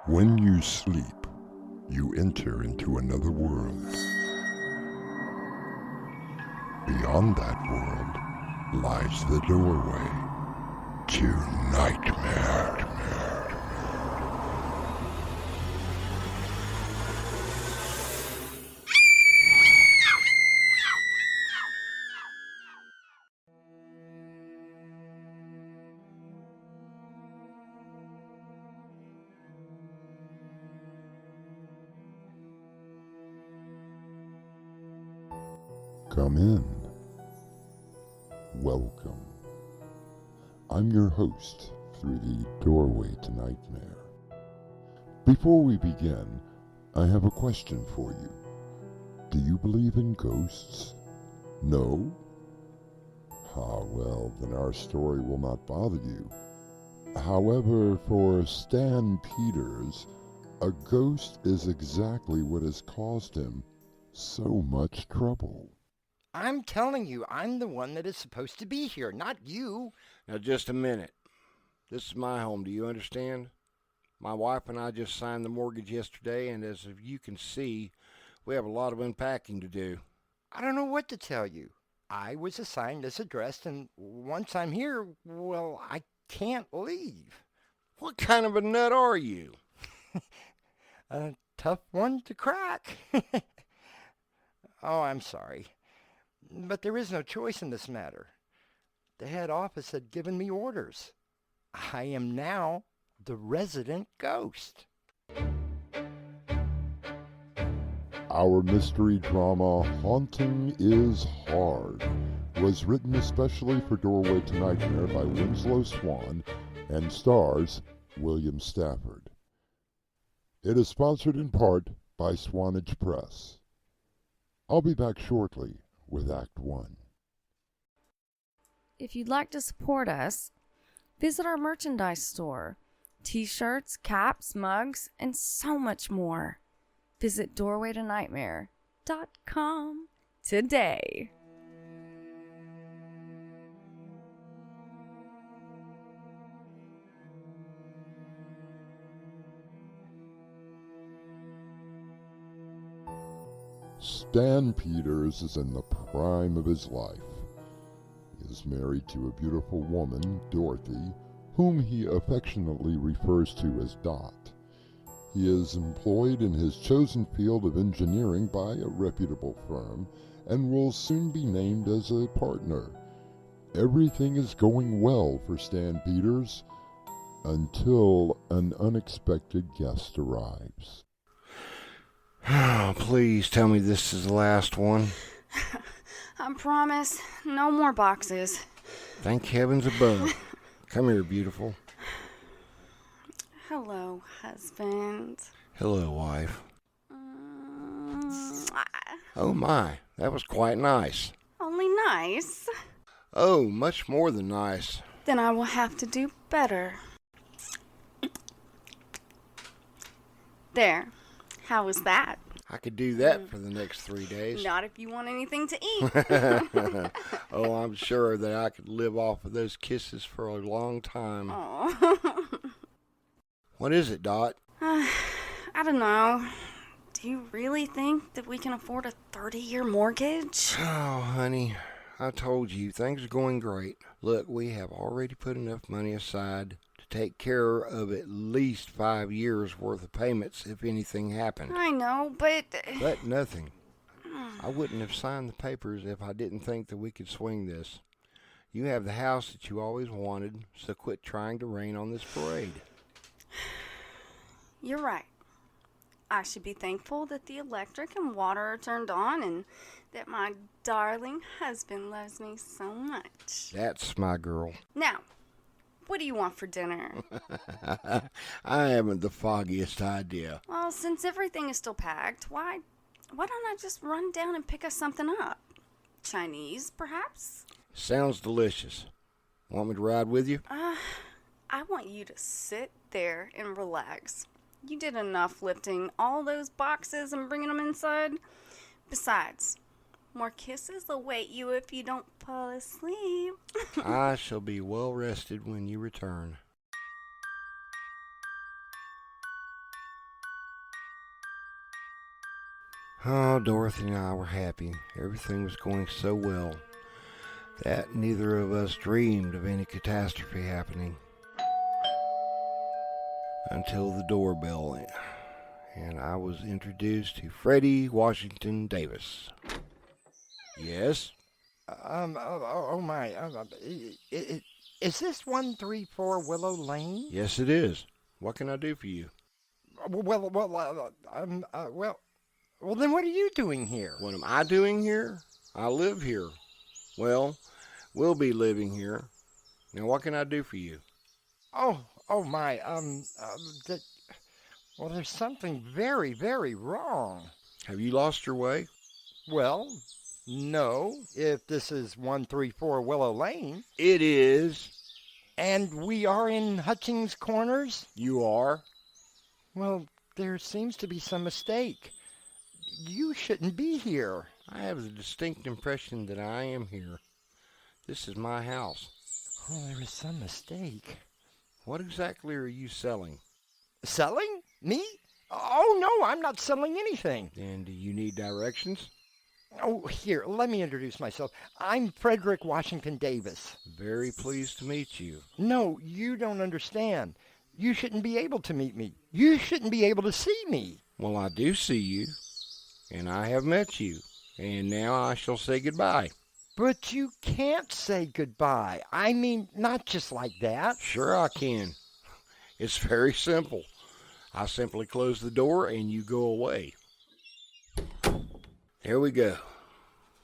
When you sleep, you enter into another world. Beyond that world lies the doorway to nightmare. Come in. Welcome. I'm your host through the doorway to nightmare. Before we begin, I have a question for you. Do you believe in ghosts? No? Well, then our story will not bother you. However, for Stan Peters, a ghost is exactly what has caused him so much trouble. I'm telling you, I'm the one that is supposed to be here, not you. Now, just a minute. This is my home, do you understand? My wife and I just signed the mortgage yesterday, and as you can see, we have a lot of unpacking to do. I don't know what to tell you. I was assigned this address, and once I'm here, well, I can't leave. What kind of a nut are you? A tough one to crack. Oh, I'm sorry. But there is no choice in this matter. The head office had given me orders. I am now the resident ghost. Our mystery drama, Haunting is Hard, was written especially for Doorway to Nightmare by Winslow Swan and stars William Stafford. It is sponsored in part by Swanage Press. I'll be back shortly with Act 1. If you'd like to support us, visit our merchandise store. T-shirts, caps, mugs, and so much more. Visit doorwaytonightmare.com today. Stan Peters is in the prime of his life. He is married to a beautiful woman, Dorothy, whom he affectionately refers to as Dot. He is employed in his chosen field of engineering by a reputable firm and will soon be named as a partner. Everything is going well for Stan Peters until an unexpected guest arrives. Oh, please tell me this is the last one. I promise, no more boxes. Thank heavens above. Come here, beautiful. Hello, husband. Hello, wife. Oh my, that was quite nice. Only nice. Oh, much more than nice. Then I will have to do better. There. How was that? I could do that for the next 3 days. Not if you want anything to eat. Oh, I'm sure that I could live off of those kisses for a long time. Oh. What is it, Dot? I don't know. Do you really think that we can afford a 30-year mortgage? Oh, honey, I told you, things are going great. Look, we have already put enough money aside to take care of at least 5 years' worth of payments if anything happened. I know, but... But nothing. I wouldn't have signed the papers if I didn't think that we could swing this. You have the house that you always wanted, so quit trying to rain on this parade. You're right. I should be thankful that the electric and water are turned on and that my darling husband loves me so much. That's my girl. Now, what do you want for dinner? I haven't the foggiest idea. Well, since everything is still packed, why don't I just run down and pick us something up? Chinese, perhaps? Sounds delicious. Want me to ride with you? I want you to sit there and relax. You did enough lifting all those boxes and bringing them inside. Besides, more kisses await you if you don't fall asleep. I shall be well rested when you return. Oh, Dorothy and I were happy. Everything was going so well that neither of us dreamed of any catastrophe happening until the doorbell went, and I was introduced to Freddie Washington Davis. Yes? Oh my, is this 134 Willow Lane? Yes, it is. What can I do for you? Well, then what are you doing here? What am I doing here? I live here. Well, we'll be living here. Now, what can I do for you? Oh my, well, there's something very, very wrong. Have you lost your way? Well, no, if this is 134 Willow Lane. It is. And we are in Hutchings Corners? You are. Well, there seems to be some mistake. You shouldn't be here. I have the distinct impression that I am here. This is my house. Oh, there is some mistake. What exactly are you selling? Selling? Me? Oh, no, I'm not selling anything. And do you need directions? Oh, here, let me introduce myself. I'm Frederick Washington Davis. Very pleased to meet you. No, you don't understand. You shouldn't be able to meet me. You shouldn't be able to see me. Well, I do see you, and I have met you, and now I shall say goodbye. But you can't say goodbye. I mean, not just like that. Sure I can. It's very simple. I simply close the door and you go away. There we go.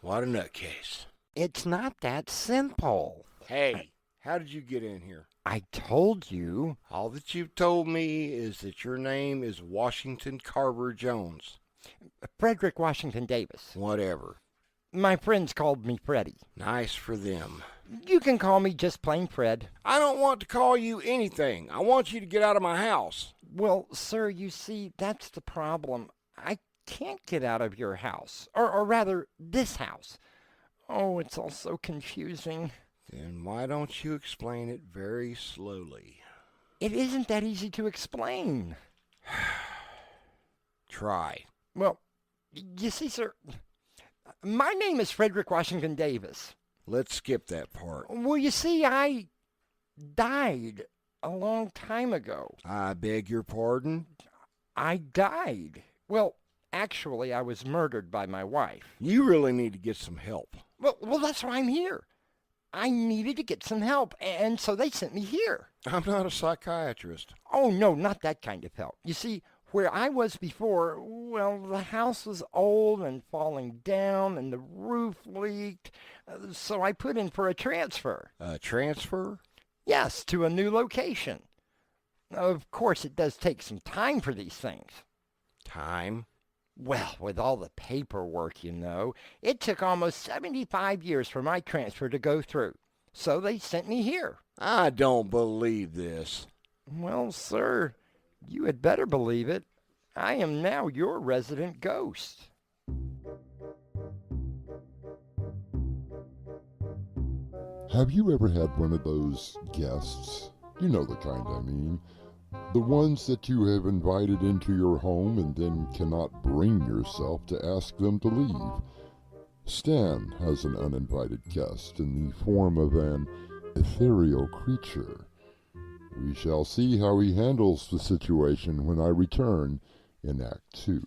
What a nutcase. It's not that simple. Hey, how did you get in here? I told you. All that you've told me is that your name is Washington Carver Jones. Frederick Washington Davis. Whatever. My friends called me Freddie. Nice for them. You can call me just plain Fred. I don't want to call you anything. I want you to get out of my house. Well, sir, you see, that's the problem. I can't get out of your house. Or rather, this house. Oh, it's all so confusing. Then why don't you explain it very slowly? It isn't that easy to explain. Try. Well, you see, sir, my name is Frederick Washington Davis. Let's skip that part. Well, you see, I died a long time ago. I beg your pardon? I died. Well, actually, I was murdered by my wife. You really need to get some help. Well, that's why I'm here. I needed to get some help, and so they sent me here. I'm not a psychiatrist. Oh, no, not that kind of help. You see, where I was before, well, the house was old and falling down, and the roof leaked, so I put in for a transfer. A transfer? Yes, to a new location. Of course, it does take some time for these things. Time? Well, with all the paperwork, you know, it took almost 75 years for my transfer to go through. So they sent me here. I don't believe this. Well, sir, you had better believe it. I am now your resident ghost. Have you ever had one of those guests? You know the kind I mean. The ones that you have invited into your home and then cannot bring yourself to ask them to leave. Stan has an uninvited guest in the form of an ethereal creature. We shall see how he handles the situation when I return in Act 2.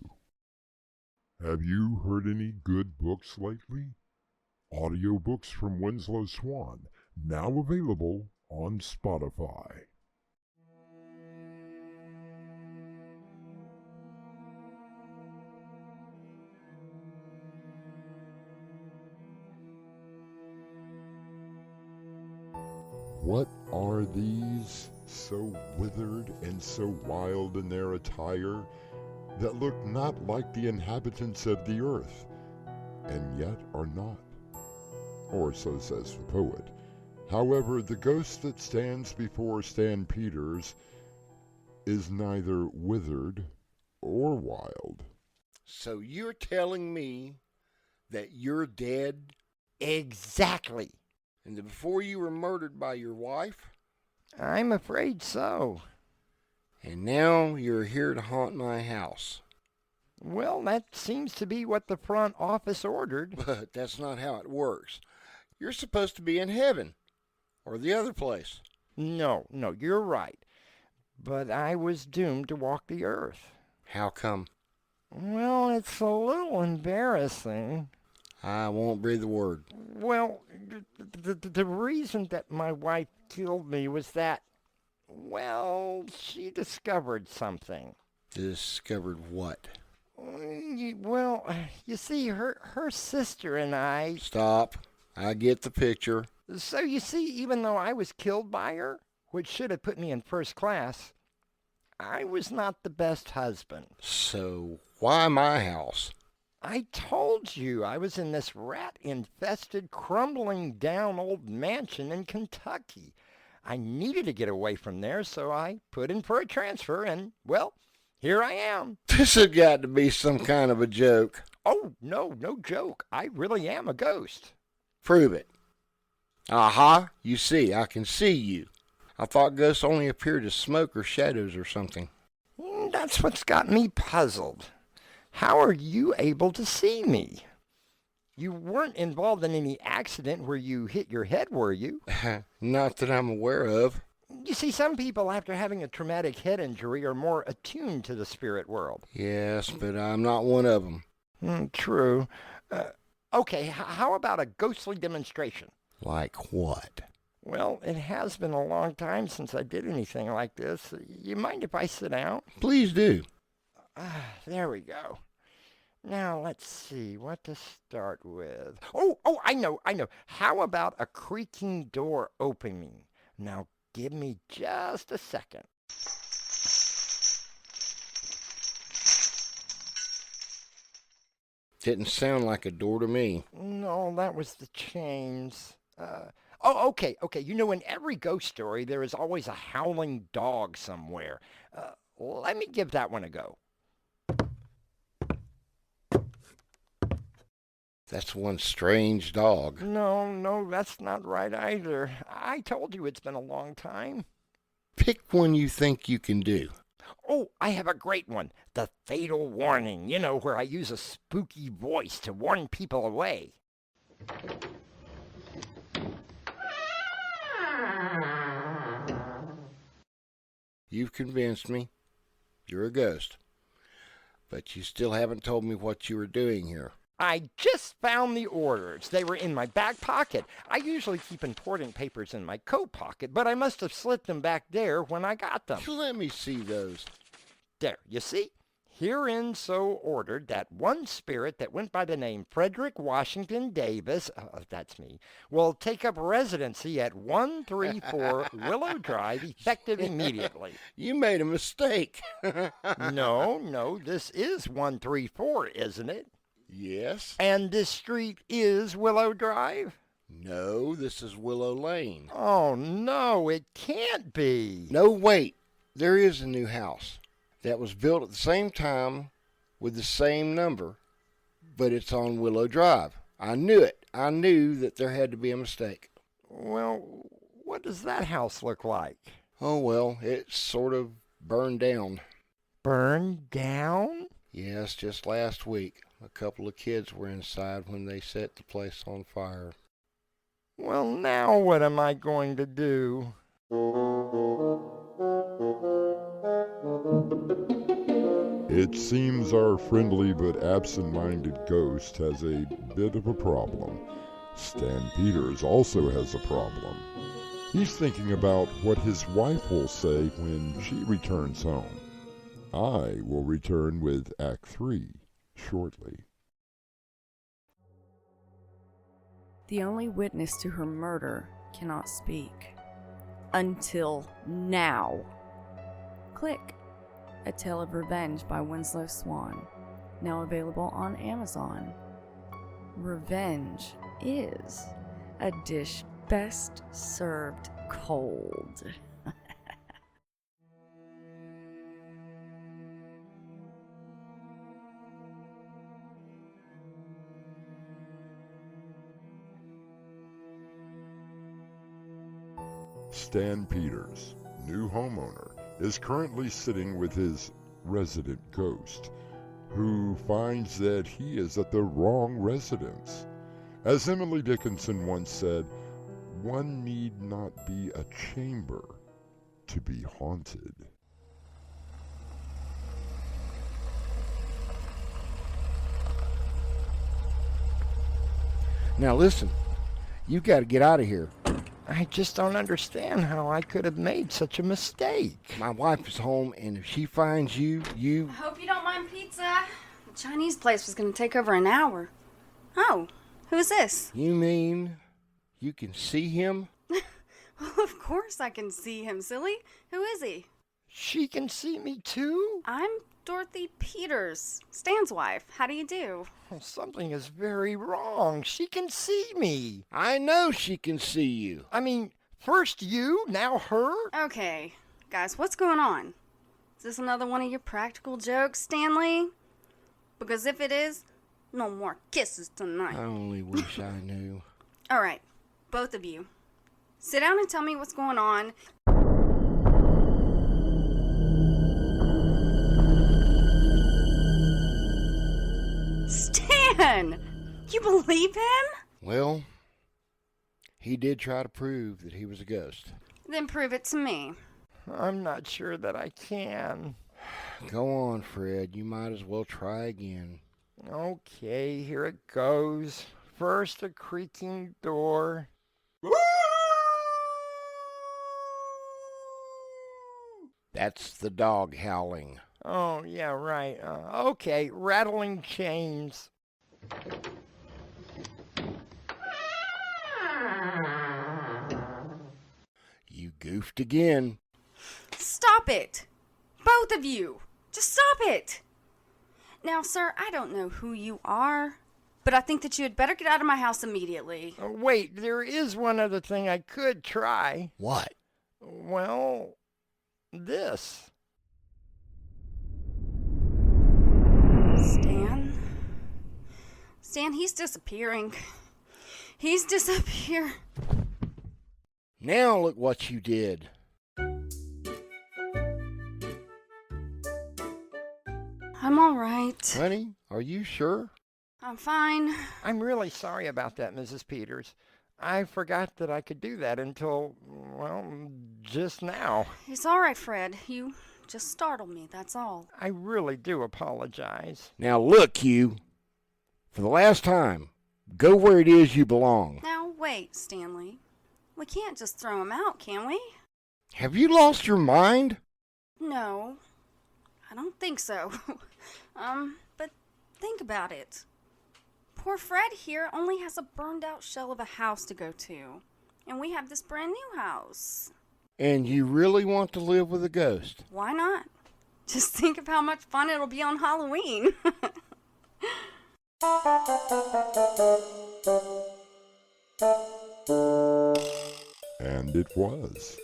Have you heard any good books lately? Audiobooks from Winslow Swan, now available on Spotify. What are these, so withered and so wild in their attire, that look not like the inhabitants of the earth, and yet are not? Or so says the poet. However, the ghost that stands before Stan Peters is neither withered or wild. So you're telling me that you're dead? Exactly. And that before you were murdered by your wife? I'm afraid so. And now you're here to haunt my house. Well, that seems to be what the front office ordered. But that's not how it works. You're supposed to be in heaven, or the other place. No, you're right. But I was doomed to walk the earth. How come? Well, it's a little embarrassing. I won't breathe a word. Well, the reason that my wife killed me was that, well, she discovered something. Discovered what? Well, you see, her sister and I... Stop. I get the picture. So you see, even though I was killed by her, which should have put me in first class, I was not the best husband. So why my house? I told you I was in this rat-infested, crumbling down old mansion in Kentucky. I needed to get away from there, so I put in for a transfer, and, well, here I am. This has got to be some kind of a joke. Oh, no joke. I really am a ghost. Prove it. Aha, you see, I can see you. I thought ghosts only appeared as smoke or shadows or something. That's what's got me puzzled. How are you able to see me? You weren't involved in any accident where you hit your head, were you? Not that I'm aware of. You see, some people after having a traumatic head injury are more attuned to the spirit world. Yes, but I'm not one of them. True. Okay, how about a ghostly demonstration? Like what? Well, it has been a long time since I did anything like this. You mind if I sit down? Please do. There we go. Now, let's see what to start with. Oh, I know. How about a creaking door opening? Now, give me just a second. Didn't sound like a door to me. No, that was the chains. Okay. You know, in every ghost story, there is always a howling dog somewhere. Let me give that one a go. That's one strange dog. No, that's not right either. I told you it's been a long time. Pick one you think you can do. Oh, I have a great one. The fatal warning, you know, where I use a spooky voice to warn people away. You've convinced me. You're a ghost. But you still haven't told me what you were doing here. I just found the orders. They were in my back pocket. I usually keep important papers in my coat pocket, but I must have slipped them back there when I got them. Let me see those. There, you see? Herein so ordered that one spirit that went by the name Frederick Washington Davis, that's me, will take up residency at 134 Willow Drive effective immediately. You made a mistake. No, this is 134, isn't it? Yes. And this street is Willow Drive? No, this is Willow Lane. Oh, no, it can't be. No, wait. There is a new house that was built at the same time with the same number, but it's on Willow Drive. I knew it. I knew that there had to be a mistake. Well, what does that house look like? Oh, well, it's sort of burned down. Burned down? Yes, just last week. A couple of kids were inside when they set the place on fire. Well, now what am I going to do? It seems our friendly but absent-minded ghost has a bit of a problem. Stan Peters also has a problem. He's thinking about what his wife will say when she returns home. I will return with Act 3 shortly. The only witness to her murder cannot speak. Until now. Click. A Tale of Revenge by Winslow Swan. Now available on Amazon. Revenge is a dish best served cold. Stan Peters, new homeowner, is currently sitting with his resident ghost. who finds that he is at the wrong residence. As Emily Dickinson once said, one need not be a chamber to be haunted. Now listen, you got to get out of here. I just don't understand how I could have made such a mistake. My wife is home, and if she finds you... I hope you don't mind pizza. The Chinese place was going to take over an hour. Oh, who's this? You mean you can see him? Of course I can see him, silly. Who is he? She can see me too? I'm Dorothy Peters, Stan's wife. How do you do? Oh, something is very wrong. She can see me. I know she can see you. I mean, first you, now her? Okay, guys, what's going on? Is this another one of your practical jokes, Stanley? Because if it is, no more kisses tonight. I only wish I knew. All right, both of you. Sit down and tell me what's going on. Stan! You believe him? Well, he did try to prove that he was a ghost. Then prove it to me. I'm not sure that I can. Go on, Fred. You might as well try again. Okay, here it goes. First, a creaking door. That's the dog howling. Oh, yeah, right. Okay, rattling chains. You goofed again. Stop it! Both of you! Just stop it! Now, sir, I don't know who you are, but I think that you had better get out of my house immediately. Wait, there is one other thing I could try. What? Well, this. Stan, he's disappearing. He's disappearing. Now look what you did. I'm all right. Honey, are you sure? I'm fine. I'm really sorry about that, Mrs. Peters. I forgot that I could do that until, well, just now. It's all right, Fred. You just startled me, that's all. I really do apologize. Now look, you. For the last time, go where it is you belong. Now, wait, Stanley. We can't just throw him out, can we? Have you lost your mind? No, I don't think so. But think about it. Poor Fred here only has a burned out shell of a house to go to. And we have this brand new house. And you really want to live with a ghost? Why not? Just think of how much fun it'll be on Halloween. And it was.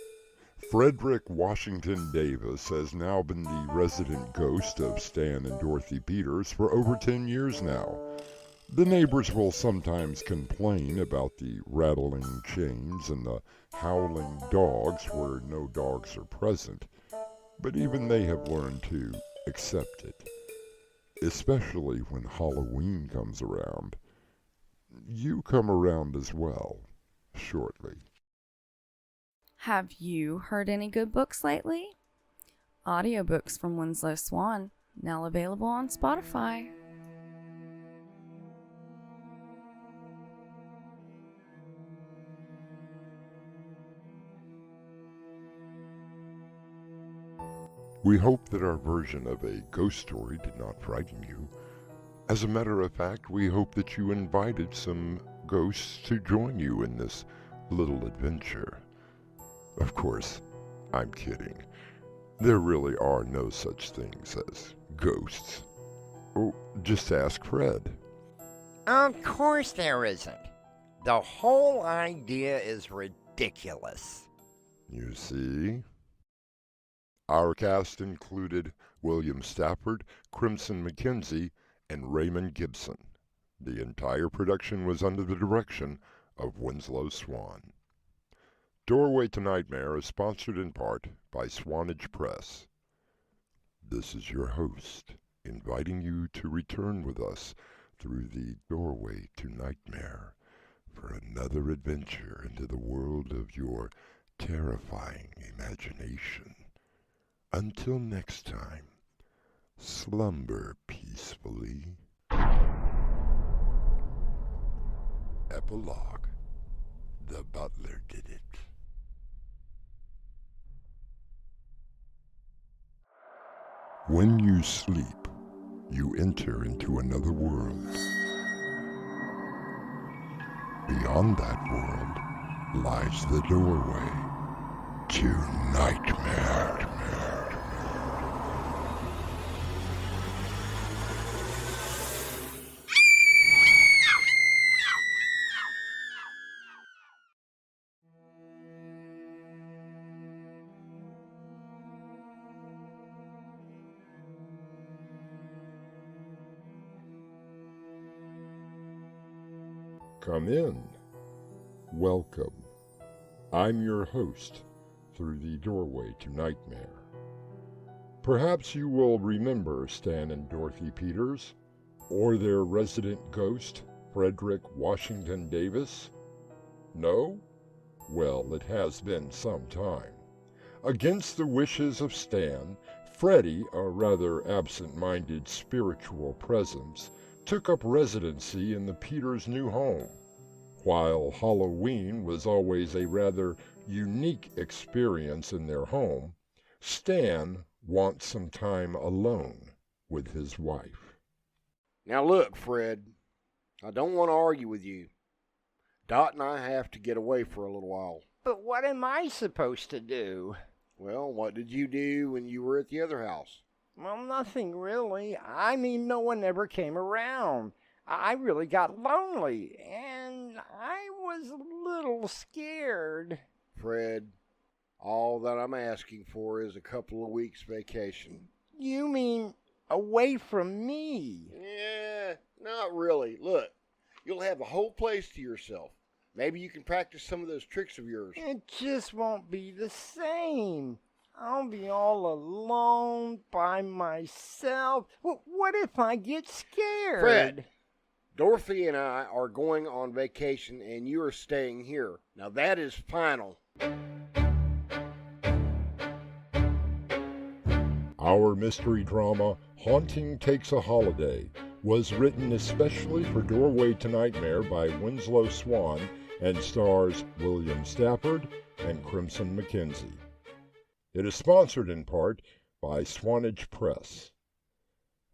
Frederick Washington Davis has now been the resident ghost of Stan and Dorothy Peters for over 10 years now. The neighbors will sometimes complain about the rattling chains and the howling dogs where no dogs are present, but even they have learned to accept it, especially when Halloween comes around. You come around as well, shortly. Have you heard any good books lately? Audiobooks from Winslow Swan, now available on Spotify. We hope that our version of a ghost story did not frighten you. As a matter of fact, we hope that you invited some ghosts to join you in this little adventure. Of course, I'm kidding. There really are no such things as ghosts. Oh, just ask Fred. Of course there isn't. The whole idea is ridiculous. You see? Our cast included William Stafford, Crimson McKenzie, and Raymond Gibson. The entire production was under the direction of Winslow Swan. Doorway to Nightmare is sponsored in part by Swanage Press. This is your host, inviting you to return with us through the doorway to nightmare for another adventure into the world of your terrifying imagination. Until next time, slumber peacefully. Epilogue. The butler did it. When you sleep, you enter into another world. Beyond that world lies the doorway to nightmare. Come in. Welcome. I'm your host through the doorway to nightmare. Perhaps you will remember Stan and Dorothy Peters, or their resident ghost, Frederick Washington Davis? No? Well, it has been some time. Against the wishes of Stan, Freddy, a rather absent-minded spiritual presence, took up residency in the Peters' new home. While Halloween was always a rather unique experience in their home, Stan wants some time alone with his wife. Now look, Fred, I don't want to argue with you. Dot and I have to get away for a little while. But what am I supposed to do? Well, what did you do when you were at the other house? Well, nothing really. I mean, no one ever came around. I really got lonely, and I was a little scared. Fred, all that I'm asking for is a couple of weeks vacation. You mean away from me? Yeah, not really. Look, you'll have the whole place to yourself. Maybe you can practice some of those tricks of yours. It just won't be the same. I'll be all alone by myself. What if I get scared? Fred, Dorothy and I are going on vacation and you are staying here. Now that is final. Our mystery drama, Haunting Takes a Holiday, was written especially for Doorway to Nightmare by Winslow Swan and stars William Stafford and Crimson McKenzie. It is sponsored in part by Swanage Press.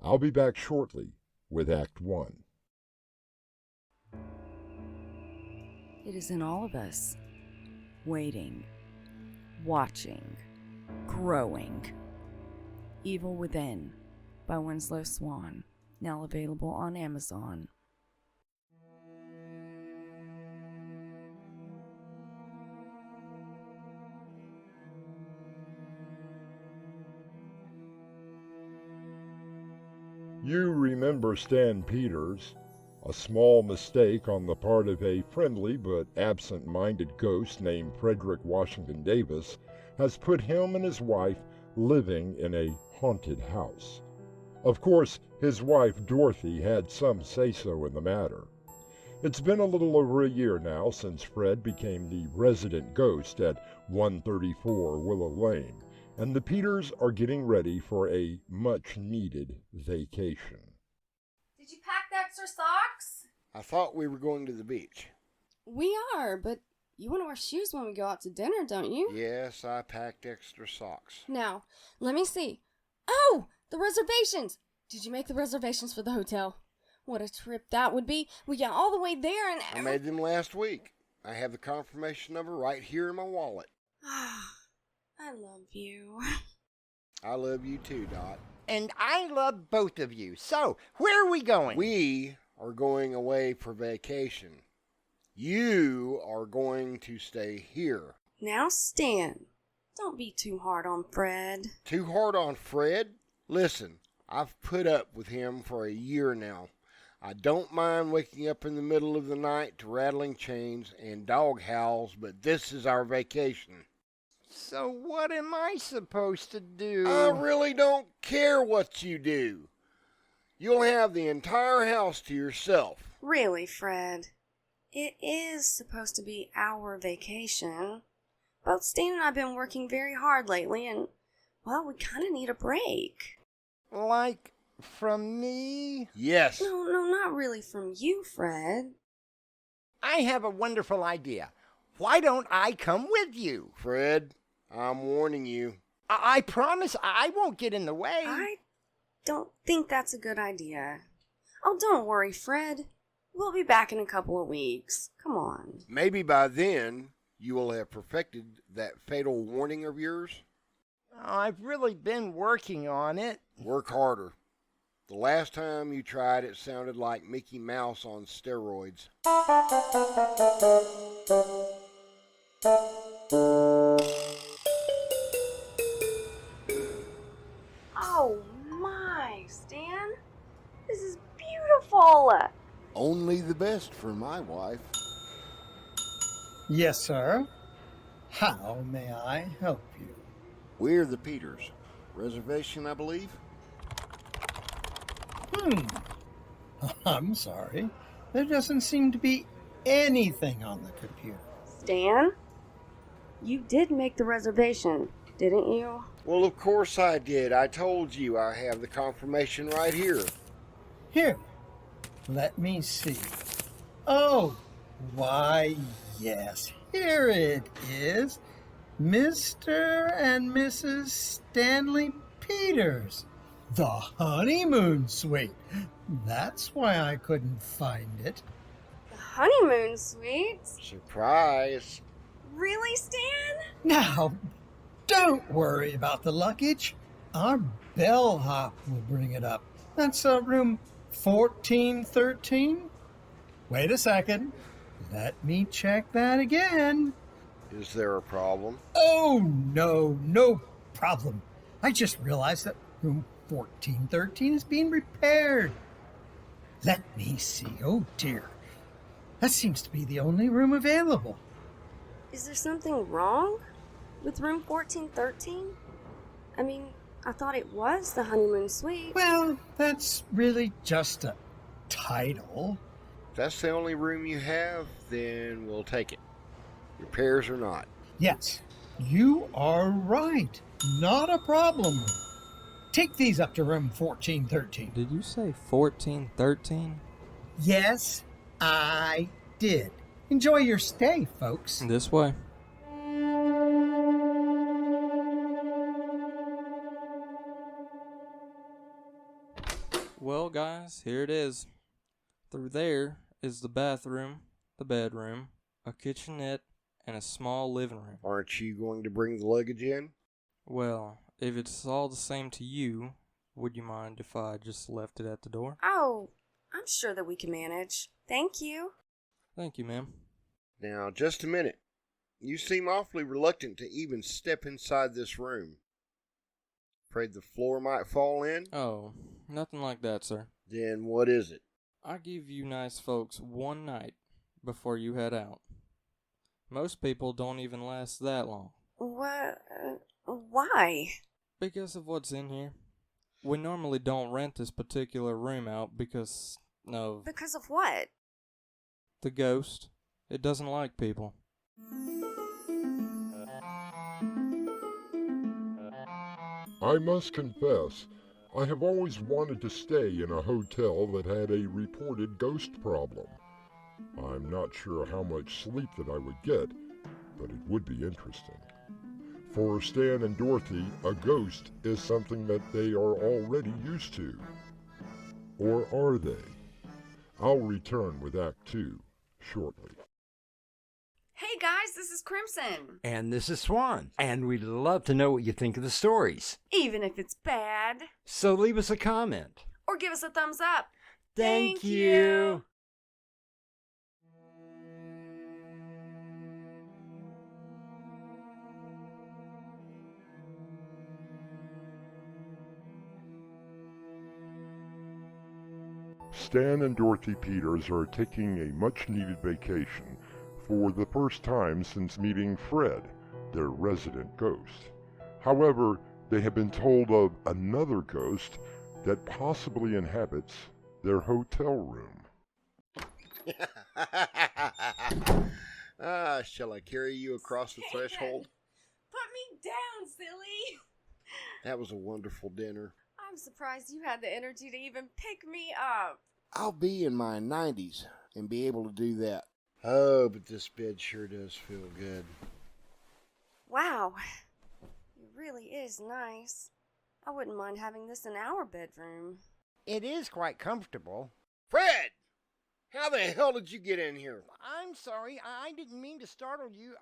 I'll be back shortly with Act 1. It is in all of us. Waiting, watching, growing. Evil Within by Winslow Swan, now available on Amazon. You remember Stan Peters. A small mistake on the part of a friendly but absent-minded ghost named Frederick Washington Davis has put him and his wife living in a haunted house. Of course, his wife Dorothy had some say-so in the matter. It's been a little over a year now since Fred became the resident ghost at 134 Willow Lane, and the Peters are getting ready for a much-needed vacation. Did you pack the extra socks? I thought we were going to the beach. We are, but you want to wear shoes when we go out to dinner, don't you? Yes, I packed extra socks. Now, let me see. Oh, the reservations! Did you make the reservations for the hotel? What a trip that would be. We get all the way there and... I made them last week. I have the confirmation number right here in my wallet. I love you. I love you too, Dot. And I love both of you. So, where are we going? We are going away for vacation. You are going to stay here. Now, Stan, don't be too hard on Fred. Too hard on Fred? Listen, I've put up with him for a year now. I don't mind waking up in the middle of the night to rattling chains and dog howls, but this is our vacation. So what am I supposed to do? I really don't care what you do. You'll have the entire house to yourself. Really, Fred? It is supposed to be our vacation. Both Stan and I have been working very hard lately, and, well, we kind of need a break. Like from me? Yes. No, not really from you, Fred. I have a wonderful idea. Why don't I come with you? Fred, I'm warning you. I promise I won't get in the way. I don't think that's a good idea. Oh, don't worry, Fred. We'll be back in a couple of weeks. Come on. Maybe by then you will have perfected that fatal warning of yours. I've really been working on it. Work harder. The last time you tried, it sounded like Mickey Mouse on steroids. Oh my, Stan. This is beautiful. Only the best for my wife. Yes, sir. How may I help you? We're the Peters. Reservation, I believe? I'm sorry. There doesn't seem to be anything on the computer. Stan, you did make the reservation, didn't you? Well, of course I did. I told you I have the confirmation right here. Here, let me see. Oh, why, yes, here it is. Mr. and Mrs. Stanley Peters. The honeymoon suite. That's why I couldn't find it. The honeymoon suite? Surprise. Really, Stan? Now, don't worry about the luggage. Our bellhop will bring it up. That's room 1413. Wait a second. Let me check that again. Is there a problem? Oh, no problem. I just realized that room 1413 is being repaired. Let me see. Oh, dear. That seems to be the only room available. Is there something wrong with room 1413? I mean, I thought it was the honeymoon suite. Well, that's really just a title. If that's the only room you have, then we'll take it. Repairs or not. Yes, you are right. Not a problem. Take these up to room 1413. Did you say 1413? Yes, I did. Enjoy your stay, folks. This way. Well, guys, here it is. Through there is the bathroom, the bedroom, a kitchenette, and a small living room. Aren't you going to bring the luggage in? Well, if it's all the same to you, would you mind if I just left it at the door? Oh, I'm sure that we can manage. Thank you. Thank you, ma'am. Now, just a minute. You seem awfully reluctant to even step inside this room. Afraid the floor might fall in? Oh, nothing like that, sir. Then what is it? I give you nice folks one night before you head out. Most people don't even last that long. What? Why? Because of what's in here. We normally don't rent this particular room out because of Because of what? the ghost. It doesn't like people. I must confess, I have always wanted to stay in a hotel that had a reported ghost problem. I'm not sure how much sleep that I would get, but it would be interesting. For Stan and Dorothy, a ghost is something that they are already used to. Or are they? I'll return with Act 2 shortly. Hey guys, this is Crimson. And this is Swan. And we'd love to know what you think of the stories. Even if it's bad. So leave us a comment. Or give us a thumbs up. Thank you. Stan and Dorothy Peters are taking a much-needed vacation for the first time since meeting Fred, their resident ghost. However, they have been told of another ghost that possibly inhabits their hotel room. Shall I carry you across the threshold? Put me down, silly. That was a wonderful dinner. I'm surprised you had the energy to even pick me up. I'll be in my 90s and be able to do that. Oh, but this bed sure does feel good. Wow, it really is nice. I wouldn't mind having this in our bedroom. It is quite comfortable. Fred! How the hell did you get in here? I'm sorry, I didn't mean to startle you.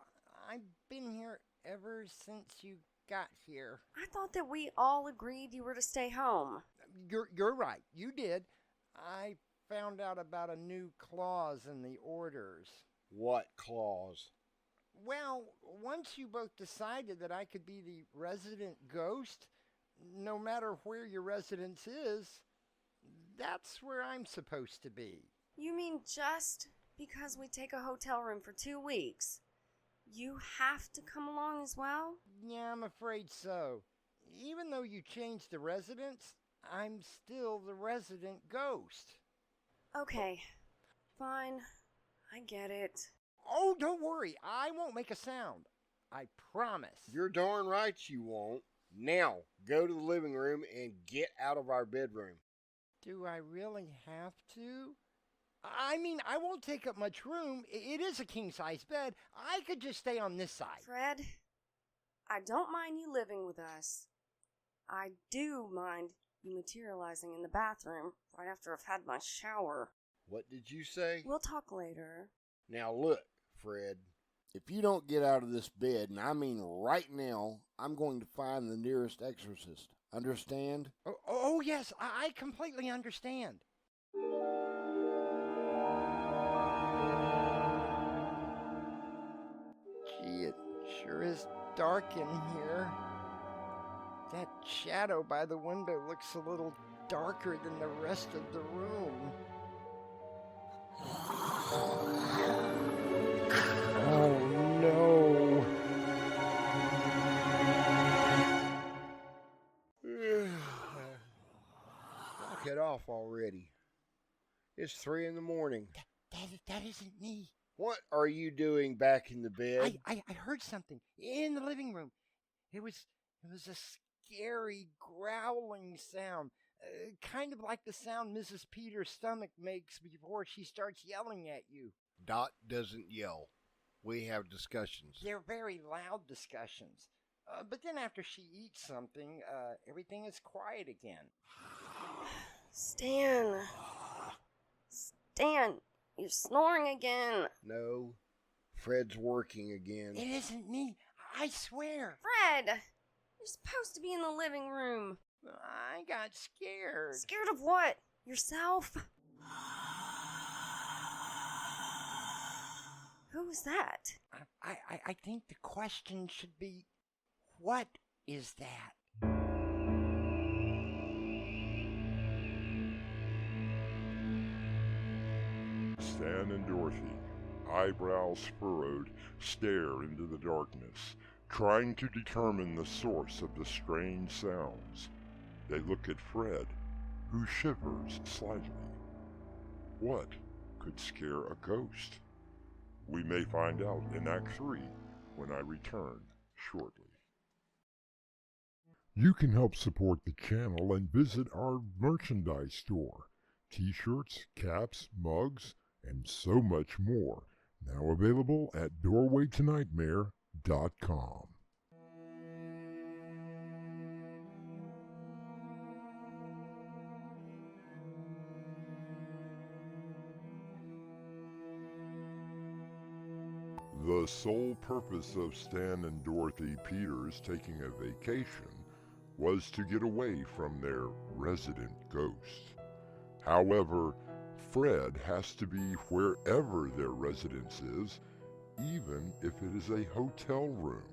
I've been here ever since you got here. I thought that we all agreed you were to stay home. You're right, you did. I found out about a new clause in the orders. What clause? Well, once you both decided that I could be the resident ghost, no matter where your residence is, that's where I'm supposed to be. You mean just because we take a hotel room for 2 weeks, you have to come along as well? Yeah, I'm afraid so. Even though you changed the residence, I'm still the resident ghost. Okay, fine. I get it. Oh, don't worry. I won't make a sound. I promise. You're darn right you won't. Now, go to the living room and get out of our bedroom. Do I really have to? I mean, I won't take up much room. It is a king-size bed. I could just stay on this side. Fred, I don't mind you living with us. I do mind you materializing in the bathroom right after I've had my shower. What did you say? We'll talk later. Now look, Fred, if you don't get out of this bed, and I mean right now, I'm going to find the nearest exorcist. Understand? Oh yes, I completely understand. Gee, it sure is dark in here. That shadow by the window looks a little darker than the rest of the room. Oh no. Knock it off already. It's 3 in the morning. That isn't me. What are you doing back in the bed? I heard something in the living room. It was a scary growling sound, kind of like the sound Mrs. Peters' stomach makes before she starts yelling at you. Dot doesn't yell. We have discussions. They're very loud discussions. But then after she eats something, everything is quiet again. Stan, you're snoring again. No, Fred's working again. It isn't me, I swear. Fred, you're supposed to be in the living room. I got scared. Scared of what? Yourself? Who's that? I think the question should be, what is that? Stan and Dorothy, eyebrows furrowed, stare into the darkness, trying to determine the source of the strange sounds. They look at Fred, who shivers slightly. What could scare a ghost? We may find out in Act 3 when I return shortly. You can help support the channel and visit our merchandise store. T-shirts, caps, mugs, and so much more. Now available at doorwaytonightmare.com. The sole purpose of Stan and Dorothy Peters taking a vacation was to get away from their resident ghost. However, Fred has to be wherever their residence is, even if it is a hotel room.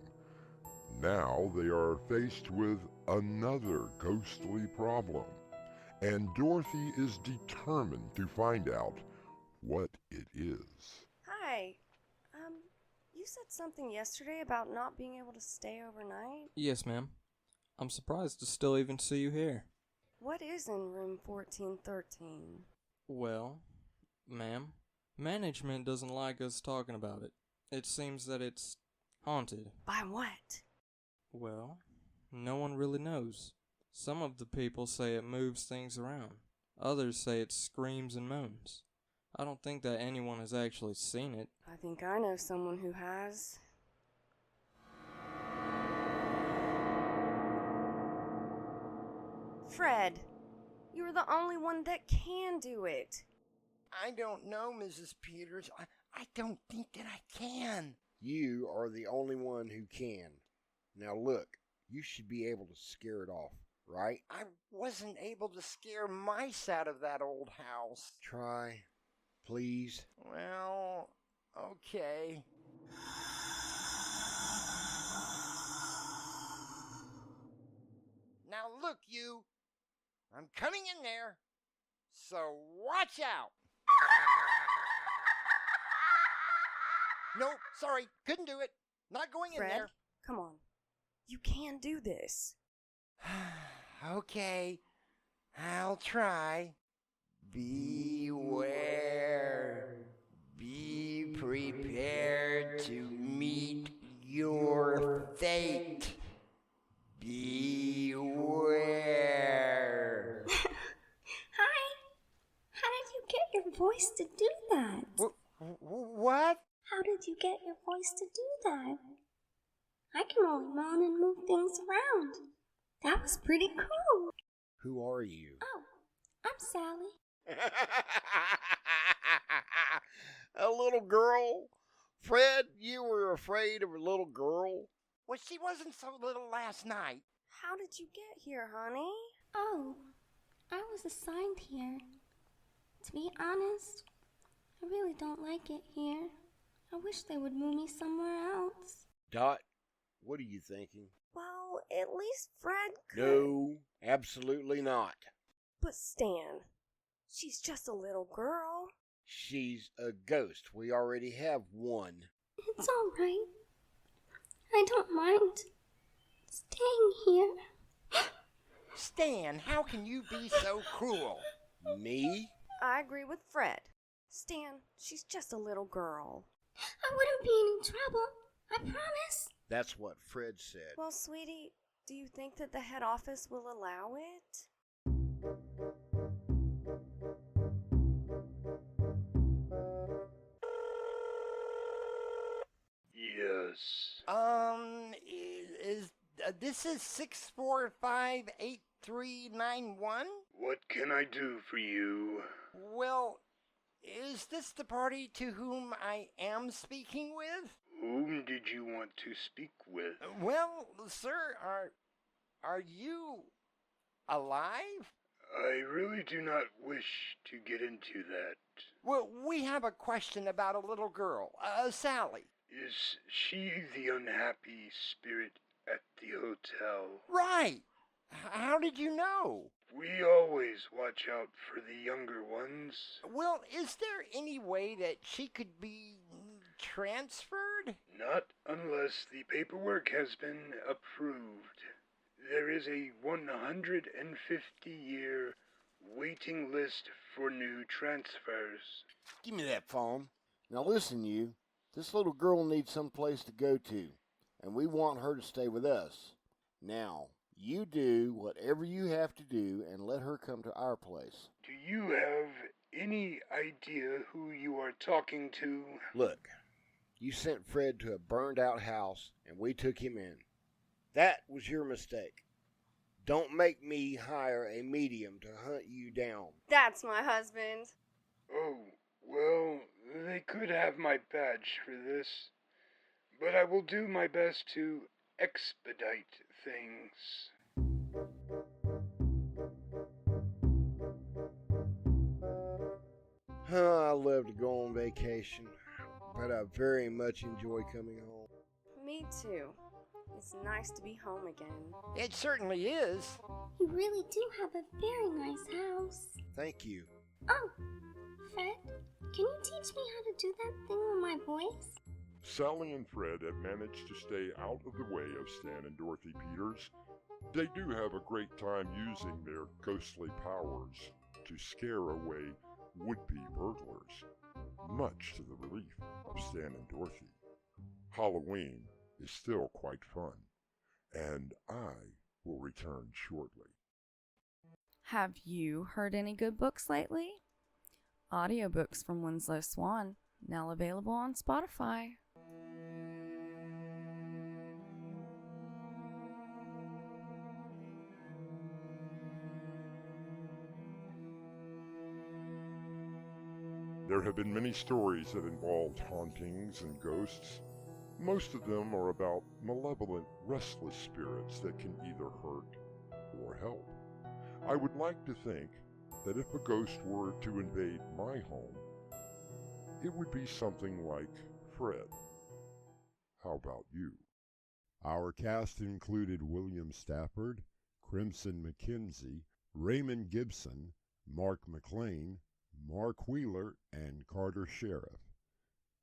Now they are faced with another ghostly problem, and Dorothy is determined to find out what it is. Hi. You said something yesterday about not being able to stay overnight? Yes, ma'am. I'm surprised to still even see you here. What is in room 1413? Well, ma'am, management doesn't like us talking about it. It seems that it's haunted. By what? Well, no one really knows. Some of the people say it moves things around. Others say it screams and moans. I don't think that anyone has actually seen it. I think I know someone who has. Fred, you're the only one that can do it. I don't know, Mrs. Peters. I don't think that I can. You are the only one who can. Now look, you should be able to scare it off, right? I wasn't able to scare mice out of that old house. Try, please. Well, okay. Now look, you. I'm coming in there, so watch out. No, sorry, couldn't do it. Not going in Fred, there. come on. You can do this. Okay, I'll try. Beware. Be prepared to meet your fate. Beware. Hi. How did you get your voice to do that? What? How did you get your voice to do that? I can only moan and move things around. That was pretty cool. Who are you? Oh, I'm Sally. A little girl? Fred, you were afraid of a little girl? Well, she wasn't so little last night. How did you get here, honey? Oh, I was assigned here. To be honest, I really don't like it here. I wish they would move me somewhere else. Dot, what are you thinking? Well, at least Fred could. No, absolutely not. But Stan, she's just a little girl. She's a ghost. We already have one. It's all right. I don't mind staying here. Stan, how can you be so cruel? Me? I agree with Fred. Stan, she's just a little girl. I wouldn't be in any trouble. I promise. That's what Fred said. Well, sweetie, do you think that the head office will allow it? Yes. This is 6458391? What can I do for you? Well, is this the party to whom I am speaking with? Whom did you want to speak with? Well, sir, are you alive? I really do not wish to get into that. Well, we have a question about a little girl, Sally. Is she the unhappy spirit at the hotel? Right. How did you know? We always watch out for the younger ones. Well, is there any way that she could be transferred? Not unless the paperwork has been approved. There is a 150-year waiting list for new transfers. Give me that phone. Now listen, you. This little girl needs some place to go to, and we want her to stay with us. Now, you do whatever you have to do and let her come to our place. Do you have any idea who you are talking to? Look, you sent Fred to a burned-out house, and we took him in. That was your mistake. Don't make me hire a medium to hunt you down. That's my husband. Oh, well, they could have my badge for this, but I will do my best to expedite things. I love to go on vacation, but I very much enjoy coming home. Me too. It's nice to be home again. It certainly is. You really do have a very nice house. Thank you. Oh, Fred, can you teach me how to do that thing with my voice? Sally and Fred have managed to stay out of the way of Stan and Dorothy Peters, They do have a great time using their ghostly powers to scare away would-be burglars, much to the relief of Stan and Dorothy. Halloween is still quite fun, and I will return shortly. Have you heard any good books lately? Audiobooks from Winslow Swan, now available on Spotify. There have been many stories that involved hauntings and ghosts. Most of them are about malevolent, restless spirits that can either hurt or help. I would like to think that if a ghost were to invade my home, it would be something like Fred. How about you? Our cast included William Stafford, Crimson McKenzie, Raymond Gibson, Mark McLean, Mark Wheeler, and Carter Sheriff.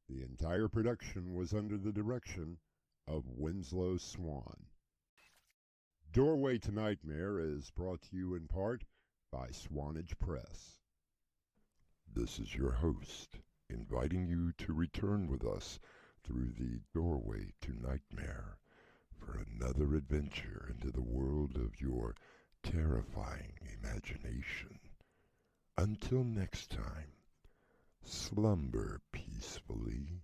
The entire production was under the direction of Winslow Swan. Doorway to Nightmare is brought to you in part by Swanage Press. This is your host, inviting you to return with us through the Doorway to Nightmare for another adventure into the world of your terrifying imagination. Until next time, slumber peacefully.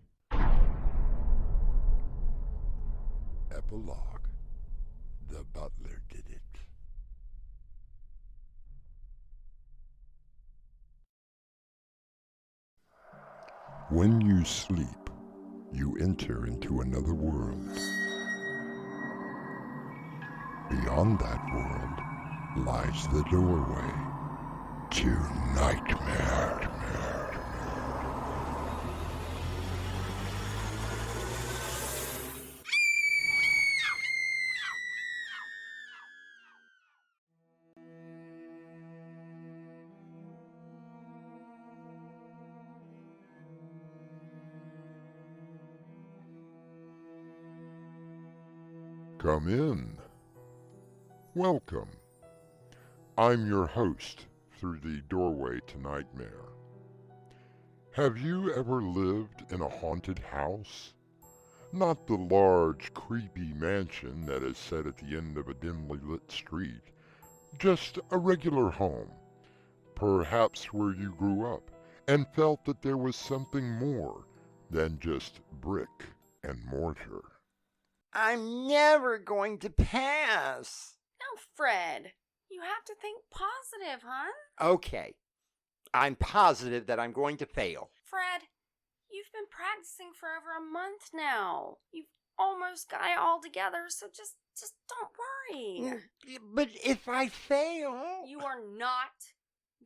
Epilogue. The butler did it. When you sleep, you enter into another world. Beyond that world lies the doorway to nightmare. Come in. Welcome. I'm your host through the Doorway to Nightmare. Have you ever lived in a haunted house? Not the large, creepy mansion that is set at the end of a dimly lit street. Just a regular home, perhaps where you grew up and felt that there was something more than just brick and mortar. I'm never going to pass. Now, Fred, you have to think positive, hon. Okay. I'm positive that I'm going to fail. Fred, you've been practicing for over a month now. You've almost got it all together, so just don't worry. But if I fail... You are not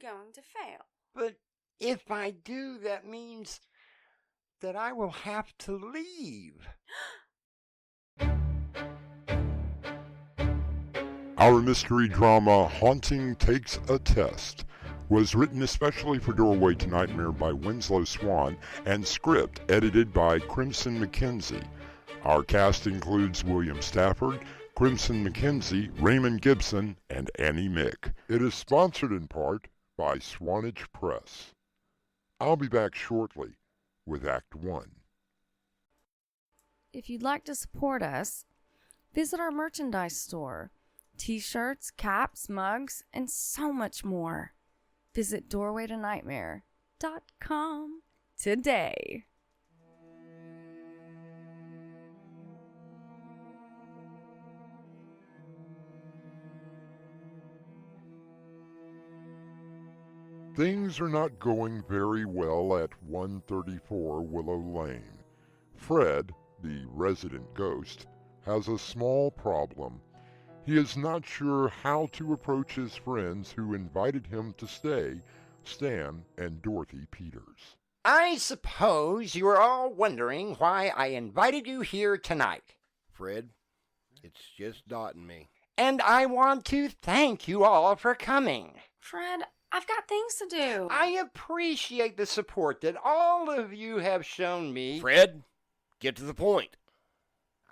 going to fail. But if I do, that means that I will have to leave. Our mystery drama, Haunting Takes a Test, was written especially for Doorway to Nightmare by Winslow Swan and script edited by Crimson McKenzie. Our cast includes William Stafford, Crimson McKenzie, Raymond Gibson, and Annie Mick. It is sponsored in part by Swanage Press. I'll be back shortly with Act 1. If you'd like to support us, visit our merchandise store. T-shirts, caps, mugs, and so much more. Visit doorwaytonightmare.com today. Things are not going very well at 134 Willow Lane. Fred, the resident ghost, has a small problem. He is not sure how to approach his friends who invited him to stay, Stan and Dorothy Peters. I suppose you are all wondering why I invited you here tonight. Fred, it's just Dot and me. And I want to thank you all for coming. Fred, I've got things to do. I appreciate the support that all of you have shown me. Fred, get to the point.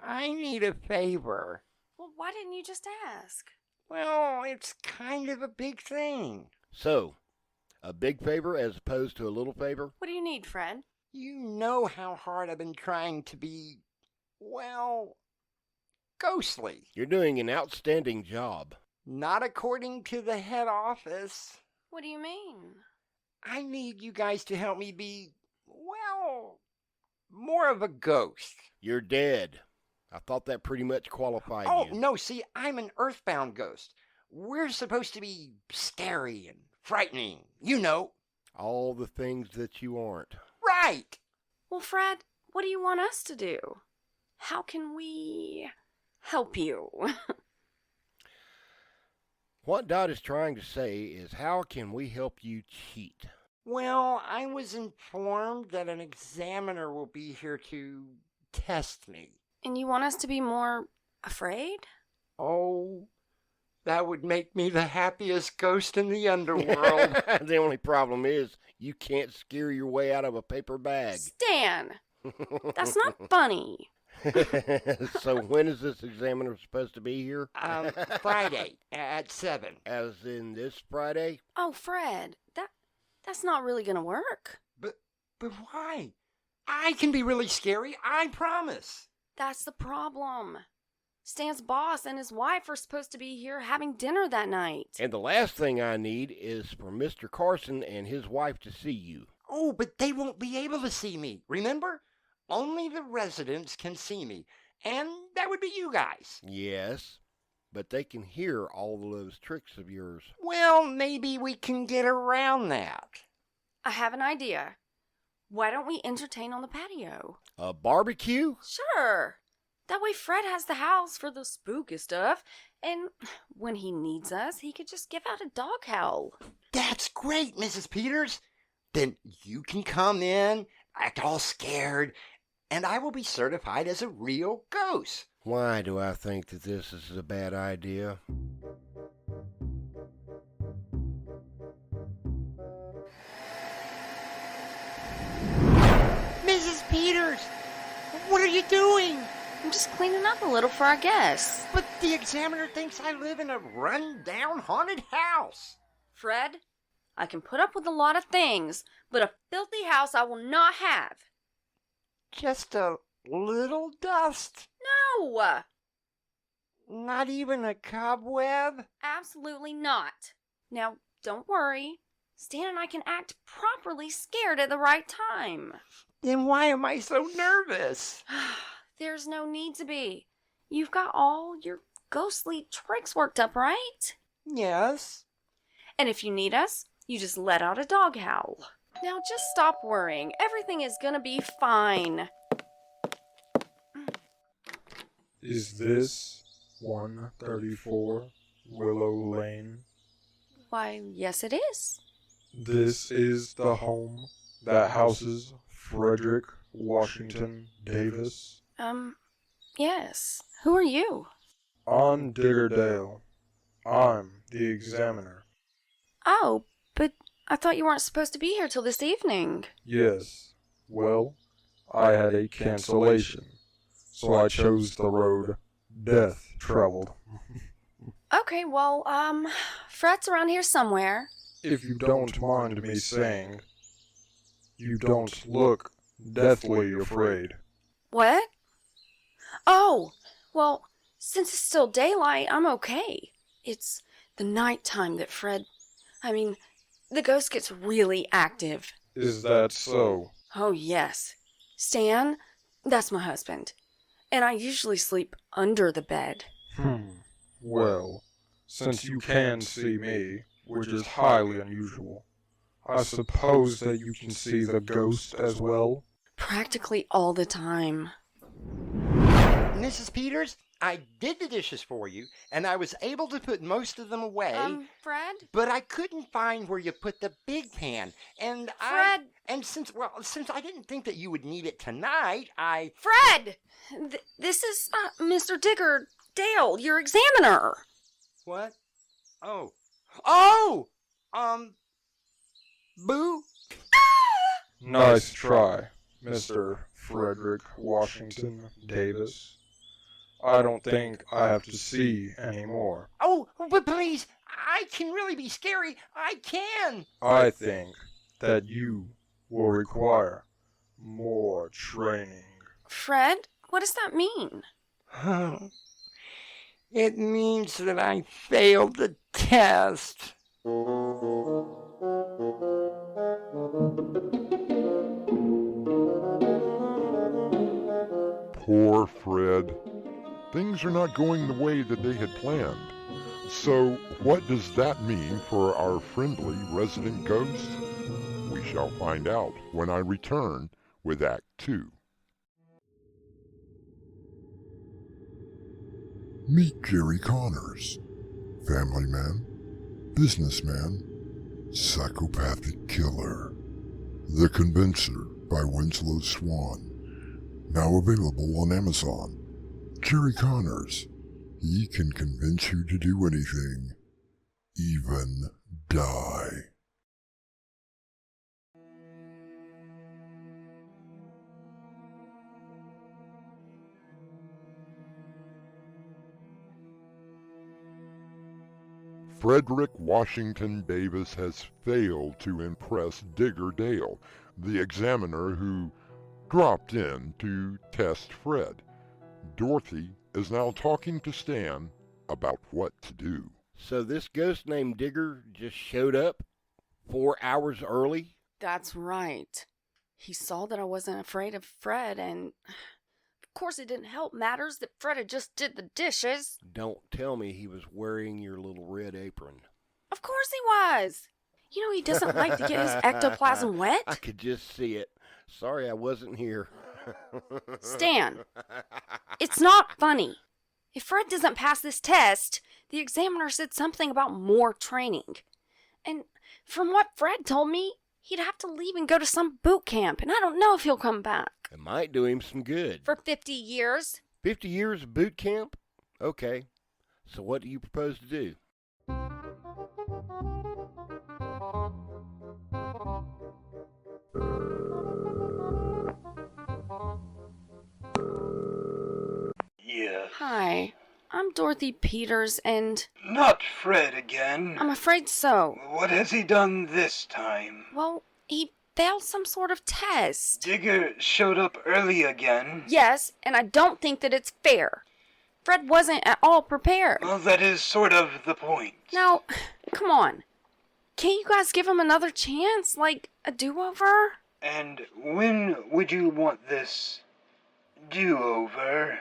I need a favor. Well, Why didn't you just ask? Well, it's kind of a big thing. So, a big favor as opposed to a little favor? What do you need, Fred? You know how hard I've been trying to be, well, ghostly. You're doing an outstanding job. Not according to the head office. What do you mean? I need you guys to help me be, well, more of a ghost. You're dead. I thought that pretty much qualified Oh, you. no, see, I'm an earthbound ghost. We're supposed to be scary and frightening, you know. All the things that you aren't. Right! Well, Fred, what do you want us to do? How can we help you? What Dot is trying to say is, how can we help you cheat? Well, I was informed that an examiner will be here to test me. And you want us to be more afraid? Oh, that would make me the happiest ghost in the underworld. The only problem is, you can't scare your way out of a paper bag. Stan! That's not funny. So when is this examiner supposed to be here? Friday at 7. As in this Friday? Oh, Fred, that's not really gonna work. But why? I can be really scary, I promise. That's the problem. Stan's boss and his wife are supposed to be here having dinner that night. And the last thing I need is for Mr. Carson and his wife to see you. Oh, but they won't be able to see me, remember? Only the residents can see me, and that would be you guys. Yes, but they can hear all those tricks of yours. Well, maybe we can get around that. I have an idea. Why don't we entertain on the patio? A barbecue? Sure. That way Fred has the house for the spooky stuff, and when he needs us, he could just give out a dog howl. That's great, Mrs. Peters. Then you can come in, act all scared, and I will be certified as a real ghost. Why do I think that this is a bad idea? Mrs. Peters, what are you doing? I'm just cleaning up a little for our guests. But the examiner thinks I live in a run-down haunted house. Fred, I can put up with a lot of things, but a filthy house I will not have. Just a little dust. No! Not even a cobweb? Absolutely not. Now, don't worry. Stan and I can act properly scared at the right time. Then why am I so nervous? There's no need to be. You've got all your ghostly tricks worked up, right? Yes. And if you need us, you just let out a dog howl. Now just stop worrying. Everything is gonna be fine. Is this 134 Willow Lane? Why, yes it is. This is the home that houses Frederick Washington Davis. Yes. Who are you? I'm Diggerdale. I'm the examiner. Oh, but I thought you weren't supposed to be here till this evening. Yes. Well, I had a cancellation, so I chose the road death traveled. Okay, well, Fred's around here somewhere. If you don't mind me saying, you don't look deathly afraid. What? Oh, well, since it's still daylight, I'm okay. It's the nighttime that the ghost gets really active. Is that so? Oh, yes. Stan, that's my husband. And I usually sleep under the bed. Well, since you can see me, which is highly unusual, I suppose that you can see the ghost as well? Practically all the time. Mrs. Peters, I did the dishes for you, and I was able to put most of them away. Fred? But I couldn't find where you put the big pan, and Fred! since I didn't think that you would need it tonight, Fred! This is, Mr. Digger Dale, your examiner. What? Oh, boo? Nice try, Mr. Frederick Washington Davis. I don't think I have to see anymore. Oh, but please, I can really be scary. I can. I think that you will require more training. Fred, what does that mean? It means that I failed the test. Poor Fred. Things are not going the way that they had planned. So, what does that mean for our friendly resident ghost? We shall find out when I return with Act 2. Meet Jerry Connors, family man, businessman, psychopathic killer. The Convincer by Winslow Swan. Now available on Amazon. Jerry Connors. He can convince you to do anything, even die. Frederick Washington Davis has failed to impress Digger Dale, the examiner who dropped in to test Fred. Dorothy is now talking to Stan about what to do. So this ghost named Digger just showed up 4 hours early? That's right. He saw that I wasn't afraid of Fred, and of course it didn't help matters that Fred had just did the dishes. Don't tell me he was wearing your little red apron. Of course he was. You know he doesn't like to get his ectoplasm wet. I could just see it. Sorry I wasn't here. Stan, it's not funny. If Fred doesn't pass this test, the examiner said something about more training. And from what Fred told me, he'd have to leave and go to some boot camp, and I don't know if he'll come back. It might do him some good. For 50 years. 50 years of boot camp? Okay. So what do you propose to do? Yes. Hi, I'm Dorothy Peters, and... Not Fred again. I'm afraid so. What has he done this time? Well, he failed some sort of test. Digger showed up early again. Yes, and I don't think that it's fair. Fred wasn't at all prepared. Well, that is sort of the point. Now, come on. Can't you guys give him another chance? Like, a do-over? And when would you want this do-over?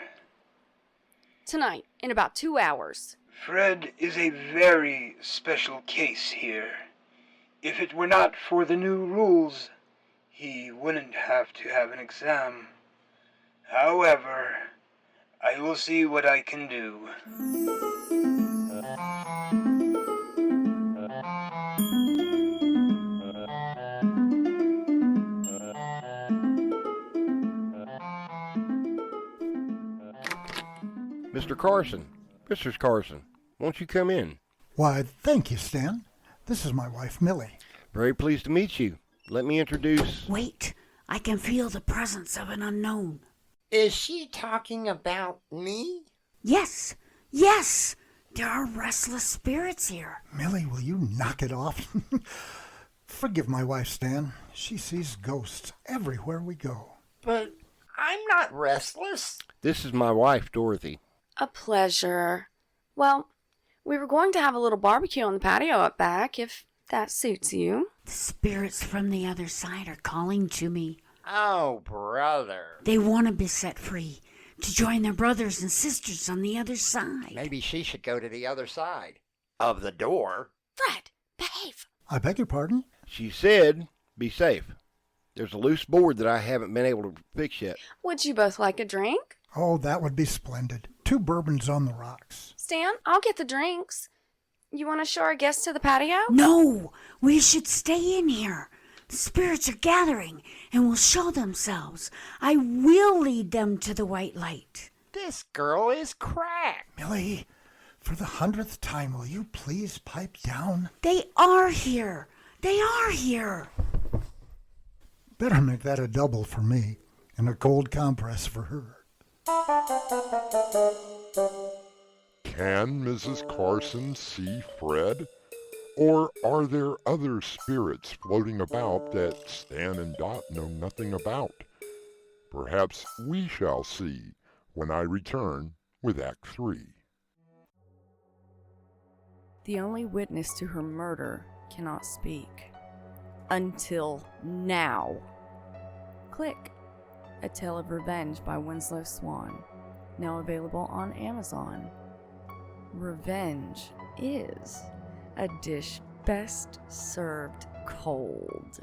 Tonight, in about 2 hours. Fred is a very special case here. If it were not for the new rules, he wouldn't have to have an exam. However, I will see what I can do. Mr. Carson. Mr. Carson, won't you come in? Why, thank you, Stan. This is my wife, Millie. Very pleased to meet you. Let me introduce... Wait, I can feel the presence of an unknown. Is she talking about me? Yes, yes! There are restless spirits here. Millie, will you knock it off? Forgive my wife, Stan. She sees ghosts everywhere we go. But I'm not restless. This is my wife, Dorothy. A pleasure. Well, we were going to have a little barbecue on the patio up back, if that suits you. The spirits from the other side are calling to me. Oh, brother. They want to be set free, to join their brothers and sisters on the other side. Maybe she should go to the other side of the door. Fred, behave. I beg your pardon? She said, be safe. There's a loose board that I haven't been able to fix yet. Would you both like a drink? Oh, that would be splendid. 2 bourbons on the rocks. Stan, I'll get the drinks. You want to show our guests to the patio? No, we should stay in here. The spirits are gathering and will show themselves. I will lead them to the white light. This girl is cracked. Millie, for the 100th time, will you please pipe down? They are here. They are here. Better make that a double for me and a cold compress for her. Can Mrs. Carson see Fred? Or are there other spirits floating about that Stan and Dot know nothing about? Perhaps we shall see when I return with Act 3. The only witness to her murder cannot speak. Until now. Click. A Tale of Revenge by Winslow Swan. Now available on Amazon. Revenge is a dish best served cold.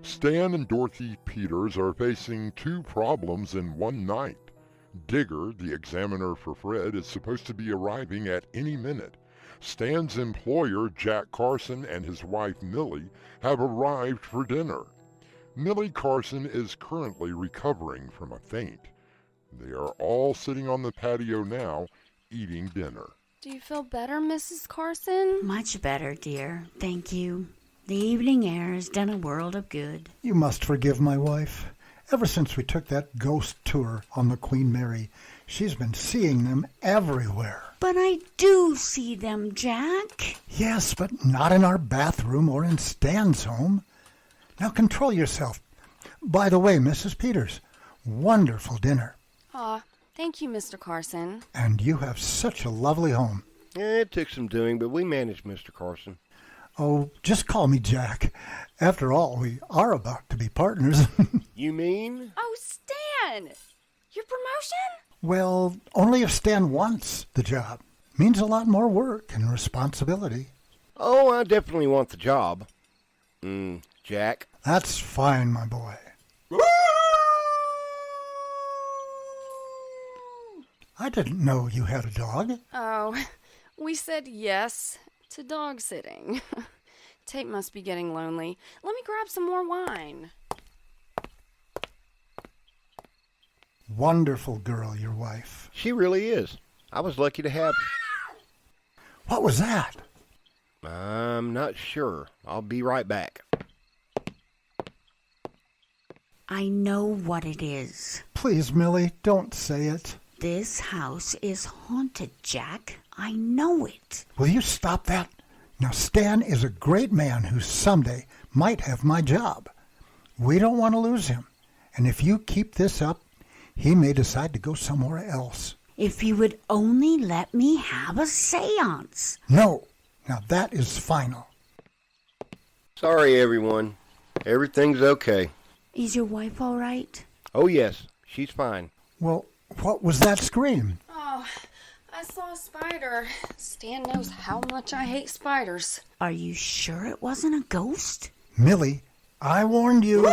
Stan and Dorothy Peters are facing two problems in one night. Digger, the examiner for Fred, is supposed to be arriving at any minute. Stan's employer, Jack Carson, and his wife, Millie, have arrived for dinner. Millie Carson is currently recovering from a faint. They are all sitting on the patio now, eating dinner. Do you feel better, Mrs. Carson? Much better, dear. Thank you. The evening air has done a world of good. You must forgive my wife. Ever since we took that ghost tour on the Queen Mary, she's been seeing them everywhere. But I do see them, Jack. Yes, but not in our bathroom or in Stan's home. Now control yourself. By the way, Mrs. Peters, wonderful dinner. Aw, thank you, Mr. Carson. And you have such a lovely home. It took some doing, but we managed, Mr. Carson. Oh, just call me Jack. After all, we are about to be partners. You mean? Oh, Stan! Your promotion? Well, only if Stan wants the job. Means a lot more work and responsibility. Oh, I definitely want the job. Jack? That's fine, my boy. I didn't know you had a dog. Oh, we said yes to dog sitting. Tate must be getting lonely. Let me grab some more wine. Wonderful girl, your wife. She really is. I was lucky to have her. What was that? I'm not sure. I'll be right back. I know what it is. Please, Millie, don't say it. This house is haunted, Jack. I know it. Will you stop that? Now, Stan is a great man who someday might have my job. We don't want to lose him. And if you keep this up, he may decide to go somewhere else. If you would only let me have a seance. No. Now, that is final. Sorry, everyone. Everything's okay. Is your wife all right? Oh, yes. She's fine. Well, what was that scream? Oh, I saw a spider. Stan knows how much I hate spiders. Are you sure it wasn't a ghost? Millie, I warned you.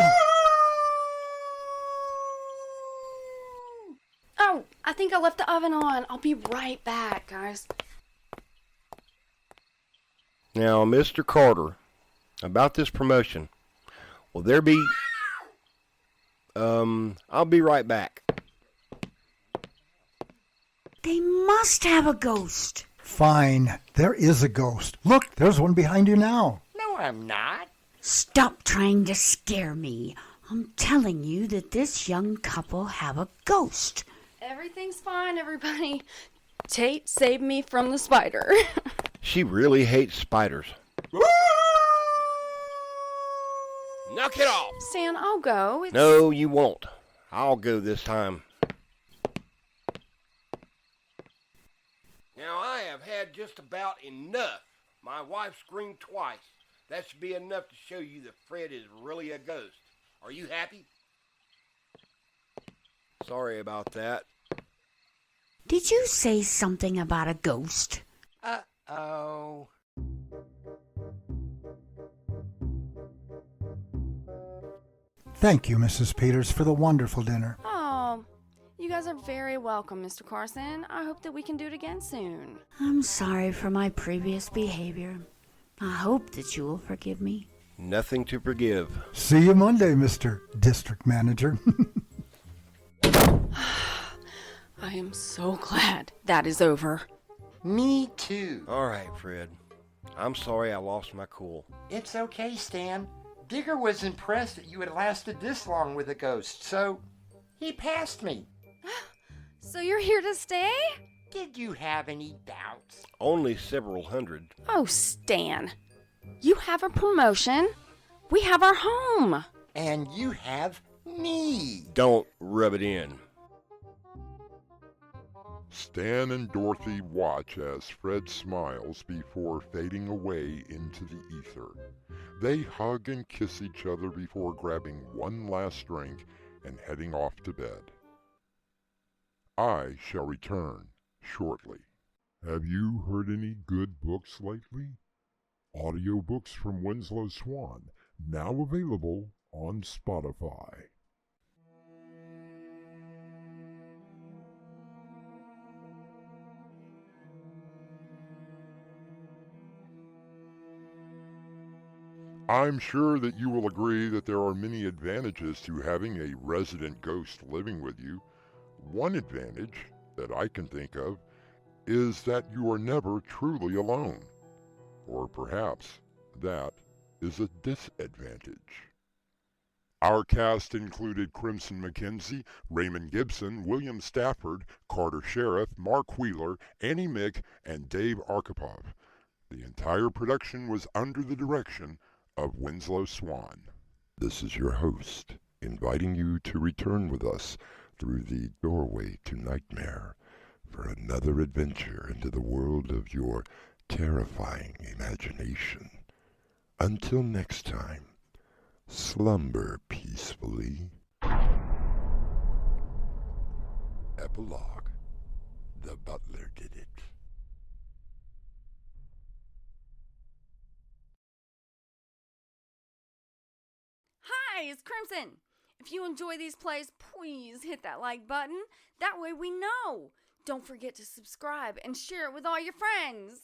Oh, I think I left the oven on. I'll be right back, guys. Now, Mr. Carter, about this promotion, will there be... I'll be right back. They must have a ghost. Fine, there is a ghost. Look, there's one behind you now. No, I'm not. Stop trying to scare me. I'm telling you that this young couple have a ghost. Everything's fine, everybody. Tate saved me from the spider. She really hates spiders. Knock it off! Stan, I'll go. No, you won't. I'll go this time. Now, I have had just about enough. My wife screamed twice. That should be enough to show you that Fred is really a ghost. Are you happy? Sorry about that. Did you say something about a ghost? Uh-oh. Thank you, Mrs. Peters, for the wonderful dinner. Oh, you guys are very welcome, Mr. Carson. I hope that we can do it again soon. I'm sorry for my previous behavior. I hope that you will forgive me. Nothing to forgive. See you Monday, Mr. District Manager. I am so glad that is over. Me too. All right, Fred. I'm sorry I lost my cool. It's okay, Stan. Digger was impressed that you had lasted this long with a ghost, so he passed me. So you're here to stay? Did you have any doubts? Only several hundred. Oh, Stan. You have a promotion. We have our home. And you have me. Don't rub it in. Stan and Dorothy watch as Fred smiles before fading away into the ether. They hug and kiss each other before grabbing one last drink and heading off to bed. I shall return shortly. Have you heard any good books lately? Audiobooks from Winslow Swan, now available on Spotify. I'm sure that you will agree that there are many advantages to having a resident ghost living with you. One advantage that I can think of is that you are never truly alone. Or perhaps that is a disadvantage. Our cast included Crimson McKenzie, Raymond Gibson, William Stafford, Carter Sheriff, Mark Wheeler, Annie Mick, and Dave Arkipov. The entire production was under the direction of Winslow Swan. This is your host, inviting you to return with us through the doorway to nightmare for another adventure into the world of your terrifying imagination. Until next time, slumber peacefully. Epilogue. The butler did it. Hi, it's Crimson. If you enjoy these plays, please hit that like button. That way we know. Don't forget to subscribe and share it with all your friends.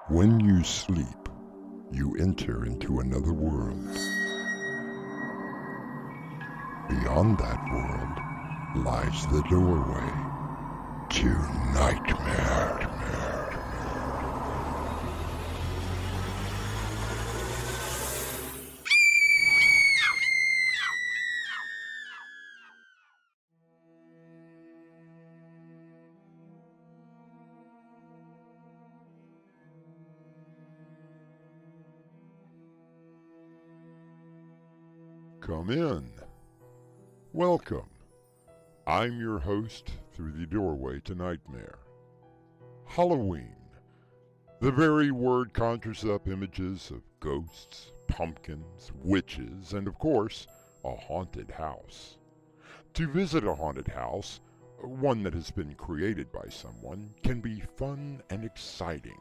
When you sleep, you enter into another world. Beyond that world lies the doorway to nightmare. Come in. Welcome. I'm your host through the doorway to nightmare. Halloween. The very word conjures up images of ghosts, pumpkins, witches, and of course, a haunted house. To visit a haunted house, one that has been created by someone, can be fun and exciting.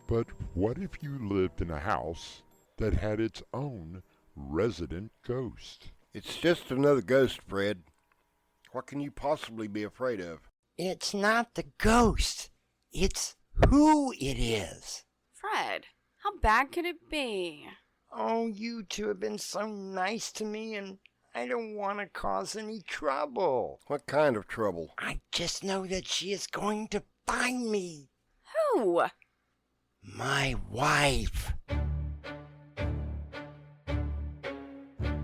But what if you lived in a house that had its own resident ghost? It's just another ghost, Fred. What can you possibly be afraid of? It's not the ghost. It's who it is. Fred, how bad could it be? Oh, you two have been so nice to me, and I don't want to cause any trouble. What kind of trouble? I just know that she is going to find me. Who? My wife.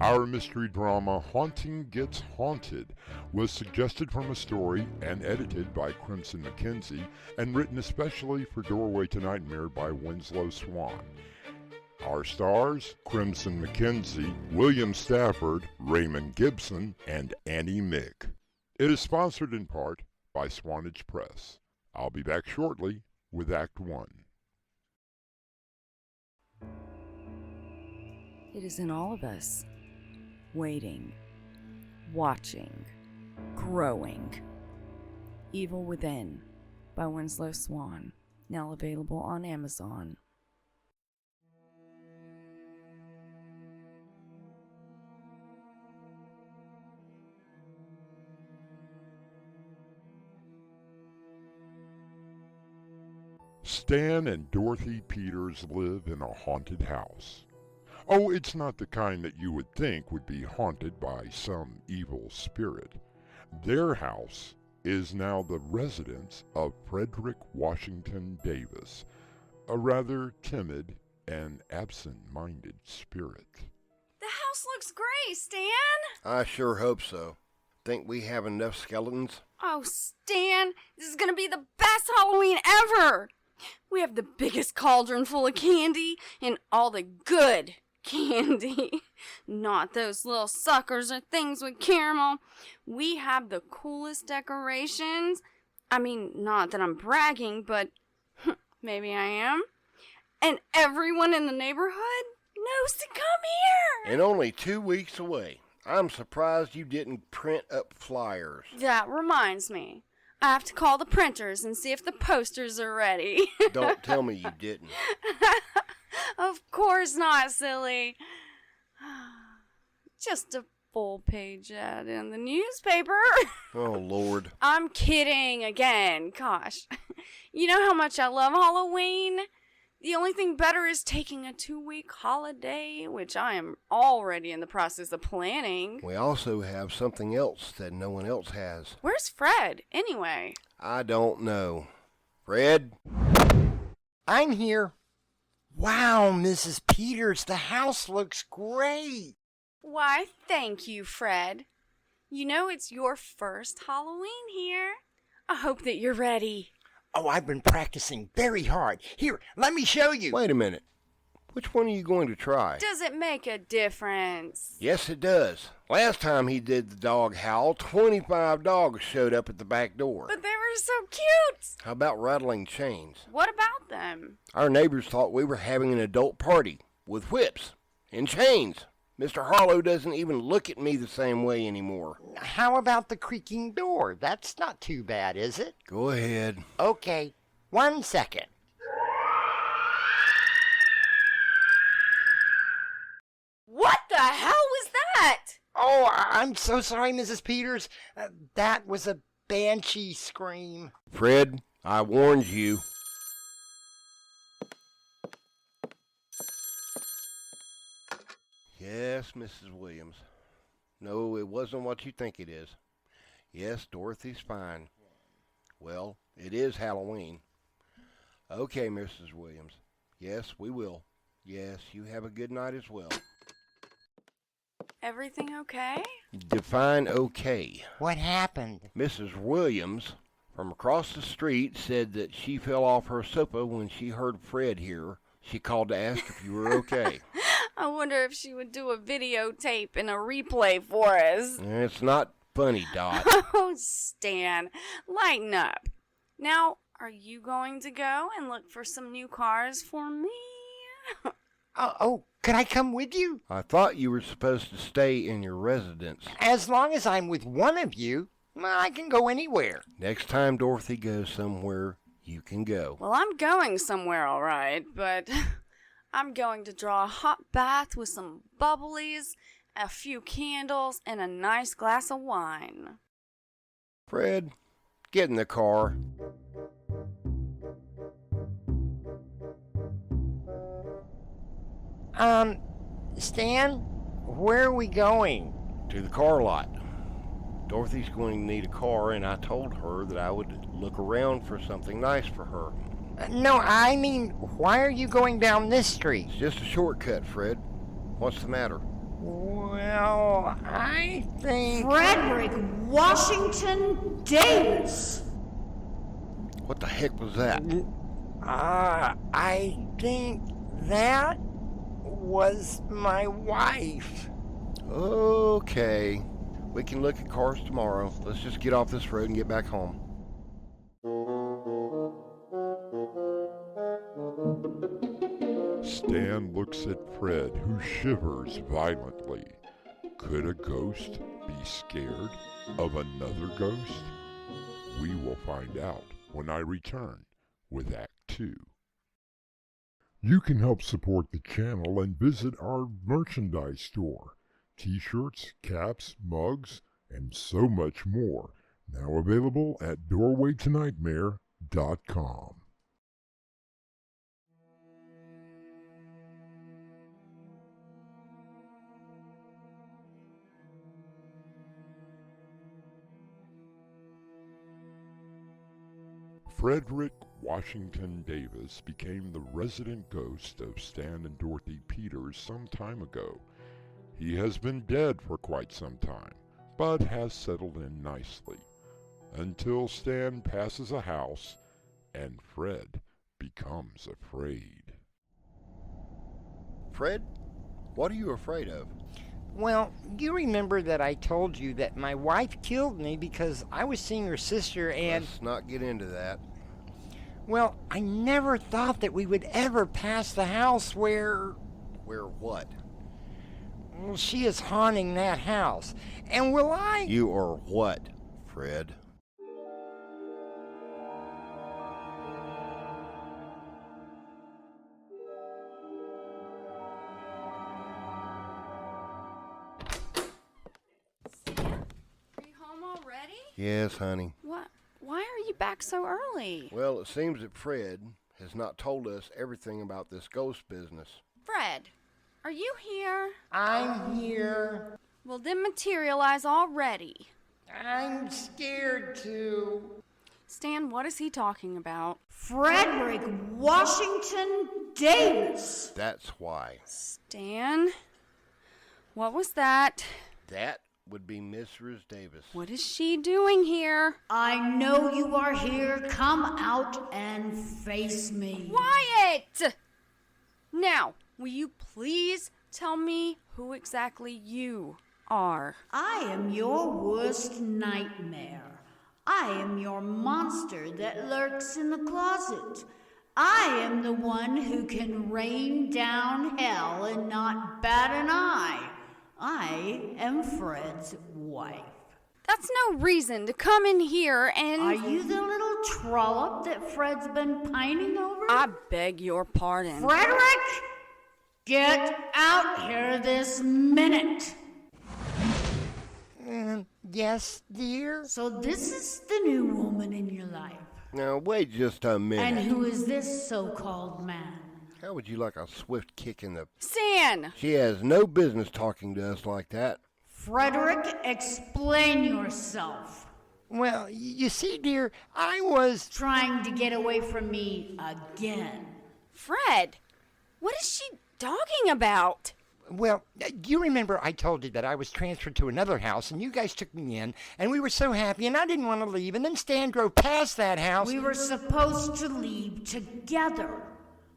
Our mystery drama, Haunting Gets Haunted, was suggested from a story and edited by Crimson McKenzie and written especially for Doorway to Nightmare by Winslow Swan. Our stars, Crimson McKenzie, William Stafford, Raymond Gibson, and Annie Mick. It is sponsored in part by Swanage Press. I'll be back shortly with Act 1. It is in all of us. Waiting, watching, growing. Evil Within by Winslow Swan, now available on Amazon. Stan and Dorothy Peters live in a haunted house. Oh, it's not the kind that you would think would be haunted by some evil spirit. Their house is now the residence of Frederick Washington Davis, a rather timid and absent-minded spirit. The house looks great, Stan. I sure hope so. Think we have enough skeletons? Oh, Stan, this is gonna be the best Halloween ever. We have the biggest cauldron full of candy and all the good candy. Not those little suckers or things with caramel. We have the coolest decorations. I mean, not that I'm bragging, but maybe I am. And everyone in the neighborhood knows to come here. And only 2 weeks away. I'm surprised you didn't print up flyers. That reminds me. I have to call the printers and see if the posters are ready. Don't tell me you didn't. Of course not, silly. Just a full-page ad in the newspaper. Oh, Lord. I'm kidding again. Gosh. You know how much I love Halloween? The only thing better is taking a 2-week holiday, which I am already in the process of planning. We also have something else that no one else has. Where's Fred, anyway? I don't know. Fred? I'm here. Wow, Mrs. Peters, the house looks great. Why, thank you, Fred. You know it's your first Halloween here. I hope that you're ready. Oh, I've been practicing very hard. Here, let me show you. Wait a minute. Which one are you going to try? Does it make a difference? Yes, it does. Last time he did the dog howl, 25 dogs showed up at the back door. But they were so cute. How about rattling chains? What about them? Our neighbors thought we were having an adult party with whips and chains. Mr. Harlow doesn't even look at me the same way anymore. How about the creaking door? That's not too bad, is it? Go ahead. Okay, 1 second. What the hell was that? Oh, I'm so sorry, Mrs. Peters. That was a banshee scream. Fred, I warned you. Yes, Mrs. Williams. No, it wasn't what you think it is. Yes, Dorothy's fine. Well, it is Halloween. Okay, Mrs. Williams. Yes, we will. Yes, you have a good night as well. Everything okay? Define okay. What happened? Mrs. Williams from across the street said that she fell off her sofa when she heard Fred here. She called to ask if you were okay. I wonder if she would do a videotape and a replay for us. It's not funny, Dot. Oh, Stan, lighten up. Now, are you going to go and look for some new cars for me? Oh, could I come with you? I thought you were supposed to stay in your residence. As long as I'm with one of you, I can go anywhere. Next time Dorothy goes somewhere, you can go. Well, I'm going somewhere, all right, but I'm going to draw a hot bath with some bubblies, a few candles, and a nice glass of wine. Fred, get in the car. Stan, where are we going? To the car lot. Dorothy's going to need a car, and I told her that I would look around for something nice for her. No, I mean, why are you going down this street? It's just a shortcut, Fred. What's the matter? Well, I think... Frederick Washington Davis! What the heck was that? I think that was my wife. Okay. We can look at cars tomorrow. Let's just get off this road and get back home. Stan looks at Fred, who shivers violently. Could a ghost be scared of another ghost? We will find out when I return with Act 2. You can help support the channel and visit our merchandise store. T-shirts, caps, mugs, and so much more. Now available at doorwaytonightmare.com. Frederick Washington Davis became the resident ghost of Stan and Dorothy Peters some time ago. He has been dead for quite some time, but has settled in nicely, until Stan passes a house and Fred becomes afraid. Fred, what are you afraid of? Well, you remember that I told you that my wife killed me because I was seeing her sister and... Let's not get into that. Well, I never thought that we would ever pass the house where... Where what? Well, she is haunting that house. And will I... You are what, Fred? Are you home already? Yes, honey. What? Why are you back so early? Well, it seems that Fred has not told us everything about this ghost business. Fred, are you here? I'm here. Well, then materialize already. I'm scared to. Stan, what is he talking about? Frederick Washington Davis. That's why. Stan? What was that? That would be Mrs. Davis. What is she doing here? I know you are here. Come out and face me. Quiet! Now, will you please tell me who exactly you are? I am your worst nightmare. I am your monster that lurks in the closet. I am the one who can rain down hell and not bat an eye. I am Fred's wife. That's no reason to come in here and... Are you the little trollop that Fred's been pining over? I beg your pardon. Frederick! Get out here this minute! Yes, dear? So this is the new woman in your life. Now, wait just a minute. And who is this so-called man? How would you like a swift kick in the... Stan! She has no business talking to us like that. Frederick, explain yourself. Well, you see, dear, I was... Trying to get away from me again. Fred, what is she talking about? Well, do you remember I told you that I was transferred to another house and you guys took me in and we were so happy and I didn't want to leave and then Stan drove past that house. We were supposed to leave together.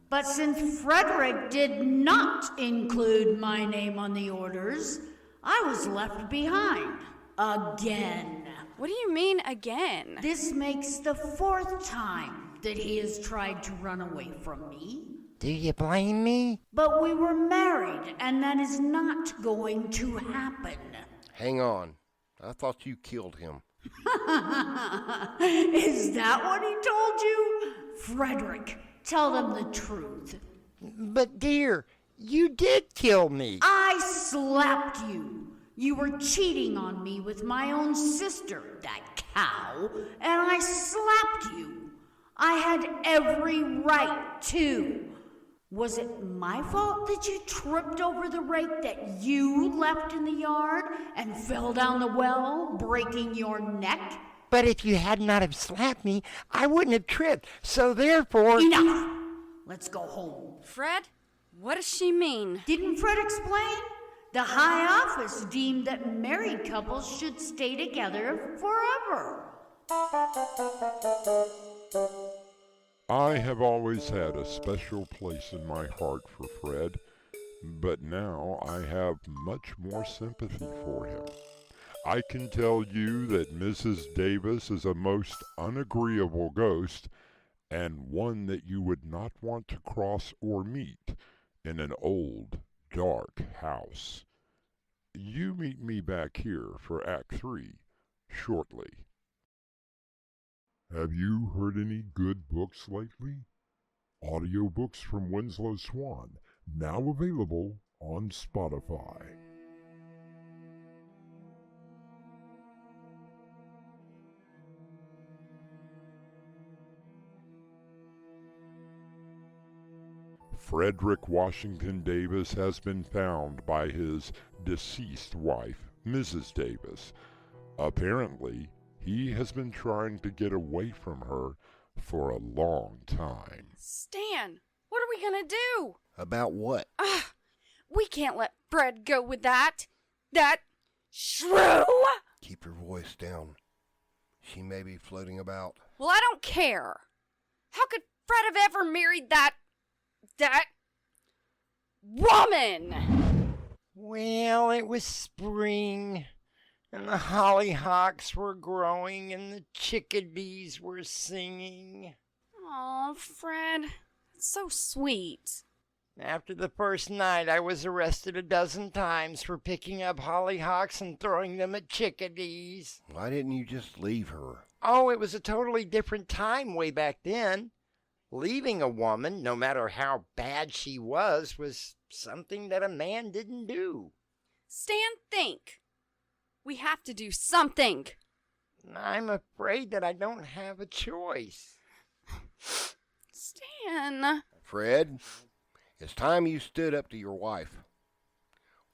But since Frederick did not include my name on the orders, I was left behind. Again. What do you mean, again? This makes the 4th time that he has tried to run away from me. Do you blame me? But we were married, and that is not going to happen. Hang on. I thought you killed him. Is that what he told you? Frederick, tell them the truth. But dear, you did kill me. I slapped you. You were cheating on me with my own sister, that cow, and I slapped you. I had every right to. Was it my fault that you tripped over the rake that you left in the yard and fell down the well, breaking your neck? But if you had not have slapped me, I wouldn't have tripped. So therefore... Enough! Let's go home. Fred, what does she mean? Didn't Fred explain? The high office deemed that married couples should stay together forever. I have always had a special place in my heart for Fred, but now I have much more sympathy for him. I can tell you that Mrs. Davis is a most unagreeable ghost, and one that you would not want to cross or meet in an old, dark house. You meet me back here for Act 3 shortly. Have you heard any good books lately? Audiobooks from Winslow Swan, now available on Spotify. Frederick Washington Davis has been found by his deceased wife, Mrs. Davis. Apparently, he has been trying to get away from her for a long time. Stan, what are we gonna do? About what? We can't let Fred go with that shrew! Keep your voice down. She may be floating about. Well, I don't care. How could Fred have ever married that woman? Well, it was spring, and the hollyhocks were growing, and the chickadees were singing. Oh, Fred, that's so sweet. After the first night, I was arrested a dozen times for picking up hollyhocks and throwing them at chickadees. Why didn't you just leave her? Oh, it was a totally different time way back then. Leaving a woman, no matter how bad she was something that a man didn't do. Stan, think. We have to do something. I'm afraid that I don't have a choice. Stan. Fred, it's time you stood up to your wife.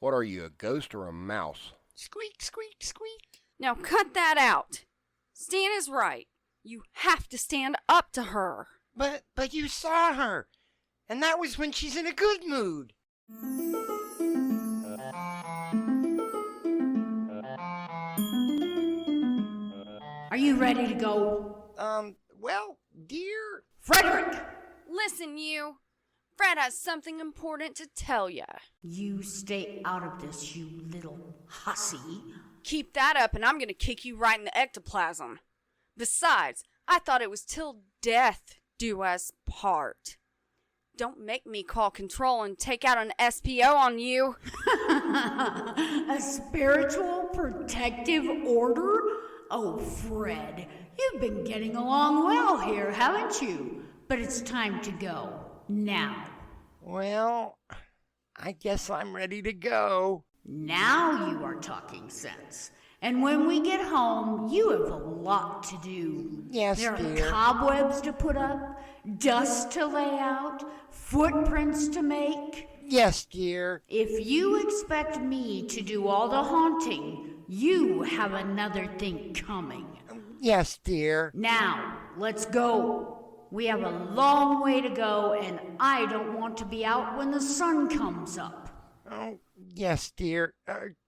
What are you, a ghost or a mouse? Squeak, squeak, squeak. Now cut that out. Stan is right. You have to stand up to her. But you saw her, and that was when she's in a good mood. Are you ready to go? Well, dear... Frederick! Listen, you. Fred has something important to tell ya. You stay out of this, you little hussy. Keep that up and I'm gonna kick you right in the ectoplasm. Besides, I thought it was till death do us part. Don't make me call control and take out an SPO on you. A spiritual protective order? Oh, Fred, you've been getting along well here, haven't you? But it's time to go. Now. Well, I guess I'm ready to go. Now you are talking sense. And when we get home, you have a lot to do. Yes, there dear. are cobwebs to put up, dust to lay out, footprints to make. Yes, dear. If you expect me to do all the haunting, you have another thing coming. Yes, dear. Now, let's go. We have a long way to go, and I don't want to be out when the sun comes up. Oh, yes, dear.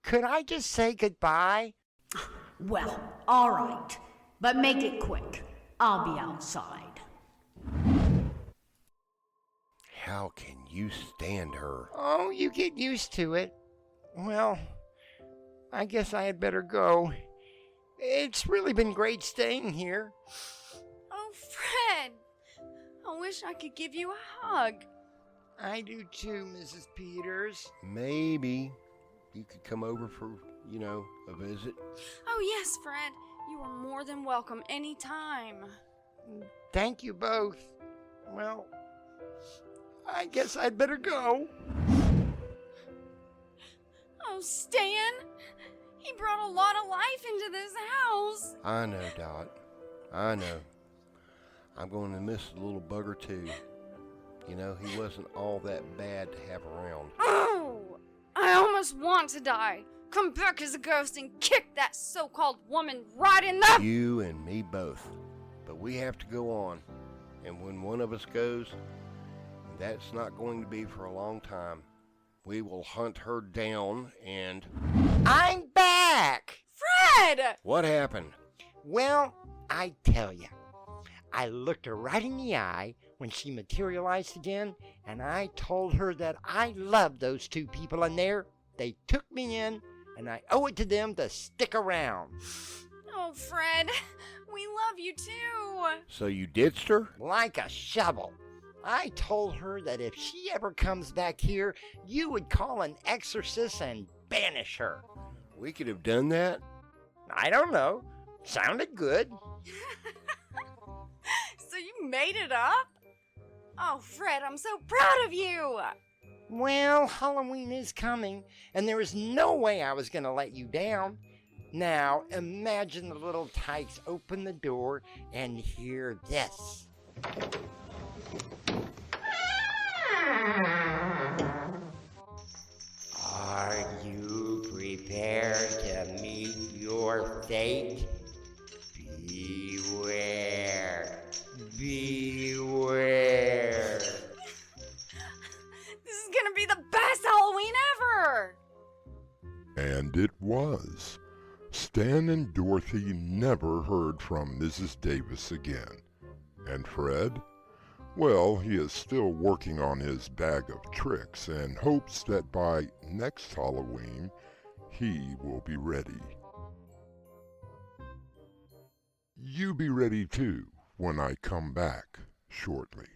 Could I just say goodbye? Well, all right. But make it quick. I'll be outside. How can you stand her? Oh, you get used to it. Well, I guess I had better go. It's really been great staying here. Oh, Fred. I wish I could give you a hug. I do too, Mrs. Peters. Maybe you could come over for, a visit. Oh, yes, Fred. You are more than welcome anytime. Thank you both. Well, I guess I'd better go. Oh, Stan. He brought a lot of life into this house. I know, Dot. I know. I'm going to miss the little bugger, too. He wasn't all that bad to have around. Oh, I almost want to die. Come back as a ghost and kick that so-called woman right in the... You and me both. But we have to go on. And when one of us goes, that's not going to be for a long time. We will hunt her down and... I'm back! Fred! What happened? Well, I tell ya. I looked her right in the eye when she materialized again, and I told her that I loved those two people in there. They took me in, and I owe it to them to stick around. Oh, Fred, we love you too. So you ditched her? Like a shovel. I told her that if she ever comes back here, you would call an exorcist and banish her. We could have done that? I don't know. Sounded good. So you made it up? Oh, Fred, I'm so proud of you. Well, Halloween is coming, and there is no way I was going to let you down. Now, imagine the little tykes open the door and hear this. Are you prepared to meet your fate? Beware. Beware. And it was. Stan and Dorothy never heard from Mrs. Davis again. And Fred? Well, he is still working on his bag of tricks and hopes that by next Halloween, he will be ready. You be ready too when I come back shortly.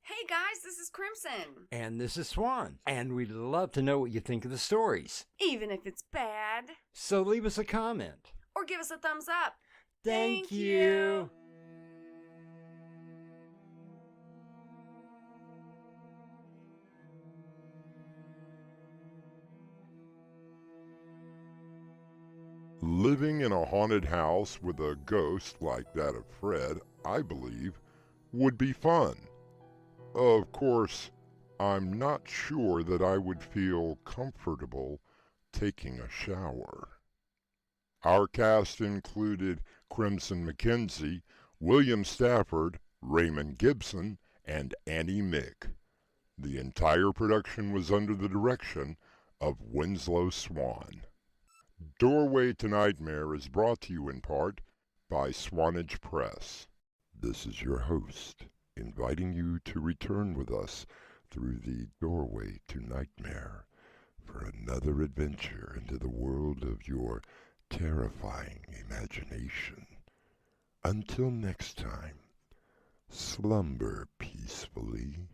Hey guys, this is Crimson. And this is Swan. And we'd love to know what you think of the stories. Even if it's bad. So leave us a comment. Or give us a thumbs up. Thank you. Living in a haunted house with a ghost like that of Fred, I believe, would be fun. Of course, I'm not sure that I would feel comfortable taking a shower. Our cast included Crimson McKenzie, William Stafford, Raymond Gibson, and Annie Mick. The entire production was under the direction of Winslow Swan. Doorway to Nightmare is brought to you in part by Swanage Press. This is your host, inviting you to return with us through the Doorway to Nightmare for another adventure into the world of your terrifying imagination. Until next time, slumber peacefully.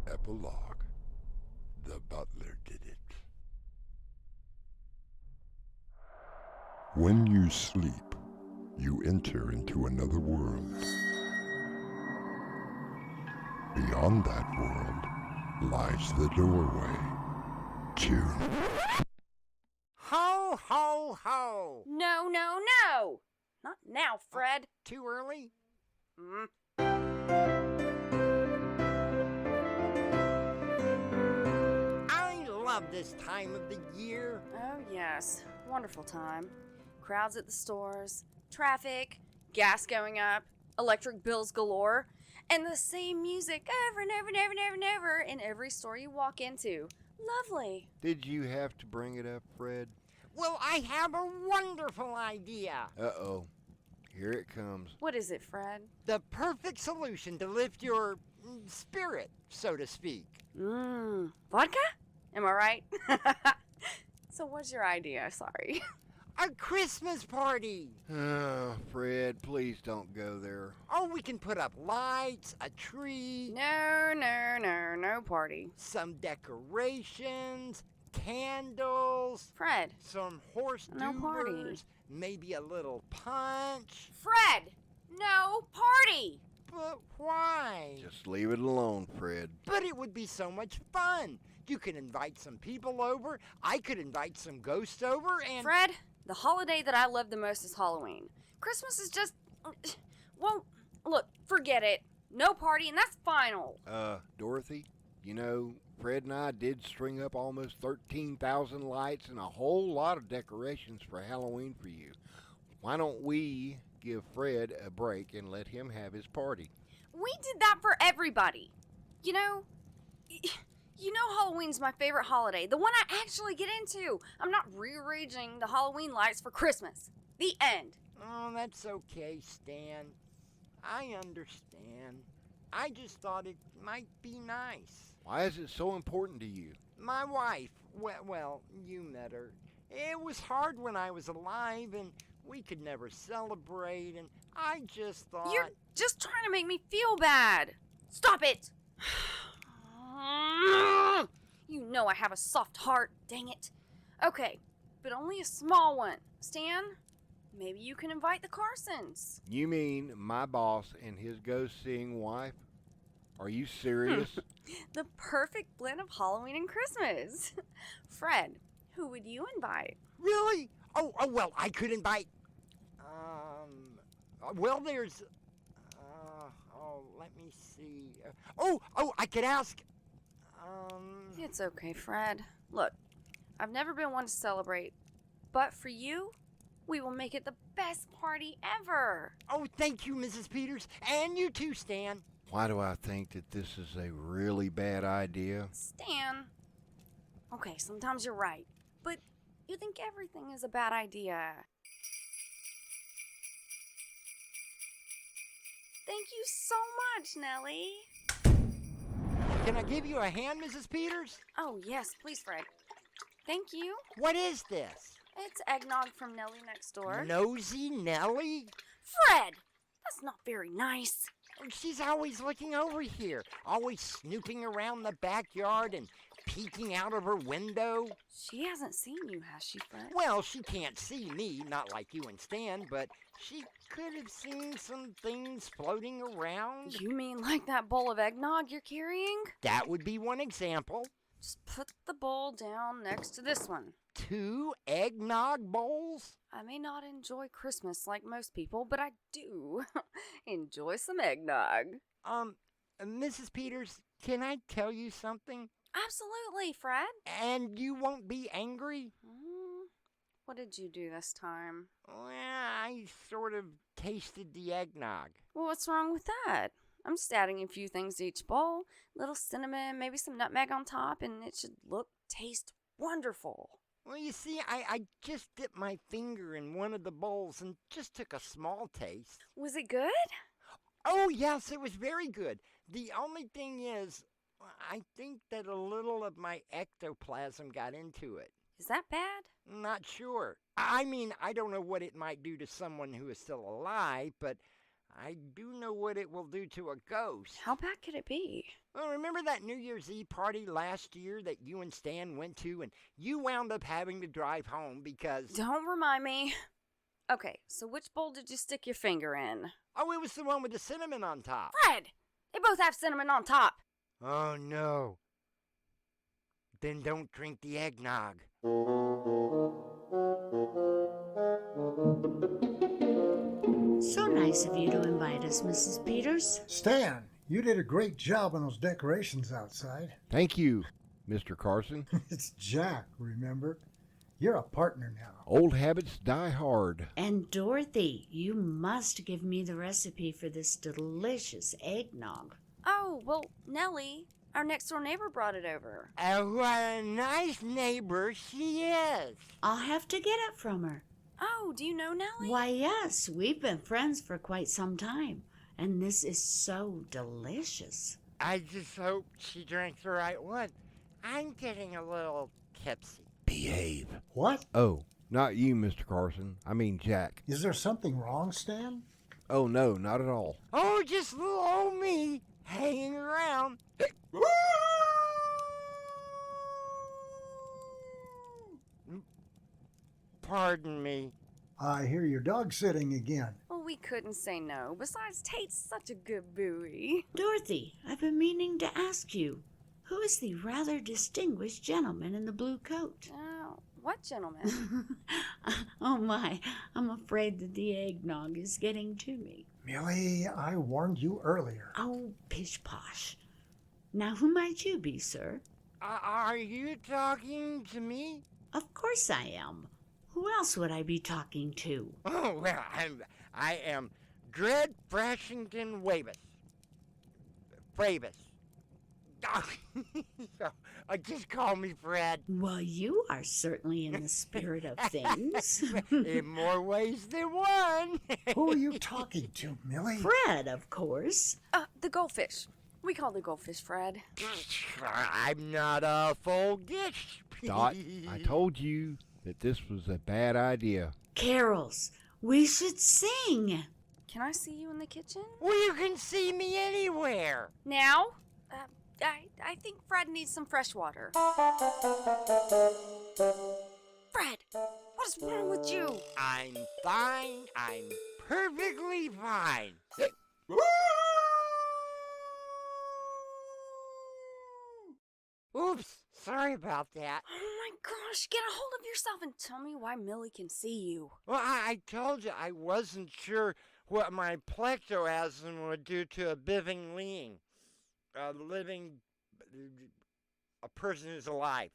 Epilogue. The butler did it. When you sleep, you enter into another world. Beyond that world lies the doorway to... Ho, ho, ho! No, no, no! Not now, Fred. Too early? I love this time of the year. Oh, yes. Wonderful time. Crowds at the stores, traffic, gas going up, electric bills galore, and the same music over and over and over and over and over in every store you walk into. Lovely. Did you have to bring it up, Fred? Well, I have a wonderful idea. Uh-oh. Here it comes. What is it, Fred? The perfect solution to lift your spirit, so to speak. Vodka? Am I right? So what's your idea? Sorry. A Christmas party. Oh, Fred, please don't go there. Oh, we can put up lights, a tree. No party. Some decorations, candles. Fred. Some horse No party. duvers, maybe a little punch. Fred! No party! But why? Just leave it alone, Fred. But it would be so much fun. You could invite some people over. I could invite some ghosts over and... Fred, the holiday that I love the most is Halloween. Christmas is just... Well, look, forget it. No party, and that's final. Dorothy, you know, Fred and I did string up almost 13,000 lights and a whole lot of decorations for Halloween for you. Why don't we give Fred a break and let him have his party? We did that for everybody. You know Halloween's my favorite holiday, the one I actually get into. I'm not rearranging the Halloween lights for Christmas. The end. Oh, that's okay, Stan. I understand. I just thought it might be nice. Why is it so important to you? My wife, well, you met her. It was hard when I was alive, and we could never celebrate, and I just thought... You're just trying to make me feel bad. Stop it! You know I have a soft heart, dang it. Okay, but only a small one. Stan, maybe you can invite the Carsons. You mean my boss and his ghost-seeing wife? Are you serious? The perfect blend of Halloween and Christmas. Fred, who would you invite? Really? Oh, well, I could invite... well, there's... let me see. I could ask... It's okay, Fred. Look, I've never been one to celebrate, but for you, we will make it the best party ever. Oh, thank you, Mrs. Peters, and you too, Stan. Why do I think that this is a really bad idea? Stan. Okay, sometimes you're right, but you think everything is a bad idea. Thank you so much, Nellie. Can I give you a hand, Mrs. Peters? Oh, yes, please, Fred. Thank you. What is this? It's eggnog from Nellie next door. Nosy Nellie? Fred! That's not very nice. She's always looking over here, always snooping around the backyard and peeking out of her window. She hasn't seen you, has she, Fred? Well, she can't see me, not like you and Stan, but she could have seen some things floating around. You mean like that bowl of eggnog you're carrying? That would be one example. Just put the bowl down next to this one. 2 eggnog bowls? I may not enjoy Christmas like most people, but I do enjoy some eggnog. Mrs. Peters, can I tell you something? Absolutely, Fred. And you won't be angry? What did you do this time? Well, I sort of tasted the eggnog. Well, what's wrong with that? I'm just adding a few things to each bowl. Little cinnamon, maybe some nutmeg on top, and it should taste wonderful. Well, you see, I just dipped my finger in one of the bowls and just took a small taste. Was it good? Oh, yes, it was very good. The only thing is, I think that a little of my ectoplasm got into it. Is that bad? Not sure. I mean, I don't know what it might do to someone who is still alive, but I do know what it will do to a ghost. How bad could it be? Well, remember that New Year's Eve party last year that you and Stan went to, and you wound up having to drive home because... Don't remind me. Okay, so which bowl did you stick your finger in? Oh, it was the one with the cinnamon on top. Fred! They both have cinnamon on top. Oh, no. Then don't drink the eggnog. So nice of you to invite us, Mrs. Peters. Stan, you did a great job on those decorations outside. Thank you, Mr. Carson. It's Jack, remember? You're a partner now. Old habits die hard. And Dorothy, you must give me the recipe for this delicious eggnog. Oh, well, Nellie, our next door neighbor brought it over. What a nice neighbor she is. I'll have to get it from her. Oh, do you know Nellie? Why, yes, we've been friends for quite some time, and this is so delicious. I just hope she drank the right one. I'm getting a little tipsy. Behave. What? Oh, not you, Mr. Carson. I mean Jack. Is there something wrong, Stan? Oh, no, not at all. Oh, just little old me hanging around. Pardon me. I hear your dog sitting again. Well, we couldn't say no. Besides, Tate's such a good buoy. Dorothy, I've been meaning to ask you, who is the rather distinguished gentleman in the blue coat? What gentleman? Oh my, I'm afraid that the eggnog is getting to me. Millie, I warned you earlier. Oh, pish-posh. Now, who might you be, sir? Are you talking to me? Of course I am. Who else would I be talking to? Oh, well, I am Dread Frashington Wavis. Fravis. Just call me Fred. Well, you are certainly in the spirit of things. In more ways than one. Who are you talking to, Millie? Fred, of course. The goldfish. We call the goldfish Fred. I'm not a full dish. Dot, I told you that this was a bad idea. Carols. We should sing. Can I see you in the kitchen? Well, you can see me anywhere. Now? I think Fred needs some fresh water. Fred, what is wrong with you? I'm fine. I'm perfectly fine. Oops, sorry about that. Oh my gosh, get a hold of yourself and tell me why Millie can see you. Well, I told you I wasn't sure what my plectoasm would do to a living being. A person who's alive.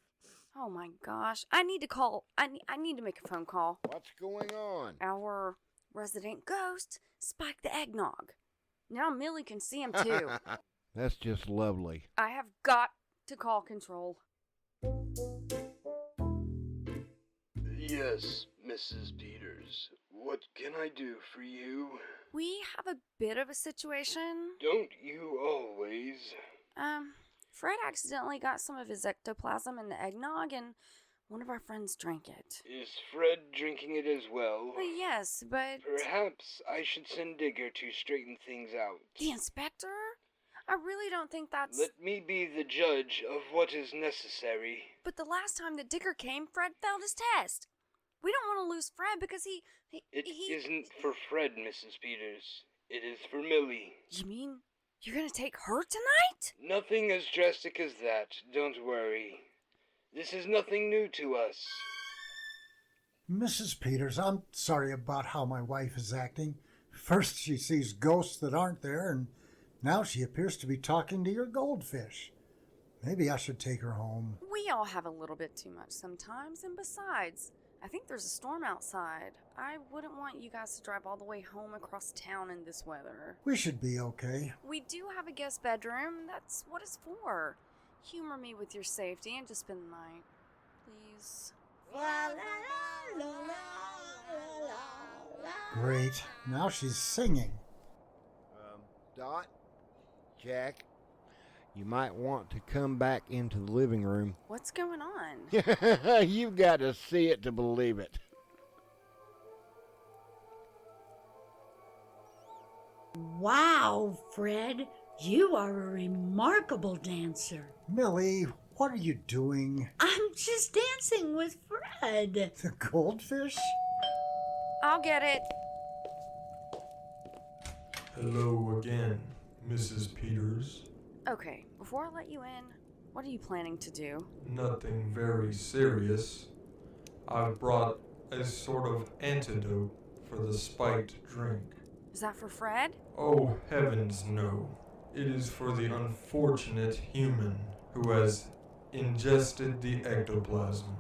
Oh my gosh, I need to make a phone call. What's going on? Our resident ghost spiked the eggnog. Now Millie can see him too. That's just lovely. I have got to call control. Yes, Mrs. Peters. What can I do for you? We have a bit of a situation. Don't you always? Fred accidentally got some of his ectoplasm in the eggnog, and one of our friends drank it. Is Fred drinking it as well? Yes, but... Perhaps I should send Digger to straighten things out. The inspector? I really don't think that's... Let me be the judge of what is necessary. But the last time that Digger came, Fred failed his test. We don't want to lose Fred because he isn't for Fred, Mrs. Peters. It is for Millie. You mean you're going to take her tonight? Nothing as drastic as that. Don't worry. This is nothing new to us. Mrs. Peters, I'm sorry about how my wife is acting. First she sees ghosts that aren't there, and now she appears to be talking to your goldfish. Maybe I should take her home. We all have a little bit too much sometimes, and besides, I think there's a storm outside. I wouldn't want you guys to drive all the way home across town in this weather. We should be okay. We do have a guest bedroom. That's what it's for. Humor me with your safety and just spend the night. Please. Great. Now she's singing. Dot, Jack, you might want to come back into the living room. What's going on? You've got to see it to believe it. Wow, Fred, you are a remarkable dancer. Millie, what are you doing? I'm just dancing with Fred. The goldfish? I'll get it. Hello again, Mrs. Peters. Okay, before I let you in, what are you planning to do? Nothing very serious. I've brought a sort of antidote for the spiked drink. Is that for Fred? Oh, heavens no. It is for the unfortunate human who has ingested the ectoplasm.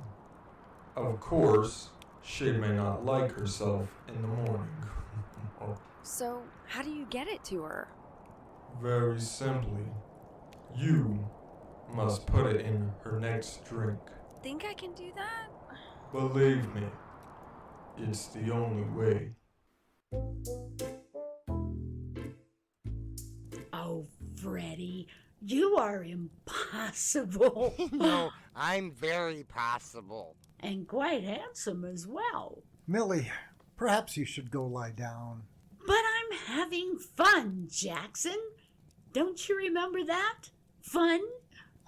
Of course, she may not like herself in the morning. So, how do you get it to her? Very simply, you must put it in her next drink. Think I can do that? Believe me, it's the only way. Oh, Freddie, you are impossible. No, I'm very possible. And quite handsome as well. Millie, perhaps you should go lie down. But I'm having fun, Jackson. Don't you remember that? Fun?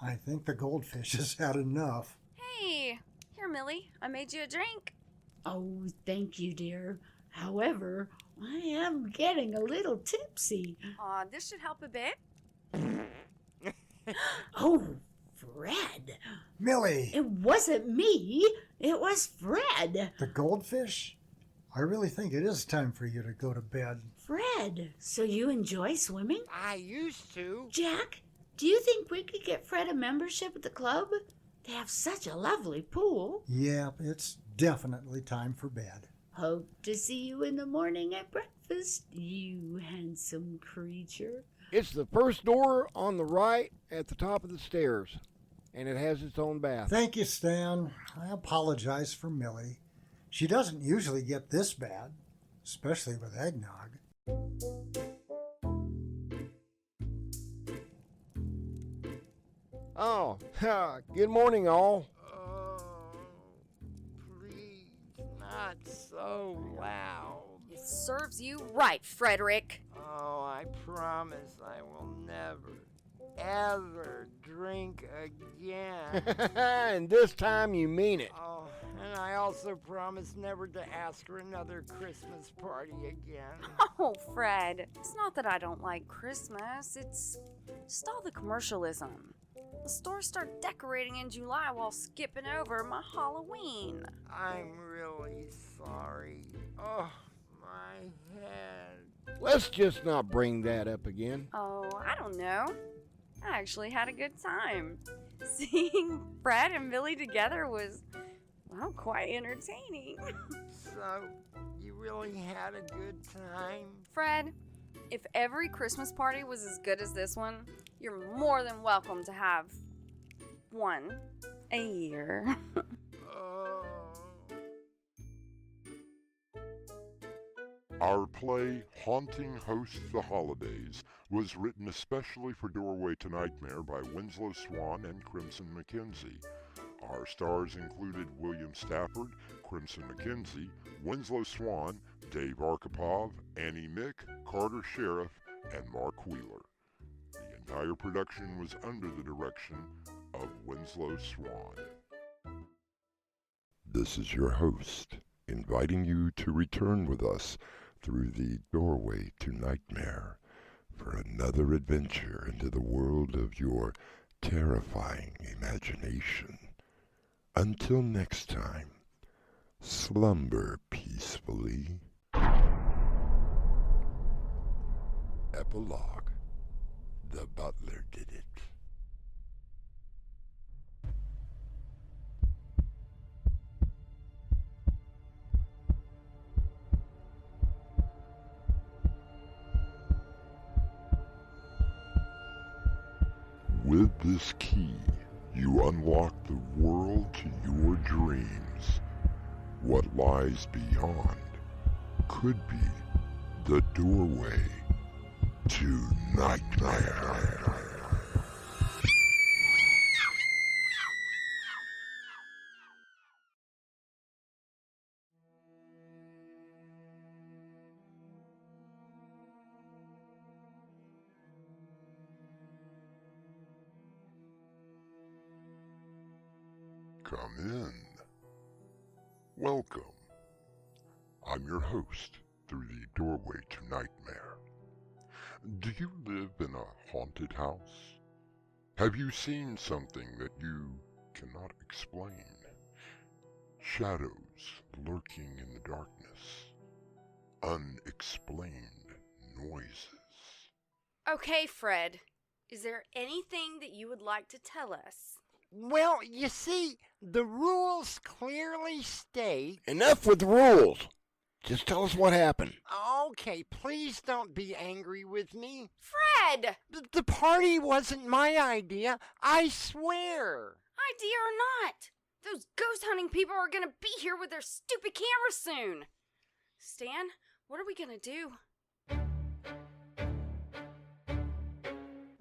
I think the goldfish has had enough. Hey, here, Millie. I made you a drink. Oh, thank you, dear. However, I am getting a little tipsy. Aw, this should help a bit. Oh, Fred. Millie! It wasn't me. It was Fred. The goldfish? I really think it is time for you to go to bed. Fred, so you enjoy swimming? I used to. Jack, do you think we could get Fred a membership at the club? They have such a lovely pool. Yeah, it's definitely time for bed. Hope to see you in the morning at breakfast, you handsome creature. It's the first door on the right at the top of the stairs, and it has its own bath. Thank you, Stan. I apologize for Millie. She doesn't usually get this bad, especially with eggnog. Oh, good morning, all. Oh, please, not so loud. It serves you right, Frederick. Oh, I promise I will never, ever drink again. And this time you mean it. Oh, and I also promise never to ask for another Christmas party again. Oh, Fred. It's not that I don't like Christmas. It's just all the commercialism. The stores start decorating in July while skipping over my Halloween. I'm really sorry. Oh, my head. Let's just not bring that up again. Oh, I don't know. I actually had a good time. Seeing Fred and Billy together was, well, quite entertaining. So, you really had a good time? Fred, If every Christmas party was as good as this one, you're more than welcome to have one a year. Our play, Haunting Hosts the Holidays, was written especially for Doorway to Nightmare by Winslow Swan and Crimson McKenzie. Our stars included William Stafford, Crimson McKenzie, Winslow Swan, Dave Arkipov, Annie Mick, Carter Sheriff, and Mark Wheeler. The entire production was under the direction of Winslow Swan. This is your host, inviting you to return with us through the Doorway to Nightmare for another adventure into the world of your terrifying imagination. Until next time, slumber peacefully. Epilogue. The butler did it. With this key, you unlock the world to your dreams. What lies beyond could be the doorway to nightmare. Come in. Welcome. I'm your host through the Doorway to Nightmare. Do you live in a haunted house? Have you seen something that you cannot explain? Shadows lurking in the darkness. Unexplained noises. Okay, Fred. Is there anything that you would like to tell us? Well, you see, the rules clearly state... Enough with the rules. Just tell us what happened. Okay, please don't be angry with me. Fred! The party wasn't my idea, I swear. Idea or not, those ghost hunting people are gonna be here with their stupid cameras soon. Stan, what are we gonna do?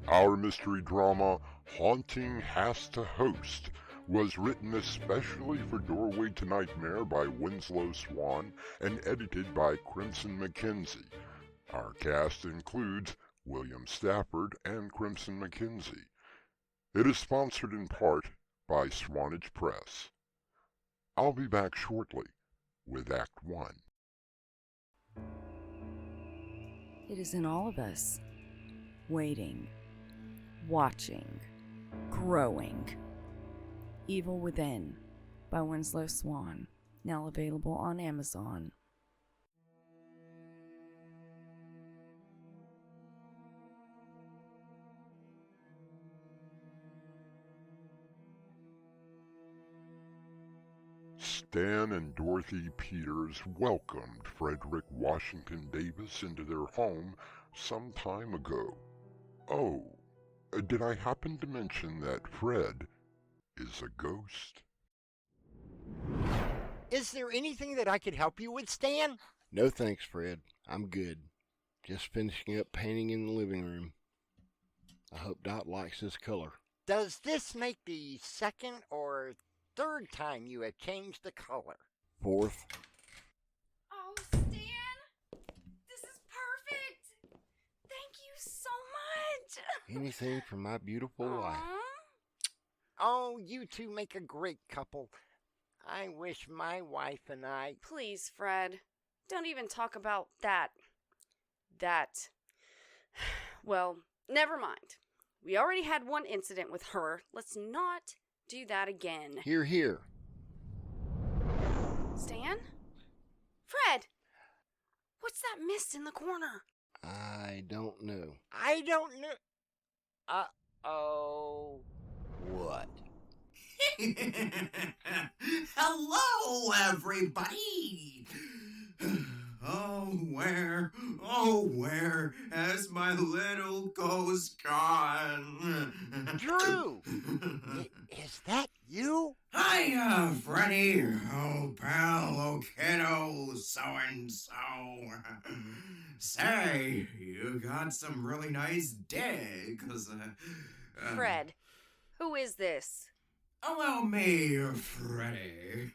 Our mystery drama, Haunting Has to Host, was written especially for Doorway to Nightmare by Winslow Swan and edited by Crimson McKenzie. Our cast includes William Stafford and Crimson McKenzie. It is sponsored in part by Swanage Press. I'll be back shortly with Act 1. It is in all of us, waiting, watching, growing. Evil Within by Winslow Swan, now available on Amazon. Stan and Dorothy Peters welcomed Frederick Washington Davis into their home some time ago. Oh, did I happen to mention that Fred is a ghost? Is there anything that I could help you with, Stan? No thanks, Fred. I'm good. Just finishing up painting in the living room. I hope Dot likes this color. Does this make the second or third time you have changed the color? Fourth. Oh, Stan! This is perfect! Thank you so much! Anything for my beautiful wife. Oh, you two make a great couple. I wish my wife and I... Please, Fred. Don't even talk about that. Well, never mind. We already had one incident with her. Let's not do that again. Here, here. Stan? Fred! What's that mist in the corner? I don't know. I don't know... Uh-oh... What? Hello, everybody. where has my little ghost gone? Drew! Is that you? Hiya, Freddy. Oh, pal, oh, kiddo, so-and-so. Say, you got some really nice digs. Fred, who is this? Allow me, Freddy.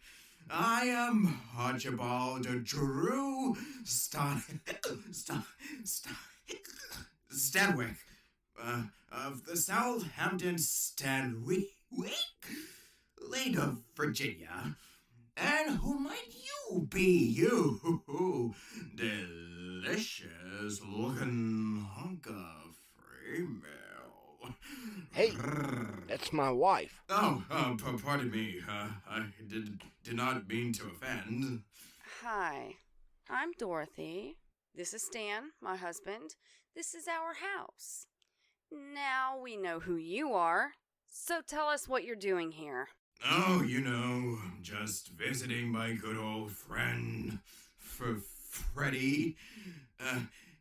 I am Archibald Drew Stanwick of the Southampton Stanwick, late of Virginia. And who might you be, you delicious looking hunk of female? Hey, that's my wife. Oh, pardon me. I did not mean to offend. Hi, I'm Dorothy. This is Stan, my husband. This is our house. Now we know who you are, so tell us what you're doing here. Oh, just visiting my good old friend, Freddy.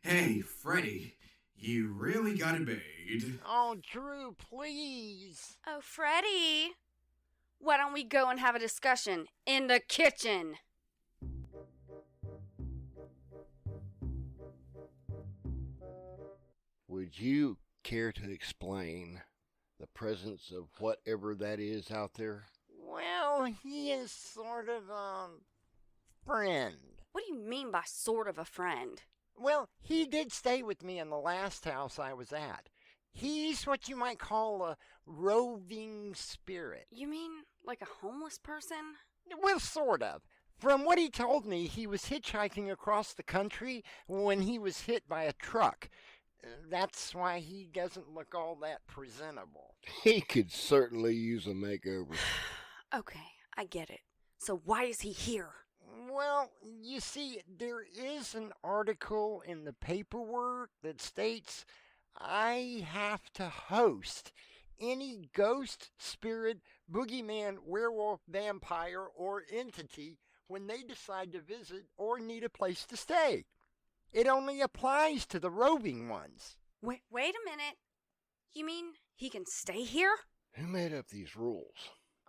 Hey, Freddy, you really got it made. Oh, Drew, please. Oh, Freddy, why don't we go and have a discussion in the kitchen? Would you care to explain the presence of whatever that is out there? Well, he is sort of a friend. What do you mean by sort of a friend? Well, he did stay with me in the last house I was at. He's what you might call a roving spirit. You mean like a homeless person? Well, sort of. From what he told me, he was hitchhiking across the country when he was hit by a truck. That's why he doesn't look all that presentable. He could certainly use a makeover. Okay, I get it. So why is he here? Well, you see, there is an article in the paperwork that states I have to host any ghost, spirit, boogeyman, werewolf, vampire, or entity when they decide to visit or need a place to stay. It only applies to the roving ones. Wait a minute. You mean he can stay here? Who made up these rules?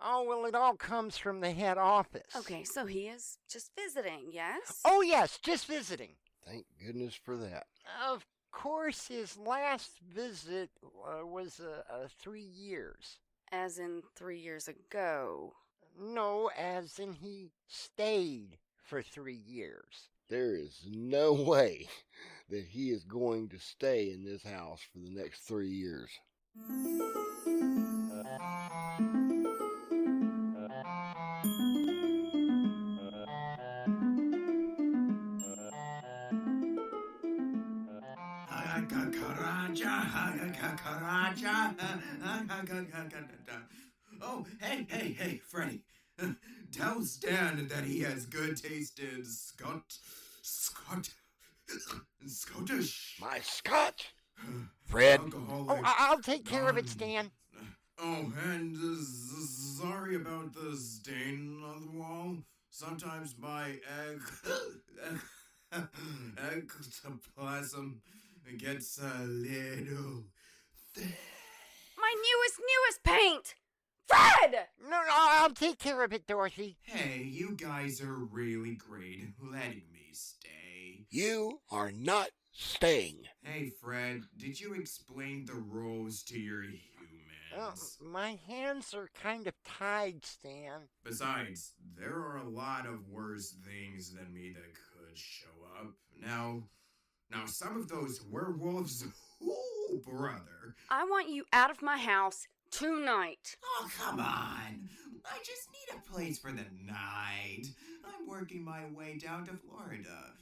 Oh, well, it all comes from the head office. Okay, so he is just visiting, yes? Oh, yes, just visiting. Thank goodness for that. Of course, his last visit was 3 years. As in 3 years ago? No, as in he stayed for 3 years. There is no way that he is going to stay in this house for the next 3 years. Oh, hey, Freddy. Tell Stan that he has good taste in Scottish. My Scotch? Fred? Oh, I'll take care of it, Stan. Oh, and sorry about the stain on the wall. Sometimes my ectoplasm gets a little thin. My newest paint! Fred! No, I'll take care of it, Dorothy. Hey, you guys are really great letting me stay. You are not staying. Hey, Fred, did you explain the rules to your humans? My hands are kind of tied, Stan. Besides, there are a lot of worse things than me that could show up. Now, some of those werewolves, oh, brother. I want you out of my house tonight. Oh, come on. I just need a place for the night. I'm working my way down to Florida.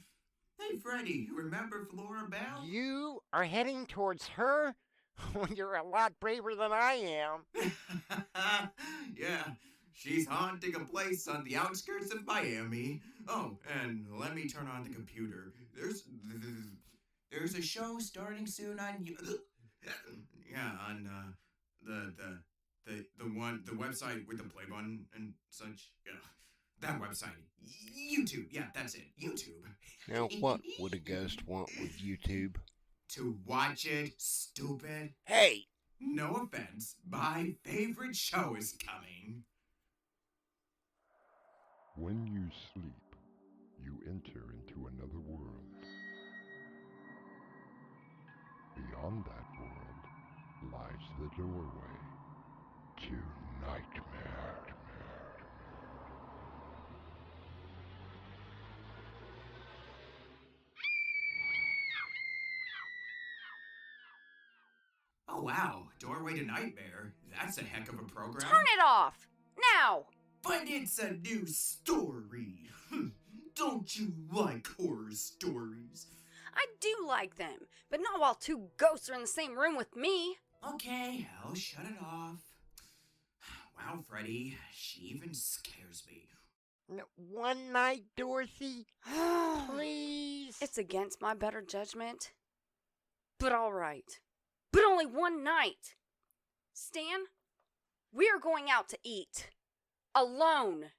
Hey, Freddy, remember Flora Bell? You are heading towards her? You're a lot braver than I am. Yeah, she's haunting a place on the outskirts of Miami. Oh, and let me turn on the computer. There's a show starting soon on on the website with the play button and such. Yeah, That website. YouTube. Yeah, that's it. YouTube. Now, what would a ghost want with YouTube? To watch it, stupid. Hey! No offense, my favorite show is coming. When you sleep, you enter into another world. Beyond that world lies the doorway to nightmare. Oh wow, Doorway to Nightmare. That's a heck of a program. Turn it off! Now! But it's a new story. Don't you like horror stories? I do like them, but not while two ghosts are in the same room with me. Okay, I'll shut it off. Wow, Freddy, she even scares me. One night, Dorothy? Please? It's against my better judgment. But all right. But only one night. Stan, we are going out to eat. Alone.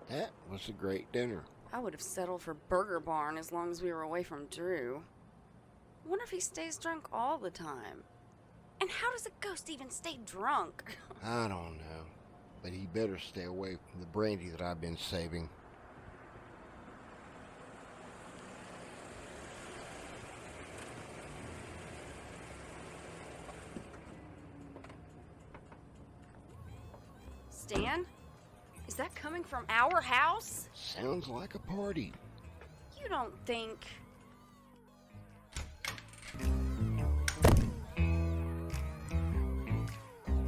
That was a great dinner. I would have settled for Burger Barn as long as we were away from Drew. Wonder if he stays drunk all the time. And how does a ghost even stay drunk? I don't know, but he better stay away from the brandy that I've been saving. Stan? Is that coming from our house? Sounds like a party. You don't think...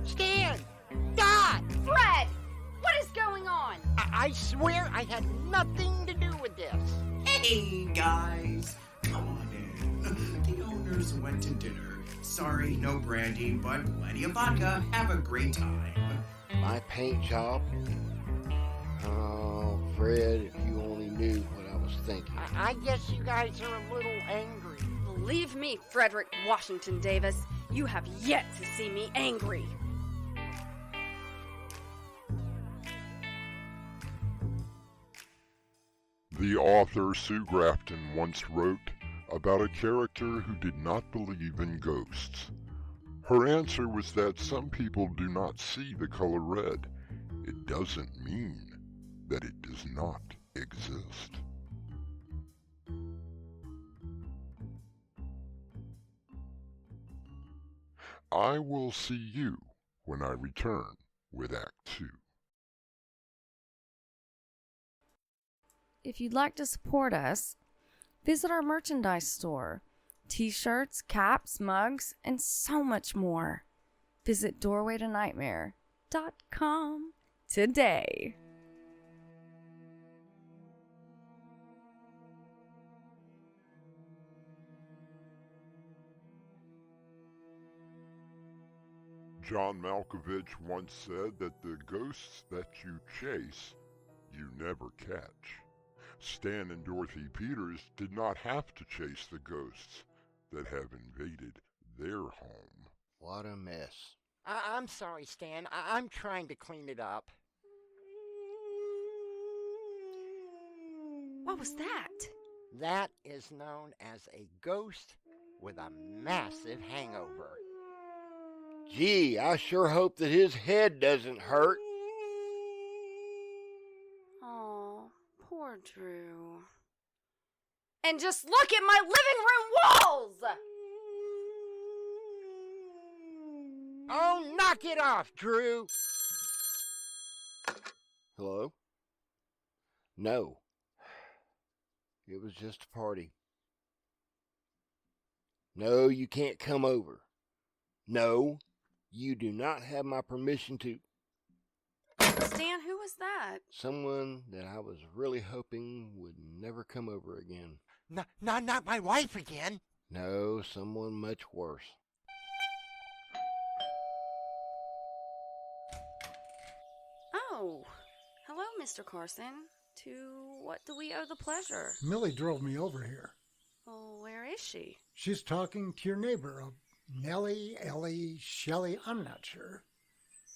Stan! Dot! Fred! What is going on? I swear I had nothing to do with this. Hey, guys. Come on in. The owners went to dinner. Sorry, no brandy, but plenty of vodka. Have a great time. My paint job? Oh, Fred, if you only knew what I was thinking. I guess you guys are a little angry. Believe me, Frederick Washington Davis, you have yet to see me angry. The author Sue Grafton once wrote about a character who did not believe in ghosts. Her answer was that some people do not see the color red. It doesn't mean that it does not exist. I will see you when I return with Act 2. If you'd like to support us, visit our merchandise store. T-shirts, caps, mugs, and so much more. Visit doorwaytonightmare.com today. John Malkovich once said that the ghosts that you chase, you never catch. Stan and Dorothy Peters did not have to chase the ghosts that have invaded their home. What a mess. I'm sorry, Stan. I'm trying to clean it up. What was that? That is known as a ghost with a massive hangover. Gee, I sure hope that his head doesn't hurt. Oh, poor Drew. And just look at my living room walls! Oh, knock it off, Drew! Hello? No. It was just a party. No, you can't come over. No, you do not have my permission to... Stan, who was that? Someone that I was really hoping would never come over again. Not my wife again. No, someone much worse. Oh, hello, Mr. Carson. To what do we owe the pleasure? Millie drove me over here. Oh, where is she? She's talking to your neighbor Nellie, Ellie, Shelley, I'm not sure.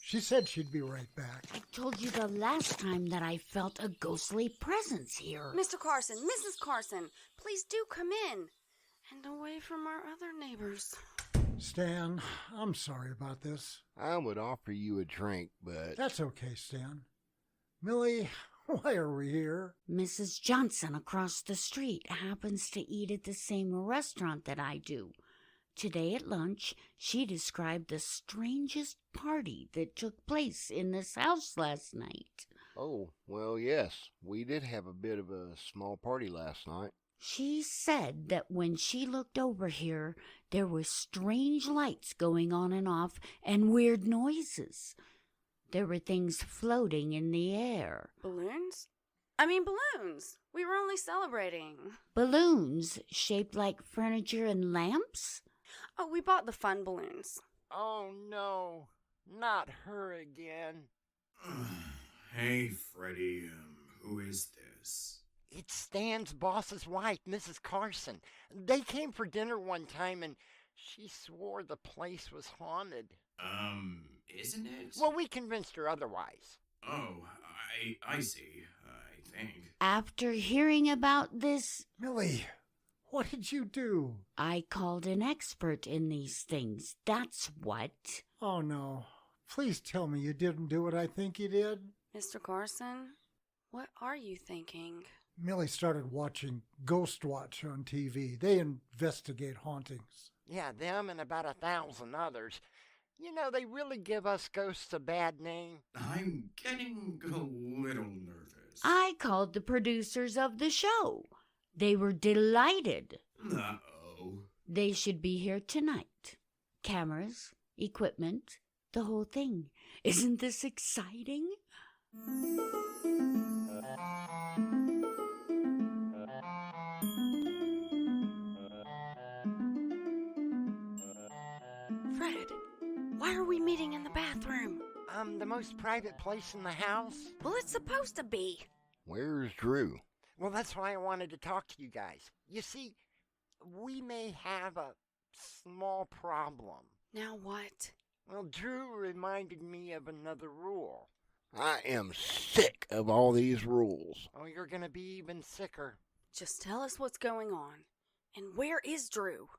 She said she'd be right back. I told you the last time that I felt a ghostly presence here. Mr. Carson, Mrs. Carson, please do come in. And away from our other neighbors. Stan, I'm sorry about this. I would offer you a drink, but... That's okay, Stan. Millie, why are we here? Mrs. Johnson across the street happens to eat at the same restaurant that I do. Today at lunch, she described the strangest party that took place in this house last night. Oh, well, yes. We did have a bit of a small party last night. She said that when she looked over here, there were strange lights going on and off and weird noises. There were things floating in the air. Balloons? I mean balloons. We were only celebrating. Balloons shaped like furniture and lamps? Oh, we bought the fun balloons. Oh, no. Not her again. Hey, Freddie, who is this? It's Stan's boss's wife, Mrs. Carson. They came for dinner one time, and she swore the place was haunted. Isn't it? Well, we convinced her otherwise. Oh, I see, I think. After hearing about this... Millie, what did you do? I called an expert in these things, that's what. Oh, no. Please tell me you didn't do what I think you did. Mr. Carson, what are you thinking? Millie started watching Ghost Watch on TV. They investigate hauntings. Yeah, them and about 1,000 others. You know, they really give us ghosts a bad name. I'm getting a little nervous. I called the producers of the show. They were delighted. Uh-oh. They should be here tonight. Cameras, equipment, the whole thing. Isn't this exciting? Fred, why are we meeting in the bathroom? The most private place in the house? Well, it's supposed to be. Where's Drew? Well, that's why I wanted to talk to you guys. You see, we may have a small problem. Now what? Well, Drew reminded me of another rule. I am sick of all these rules. Oh, you're gonna be even sicker. Just tell us what's going on. And where is Drew?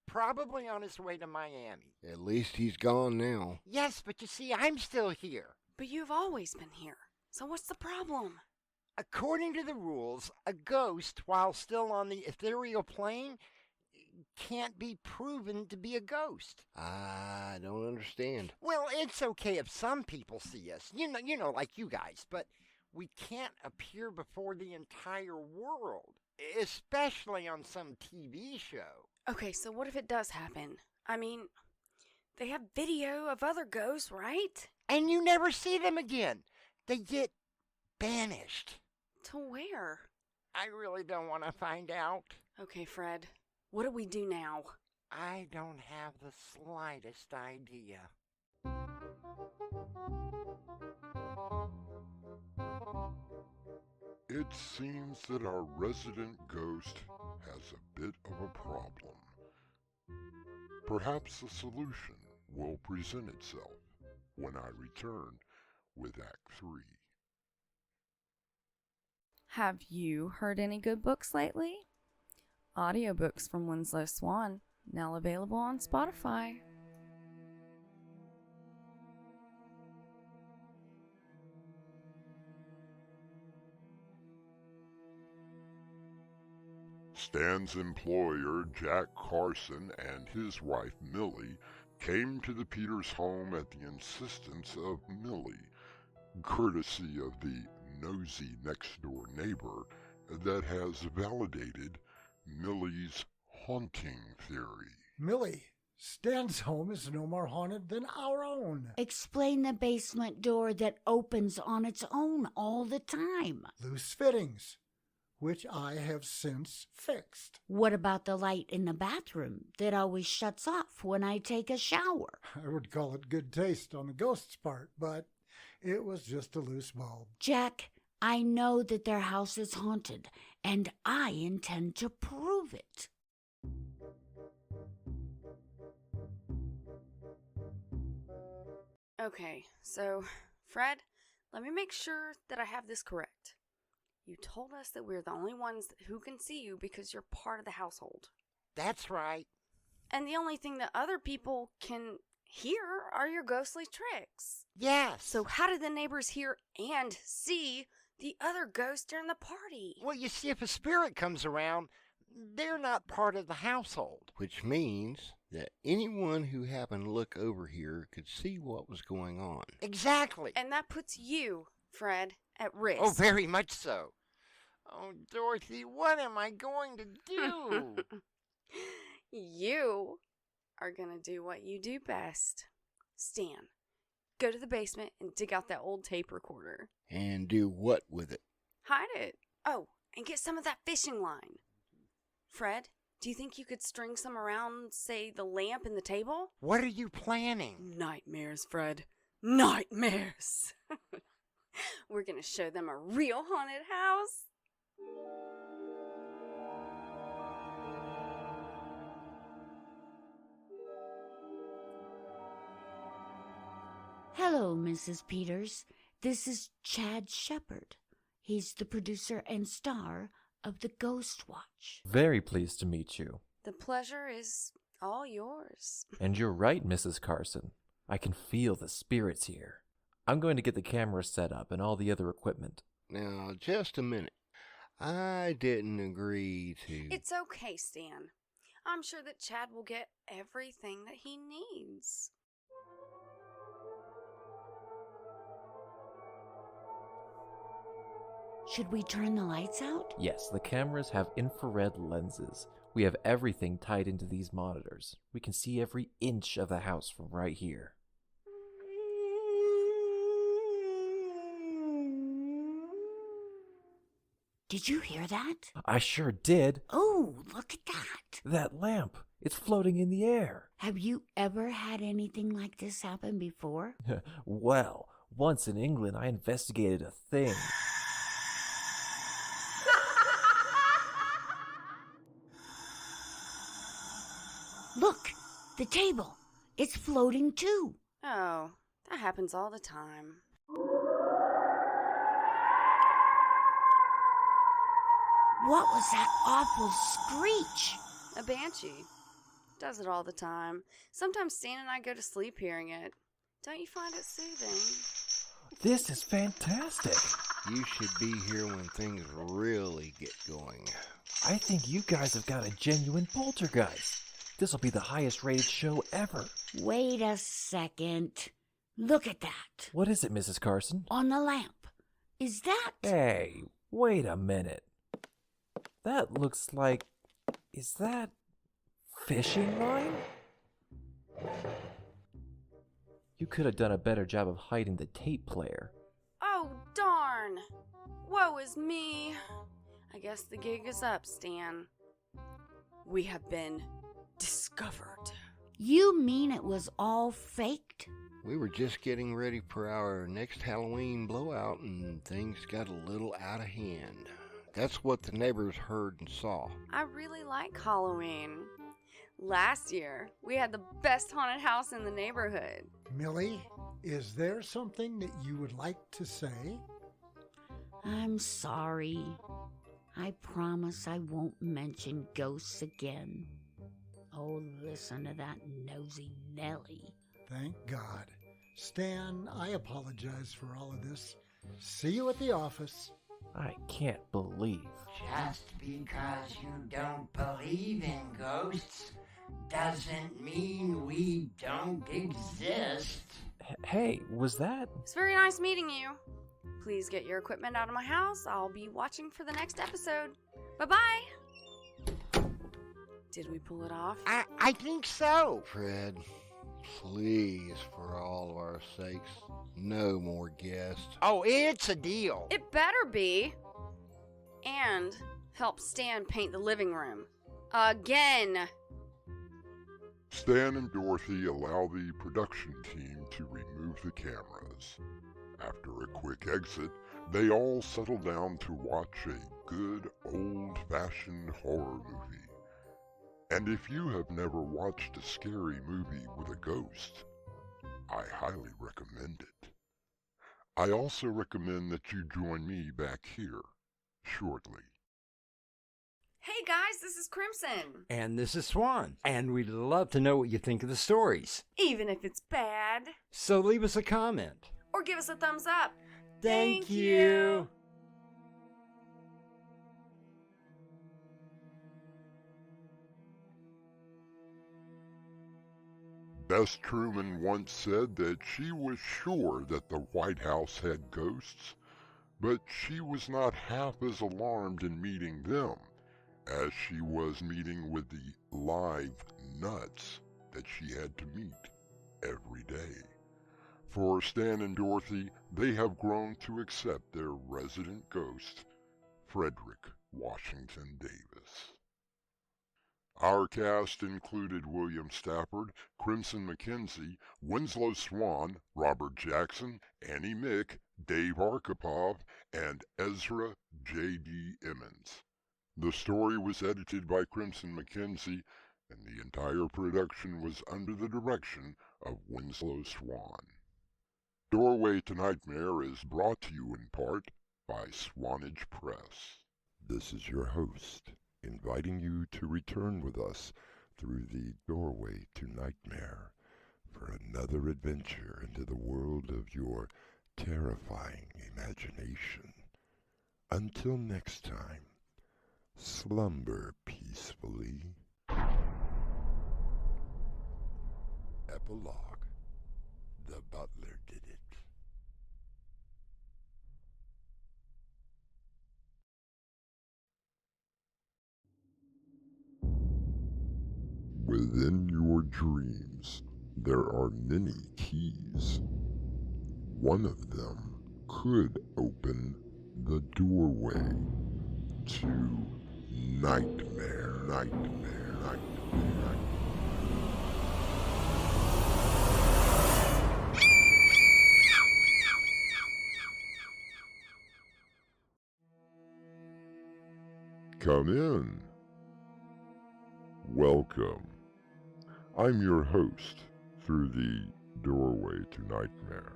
Probably on his way to Miami. At least he's gone now. Yes, but you see, I'm still here. But you've always been here. So what's the problem? According to the rules, a ghost, while still on the ethereal plane, can't be proven to be a ghost. I don't understand. Well, it's okay if some people see us, you know, like you guys, but we can't appear before the entire world, especially on some TV show. Okay, so what if it does happen? I mean, they have video of other ghosts, right? And you never see them again. They get banished. To where? I really don't want to find out. Okay, Fred. What do we do now? I don't have the slightest idea. It seems that our resident ghost has a bit of a problem. Perhaps a solution will present itself when I return with Act 3. Have you heard any good books lately? Audiobooks from Winslow Swan, now available on Spotify. Stan's employer, Jack Carson, and his wife, Millie, came to the Peters home at the insistence of Millie, courtesy of the nosy next-door neighbor that has validated Millie's haunting theory. Millie, Stan's home is no more haunted than our own. Explain the basement door that opens on its own all the time. Loose fittings, which I have since fixed. What about the light in the bathroom that always shuts off when I take a shower? I would call it good taste on the ghost's part, but it was just a loose bulb. Jack, I know that their house is haunted, and I intend to prove it. Okay, so, Fred, let me make sure that I have this correct. You told us that we're the only ones who can see you because you're part of the household. That's right. And the only thing that other people can hear are your ghostly tricks. Yes. So how did the neighbors hear and see the other ghosts during the party? Well, you see, if a spirit comes around, they're not part of the household. Which means that anyone who happened to look over here could see what was going on. Exactly. And that puts you, Fred, at risk. Oh, very much so. Oh, Dorothy, what am I going to do? You are going to do what you do best. Stan, go to the basement and dig out that old tape recorder. And do what with it? Hide it. Oh, and get some of that fishing line. Fred, do you think you could string some around, say, the lamp and the table? What are you planning? Nightmares, Fred. Nightmares. We're going to show them a real haunted house. Hello, Mrs. Peters. This is Chad Shepard. He's the producer and star of The Ghost Watch. Very pleased to meet you. The pleasure is all yours. And you're right, Mrs. Carson. I can feel the spirits here. I'm going to get the camera set up and all the other equipment. Now, just a minute. I didn't agree to... It's okay, Stan. I'm sure that Chad will get everything that he needs. Should we turn the lights out? Yes, the cameras have infrared lenses. We have everything tied into these monitors. We can see every inch of the house from right here. Did you hear that? I sure did. Oh, look at that. That lamp. It's floating in the air. Have you ever had anything like this happen before? Well, once in England, I investigated a thing. Look, the table. It's floating too. Oh, that happens all the time. What was that awful screech? A banshee. Does it all the time. Sometimes Stan and I go to sleep hearing it. Don't you find it soothing? This is fantastic. You should be here when things really get going. I think you guys have got a genuine poltergeist. This'll be the highest rated show ever. Wait a second. Look at that. What is it, Mrs. Carson? On the lamp. Is that... Hey, wait a minute. That looks like... Is that... fishing line? You could have done a better job of hiding the tape player. Oh, darn. Woe is me. I guess the gig is up, Stan. We have been discovered. You mean it was all faked? We were just getting ready for our next Halloween blowout and things got a little out of hand. That's what the neighbors heard and saw. I really like Halloween. Last year, we had the best haunted house in the neighborhood. Millie, is there something that you would like to say? I'm sorry. I promise I won't mention ghosts again. Oh, listen to that nosy Nellie. Thank God. Stan, I apologize for all of this. See you at the office. I can't believe. Just because you don't believe in ghosts doesn't mean we don't exist. Hey, was that? It's very nice meeting you. Please get your equipment out of my house. I'll be watching for the next episode. Bye-bye. Did we pull it off? I think so. Fred, please, for all of our sakes, no more guests. Oh, it's a deal. It better be. And help Stan paint the living room. Again. Stan and Dorothy allow the production team to remove the cameras. After a quick exit, they all settle down to watch a good old-fashioned horror movie. And if you have never watched a scary movie with a ghost, I highly recommend it. I also recommend that you join me back here shortly. Hey guys, this is Crimson. And this is Swan, and we'd love to know what you think of the stories. Even if it's bad. So leave us a comment. Or give us a thumbs up. Thank you. Bess Truman once said that she was sure that the White House had ghosts, but she was not half as alarmed in meeting them as she was meeting with the live nuts that she had to meet every day. For Stan and Dorothy, they have grown to accept their resident ghost, Frederick Washington Davis. Our cast included William Stafford, Crimson McKenzie, Winslow Swan, Robert Jackson, Annie Mick, Dave Arkipov, and Ezra J.D. Emmans. The story was edited by Crimson McKenzie, and the entire production was under the direction of Winslow Swan. Doorway to Nightmare is brought to you in part by Swanage Press. This is your host, inviting you to return with us through the Doorway to Nightmare for another adventure into the world of your terrifying imagination. Until next time, slumber peacefully. Epilogue. The butler did it. Within your dreams, there are many keys. One of them could open the doorway to nightmare. Come in. Welcome. I'm your host through the Doorway to Nightmare.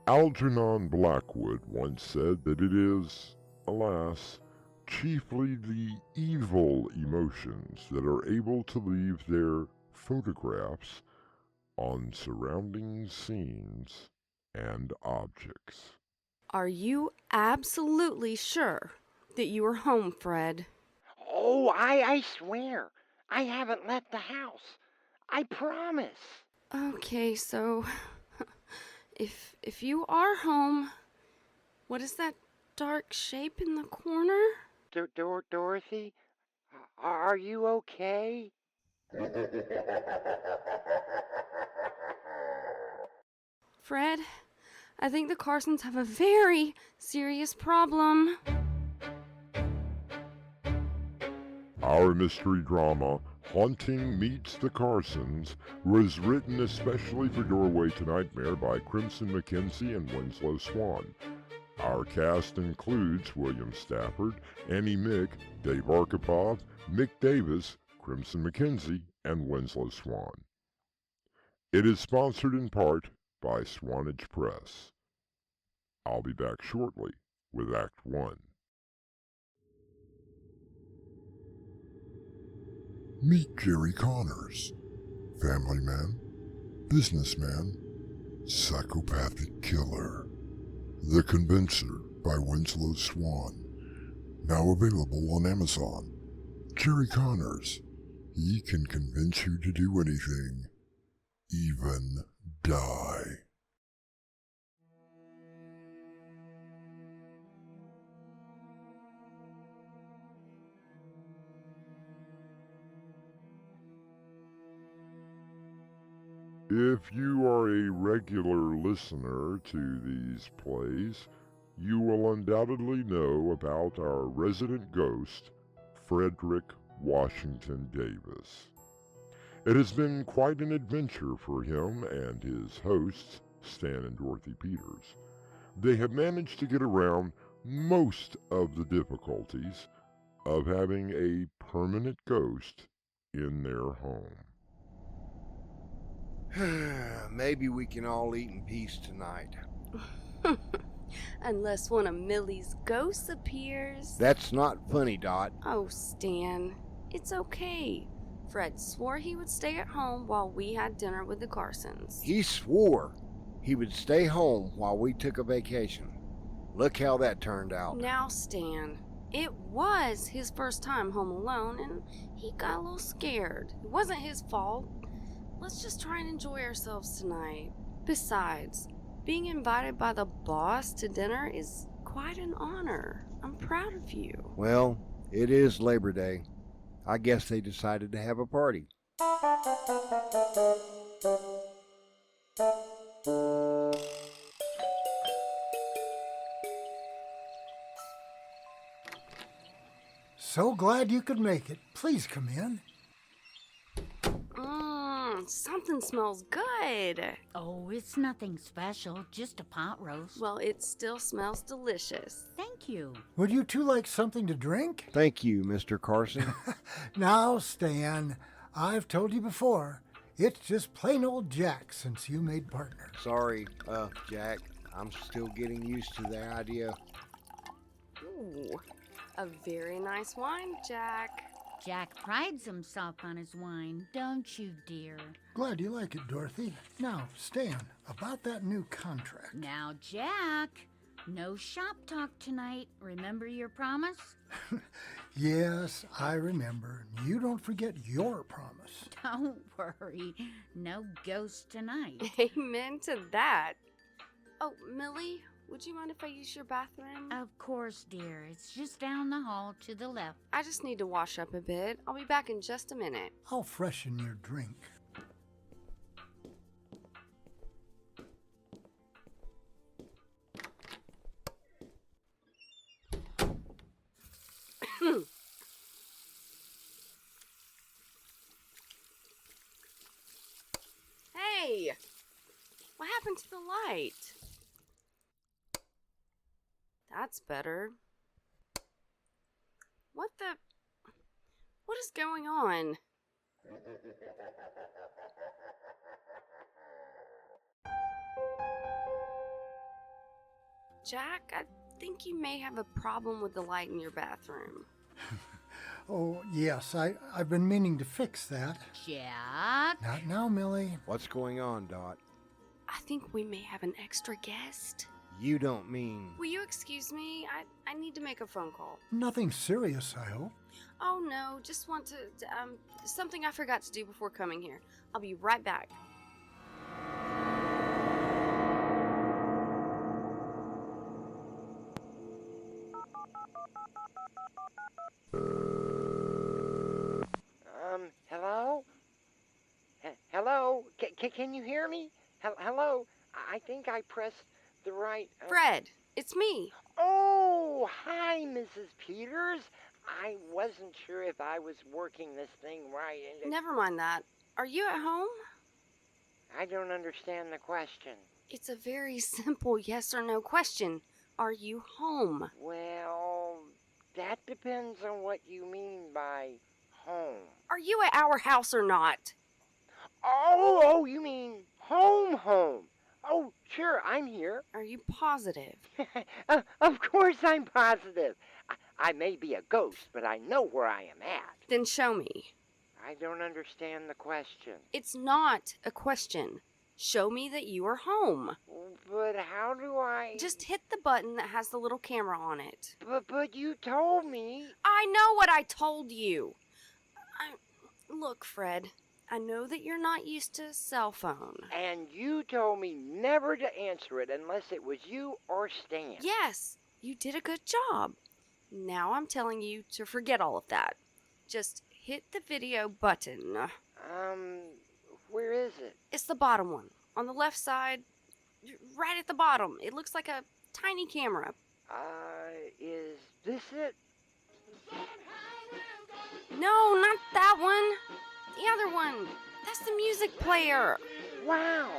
Algernon Blackwood once said that it is, alas, chiefly the evil emotions that are able to leave their photographs on surrounding scenes and objects. Are you absolutely sure that you are home, Fred? Oh, I swear. I haven't left the house. I promise. Okay, so if you are home, what is that dark shape in the corner? Dorothy, are you okay? Fred, I think the Carsons have a very serious problem. Our mystery drama, Haunting Meets the Carsons, was written especially for Doorway to Nightmare by Crimson McKenzie and Winslow Swan. Our cast includes William Stafford, Annie Mick, Dave Arkipov, Mick Davis, Crimson McKenzie, and Winslow Swan. It is sponsored in part by Swanage Press. I'll be back shortly with Act 1. Meet Jerry Connors, family man, businessman, psychopathic killer. The Convincer by Winslow Swan, now available on Amazon. Jerry Connors, he can convince you to do anything, even die. If you are a regular listener to these plays, you will undoubtedly know about our resident ghost, Frederick Washington Davis. It has been quite an adventure for him and his hosts, Stan and Dorothy Peters. They have managed to get around most of the difficulties of having a permanent ghost in their home. Maybe we can all eat in peace tonight. Unless one of Millie's ghosts appears. That's not funny, Dot. Oh, Stan, it's okay. Fred swore he would stay at home while we had dinner with the Carsons. He swore he would stay home while we took a vacation. Look how that turned out. Now, Stan, it was his first time home alone, and he got a little scared. It wasn't his fault. Let's just try and enjoy ourselves tonight. Besides, being invited by the boss to dinner is quite an honor. I'm proud of you. Well, it is Labor Day. I guess they decided to have a party. So glad you could make it. Please come in. Something smells good. Oh, it's nothing special, just a pot roast. Well, it still smells delicious. Thank you. Would you two like something to drink? Thank you, Mr. Carson. Now, Stan, I've told you before, it's just plain old Jack since you made partner. Sorry, Jack. I'm still getting used to the idea. Ooh, a very nice wine, Jack. Jack prides himself on his wine, don't you, dear? Glad you like it, Dorothy. Now, Stan, about that new contract. Now, Jack, no shop talk tonight. Remember your promise? Yes, I remember. You don't forget your promise. Don't worry, no ghost tonight. Amen to that. Oh, Millie, would you mind if I use your bathroom? Of course, dear. It's just down the hall to the left. I just need to wash up a bit. I'll be back in just a minute. I'll freshen your drink. Hey! What happened to the light? That's better. What is going on? Jack, I think you may have a problem with the light in your bathroom. Oh, yes, I've been meaning to fix that. Jack? Not now, Millie. What's going on, Dot? I think we may have an extra guest. You don't mean... Will you excuse me? I need to make a phone call. Nothing serious, I hope. Oh no, just want to something I forgot to do before coming here. I'll be right back. Hello? Hello? Can you hear me? Hello? I think I pressed the right... Fred, it's me. Oh, hi, Mrs. Peters. I wasn't sure if I was working this thing right. Never mind that. Are you at home? I don't understand the question. It's a very simple yes or no question. Are you home? Well, that depends on what you mean by home. Are you at our house or not? Oh, you mean home. Oh, sure, I'm here. Are you positive? Of course I'm positive. I may be a ghost, but I know where I am at. Then show me. I don't understand the question. It's not a question. Show me that you are home. But how do I... Just hit the button that has the little camera on it. But you told me... I know what I told you. Look, Fred, I know that you're not used to a cell phone. And you told me never to answer it unless it was you or Stan. Yes, you did a good job. Now I'm telling you to forget all of that. Just hit the video button. Where is it? It's the bottom one. On the left side, right at the bottom. It looks like a tiny camera. Is this it? No, not that one. The other one. That's the music player. Wow.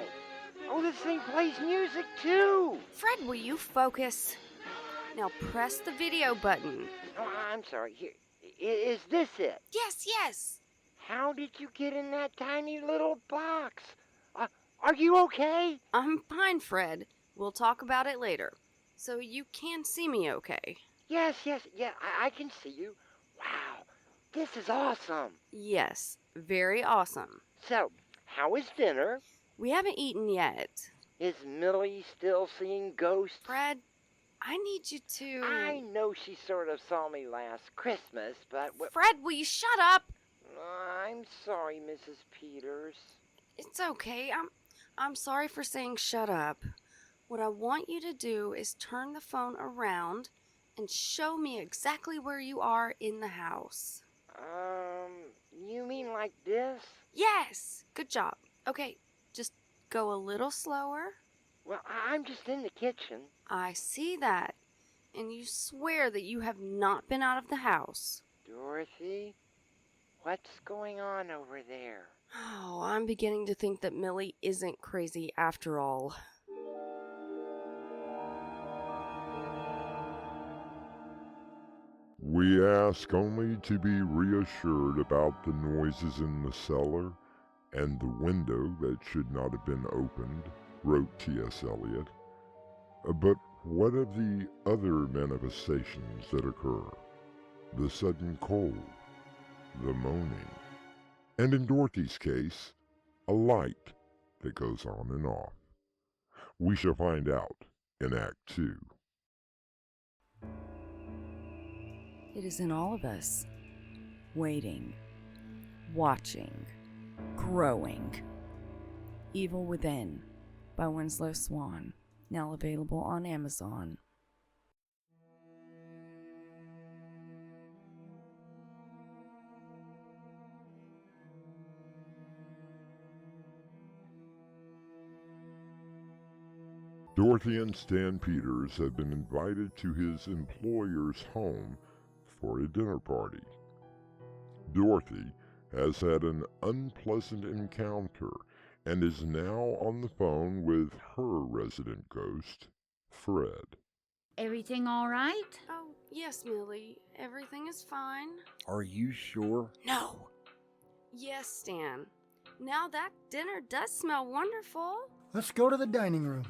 Oh, this thing plays music too. Fred, will you focus? Now press the video button. Oh, I'm sorry. Here. Is this it? Yes. How did you get in that tiny little box? Are you okay? I'm fine, Fred. We'll talk about it later. So you can see me okay? Yes, yeah, I can see you. Wow, this is awesome. Yes, very awesome. So, how is dinner? We haven't eaten yet. Is Millie still seeing ghosts? Fred, I need you to... I know she sort of saw me last Christmas, but... Fred, will you shut up? I'm sorry, Mrs. Peters. It's okay. I'm sorry for saying shut up. What I want you to do is turn the phone around and show me exactly where you are in the house. You mean like this? Yes! Good job. Okay, just go a little slower. Well, I'm just in the kitchen. I see that. And you swear that you have not been out of the house. Dorothy, what's going on over there? Oh, I'm beginning to think that Millie isn't crazy after all. We ask only to be reassured about the noises in the cellar and the window that should not have been opened, wrote T.S. Eliot. But what of the other manifestations that occur? The sudden cold, the moaning, and in Dorothy's case, a light that goes on and off. We shall find out in Act 2. It is in all of us. Waiting, watching, growing. Evil Within by Winslow Swan, now available on Amazon. Dorothy and Stan Peters have been invited to his employer's home for a dinner party. Dorothy has had an unpleasant encounter and is now on the phone with her resident ghost, Fred. Everything all right? Oh, yes, Millie. Everything is fine. Are you sure? No. Yes, Stan. Now that dinner does smell wonderful. Let's go to the dining room.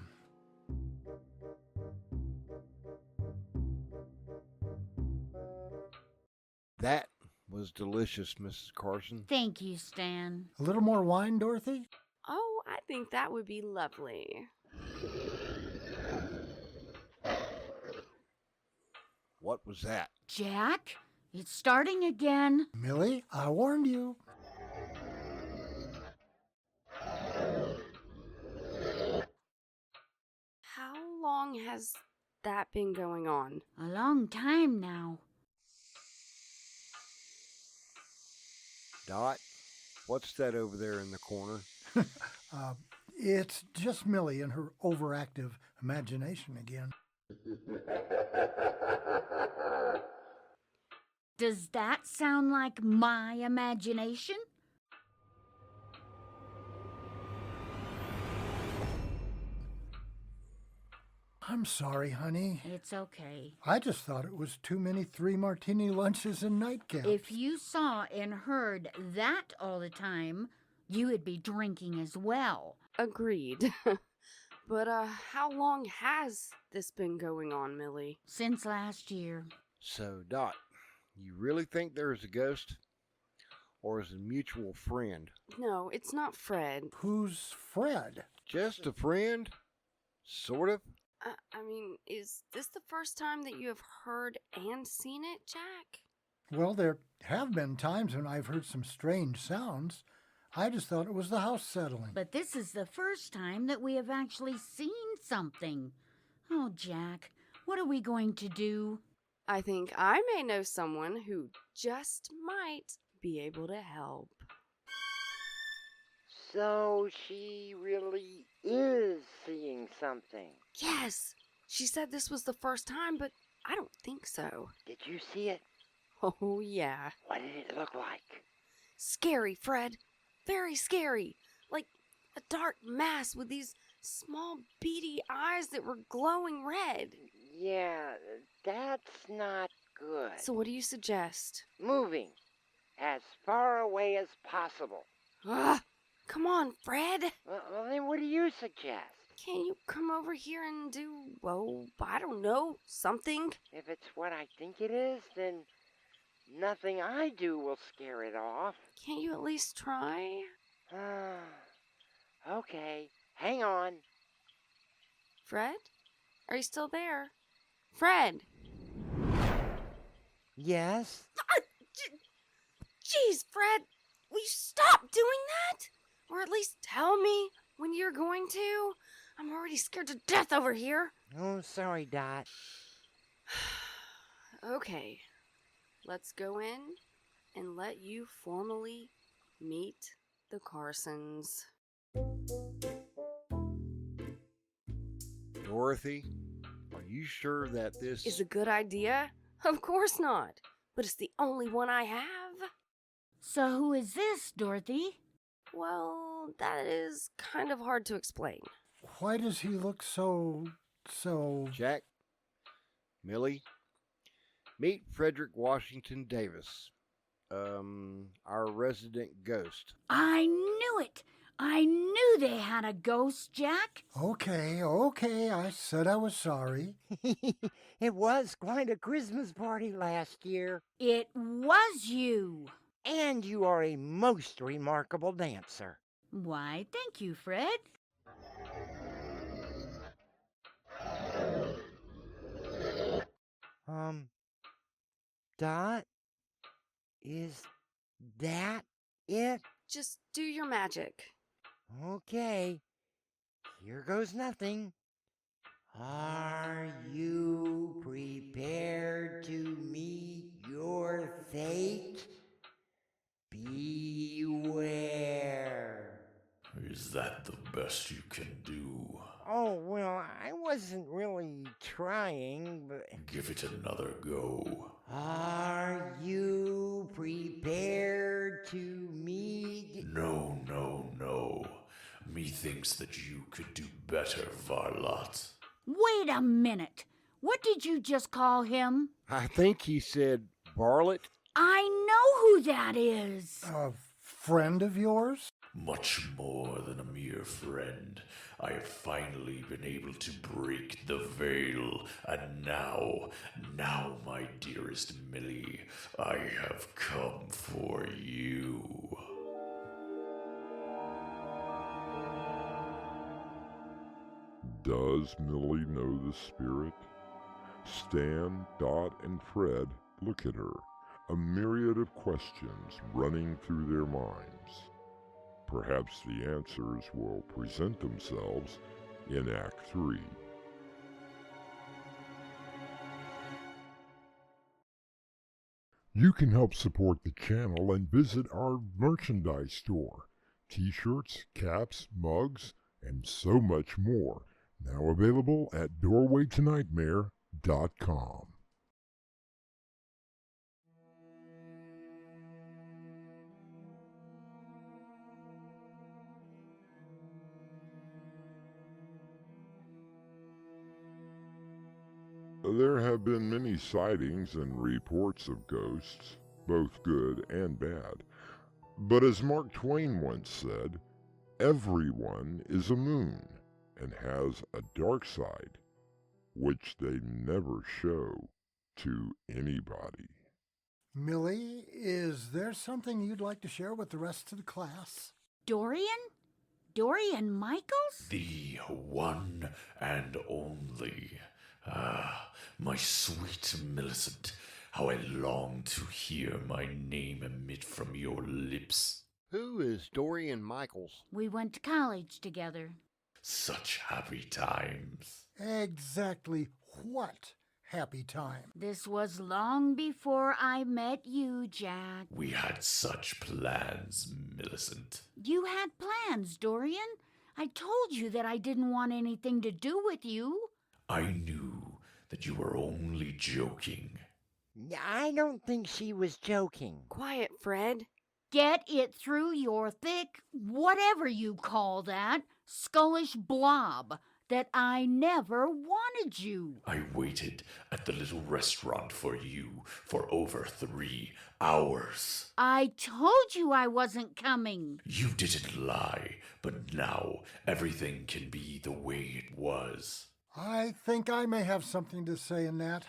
That was delicious, Mrs. Carson. Thank you, Stan. A little more wine, Dorothy? Oh, I think that would be lovely. What was that? Jack, it's starting again. Millie, I warned you. How long has that been going on? A long time now. Dot, what's that over there in the corner? It's just Millie and her overactive imagination again. Does that sound like my imagination? I'm sorry, honey. It's okay. I just thought it was too many 3-martini lunches and nightcaps. If you saw and heard that all the time, you would be drinking as well. Agreed. But, how long has this been going on, Millie? Since last year. So, Dot, you really think there is a ghost? Or is it a mutual friend? No, it's not Fred. Who's Fred? Just a friend? Sort of? I mean, is this the first time that you have heard and seen it, Jack? Well, there have been times when I've heard some strange sounds. I just thought it was the house settling. But this is the first time that we have actually seen something. Oh, Jack, what are we going to do? I think I may know someone who just might be able to help. So she really is seeing something. Yes, she said this was the first time, but I don't think so. Did you see it? Oh, yeah. What did it look like? Scary, Fred. Very scary. Like a dark mass with these small beady eyes that were glowing red. Yeah, that's not good. So what do you suggest? Moving as far away as possible. Ah, Come on, Fred. Well, then what do you suggest? Can you come over here and do, well, I don't know, something? If it's what I think it is, then nothing I do will scare it off. Can't you at least try? Okay, hang on. Fred? Are you still there? Fred! Yes? Jeez, Fred! Will you stop doing that? Or at least tell me when you're going to? I'm already scared to death over here. Oh, sorry, Dot. Okay, let's go in and let you formally meet the Carsons. Dorothy, are you sure that this Is a good idea? Of course not, but it's the only one I have. So who is this, Dorothy? Well, that is kind of hard to explain. Why does he look so... Jack, Millie, meet Frederick Washington Davis, our resident ghost. I knew it! I knew they had a ghost, Jack. Okay, I said I was sorry. It was quite a Christmas party last year. It was you. And you are a most remarkable dancer. Why, thank you, Fred. Dot? Is that it? Just do your magic. Okay. Here goes nothing. Are you prepared to meet your fate? Beware. Is that the best you can do? Oh, well, I wasn't really trying, but... Give it another go. Are you prepared to meet... No. Methinks that you could do better, Varlot. Wait a minute. What did you just call him? I think he said Varlet. I know who that is. A friend of yours? Much more than a mere friend. I have finally been able to break the veil, and now, my dearest Millie, I have come for you. Does Millie know the spirit? Stan, Dot, and Fred look at her, a myriad of questions running through their minds. Perhaps the answers will present themselves in Act 3. You can help support the channel and visit our merchandise store. T-shirts, caps, mugs, and so much more. Now available at doorwaytonightmare.com. There have been many sightings and reports of ghosts, both good and bad. But as Mark Twain once said, everyone is a moon and has a dark side, which they never show to anybody. Millie, is there something you'd like to share with the rest of the class? Dorian? Dorian Michaels? The one and only. Ah, my sweet Millicent, how I long to hear my name emit from your lips. Who is Dorian Michaels? We went to college together. Such happy times. Exactly what happy time? This was long before I met you, Jack. We had such plans, Millicent. You had plans, Dorian. I told you that I didn't want anything to do with you. I knew that you were only joking. I don't think she was joking. Quiet, Fred. Get it through your thick, whatever you call that, skullish blob. that I never wanted you. I waited at the little restaurant for you for over 3 hours. I told you I wasn't coming. You didn't lie, but now everything can be the way it was. I think I may have something to say in that.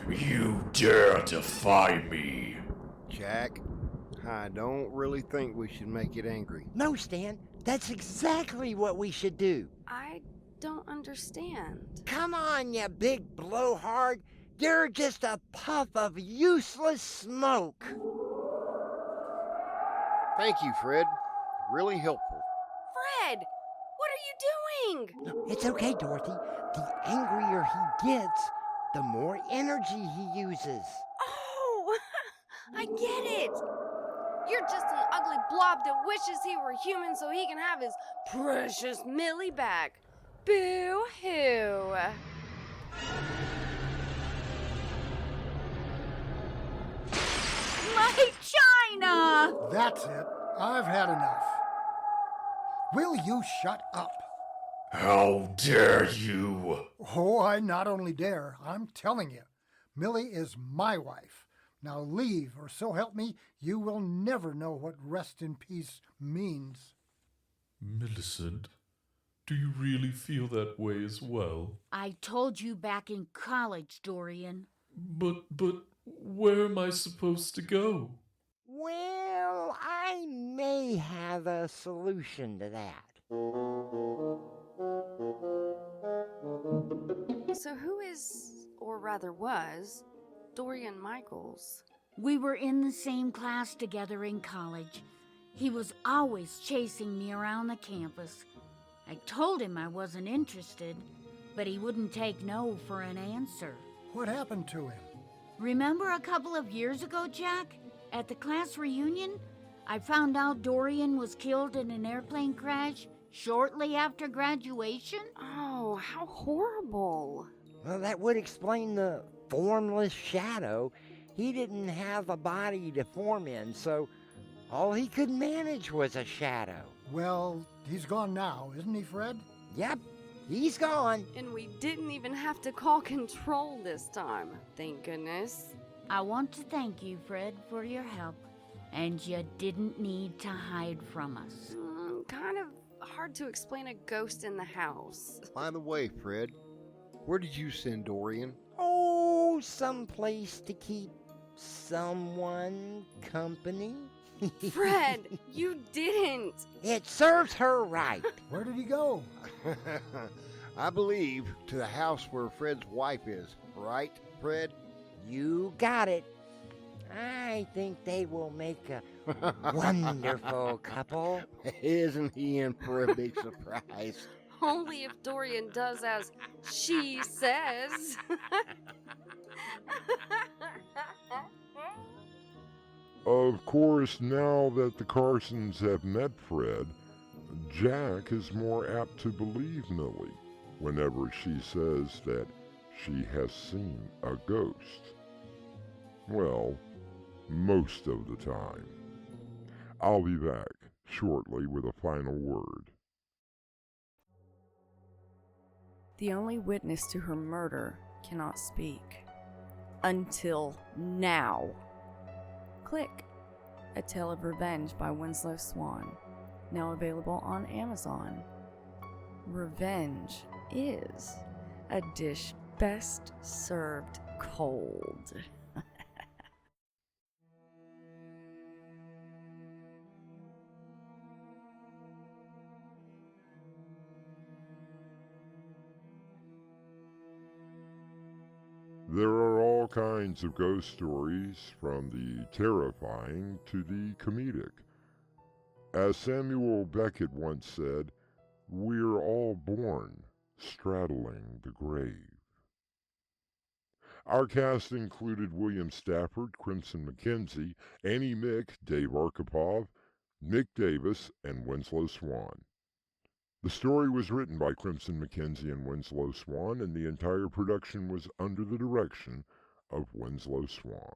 You dare defy me! Jack, I don't really think we should make it angry. No, Stan, that's exactly what we should do. I don't understand. Come on, you big blowhard. You're just a puff of useless smoke. Thank you, Fred. Really helpful. Fred, what are you doing? It's okay, Dorothy. The angrier he gets, the more energy he uses. Oh, I get it. You're just an ugly blob that wishes he were human so he can have his precious Millie back. Boo-hoo. My China! That's it. I've had enough. Will you shut up? How dare you! Oh, I not only dare, I'm telling you. Millie is my wife. Now leave, or so help me, you will never know what rest in peace means. Millicent, do you really feel that way as well? I told you back in college, Dorian. But where am I supposed to go? Well, I may have a solution to that. So who is, or rather was, Dorian Michaels? We were in the same class together in college. He was always chasing me around the campus. I told him I wasn't interested, but he wouldn't take no for an answer. What happened to him? Remember a couple of years ago, Jack? At the class reunion, I found out Dorian was killed in an airplane crash shortly after graduation. Oh, how horrible. Well, that would explain the formless shadow. He didn't have a body to form in, so all he could manage was a shadow. Well, he's gone now, isn't he, Fred? Yep, he's gone. And we didn't even have to call control this time, thank goodness. I want to thank you, Fred, for your help. And you didn't need to hide from us. Kind of hard to explain a ghost in the house. By the way, Fred, where did you send Dorian? Oh, someplace to keep someone company. Fred, you didn't. It serves her right. Where did he go? I believe to the house where Fred's wife is, right, Fred? You got it. I think they will make a wonderful couple. Isn't he in for a big surprise? Only if Dorian does as she says. Of course, now that the Carsons have met Fred, Jack is more apt to believe Millie whenever she says that she has seen a ghost. Well, most of the time. I'll be back shortly with a final word. The only witness to her murder cannot speak. Until now. Click A Tale of Revenge by Winslow Swan, now available on Amazon. Revenge is a dish best served cold. There are all kinds of ghost stories, from the terrifying to the comedic. As Samuel Beckett once said, "We're all born straddling the grave." Our cast included William Stafford, Crimson McKenzie, Annie Mick, Dave Arkipov, Mick Davis, and Winslow Swan. The story was written by Crimson McKenzie and Winslow Swan, and the entire production was under the direction of Winslow Swan.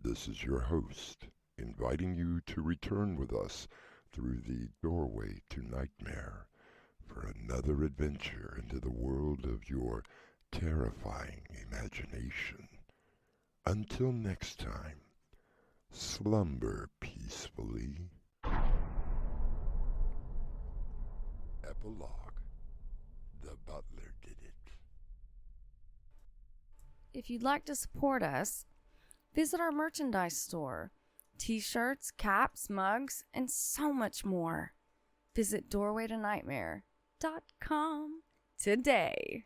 This is your host, inviting you to return with us through the doorway to nightmare for another adventure into the world of your terrifying imagination. Until next time, slumber peacefully. Epilogue. The butler did it. If you'd like to support us, visit our merchandise store. T-shirts, caps, mugs, and so much more. Visit doorwaytonightmare.com today.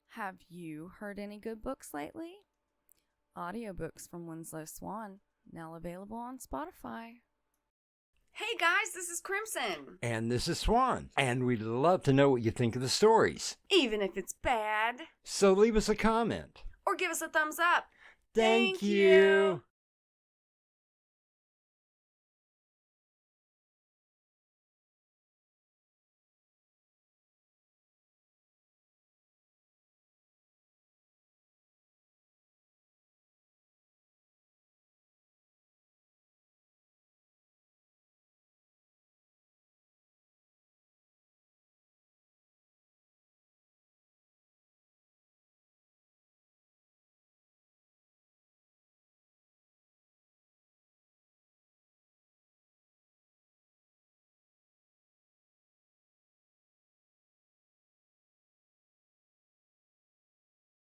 Have you heard any good books lately? Audiobooks from Winslow Swan, now available on Spotify. Hey guys, this is Crimson. And this is Swan. And we'd love to know what you think of the stories. Even if it's bad. So leave us a comment. Or give us a thumbs up. Thank you.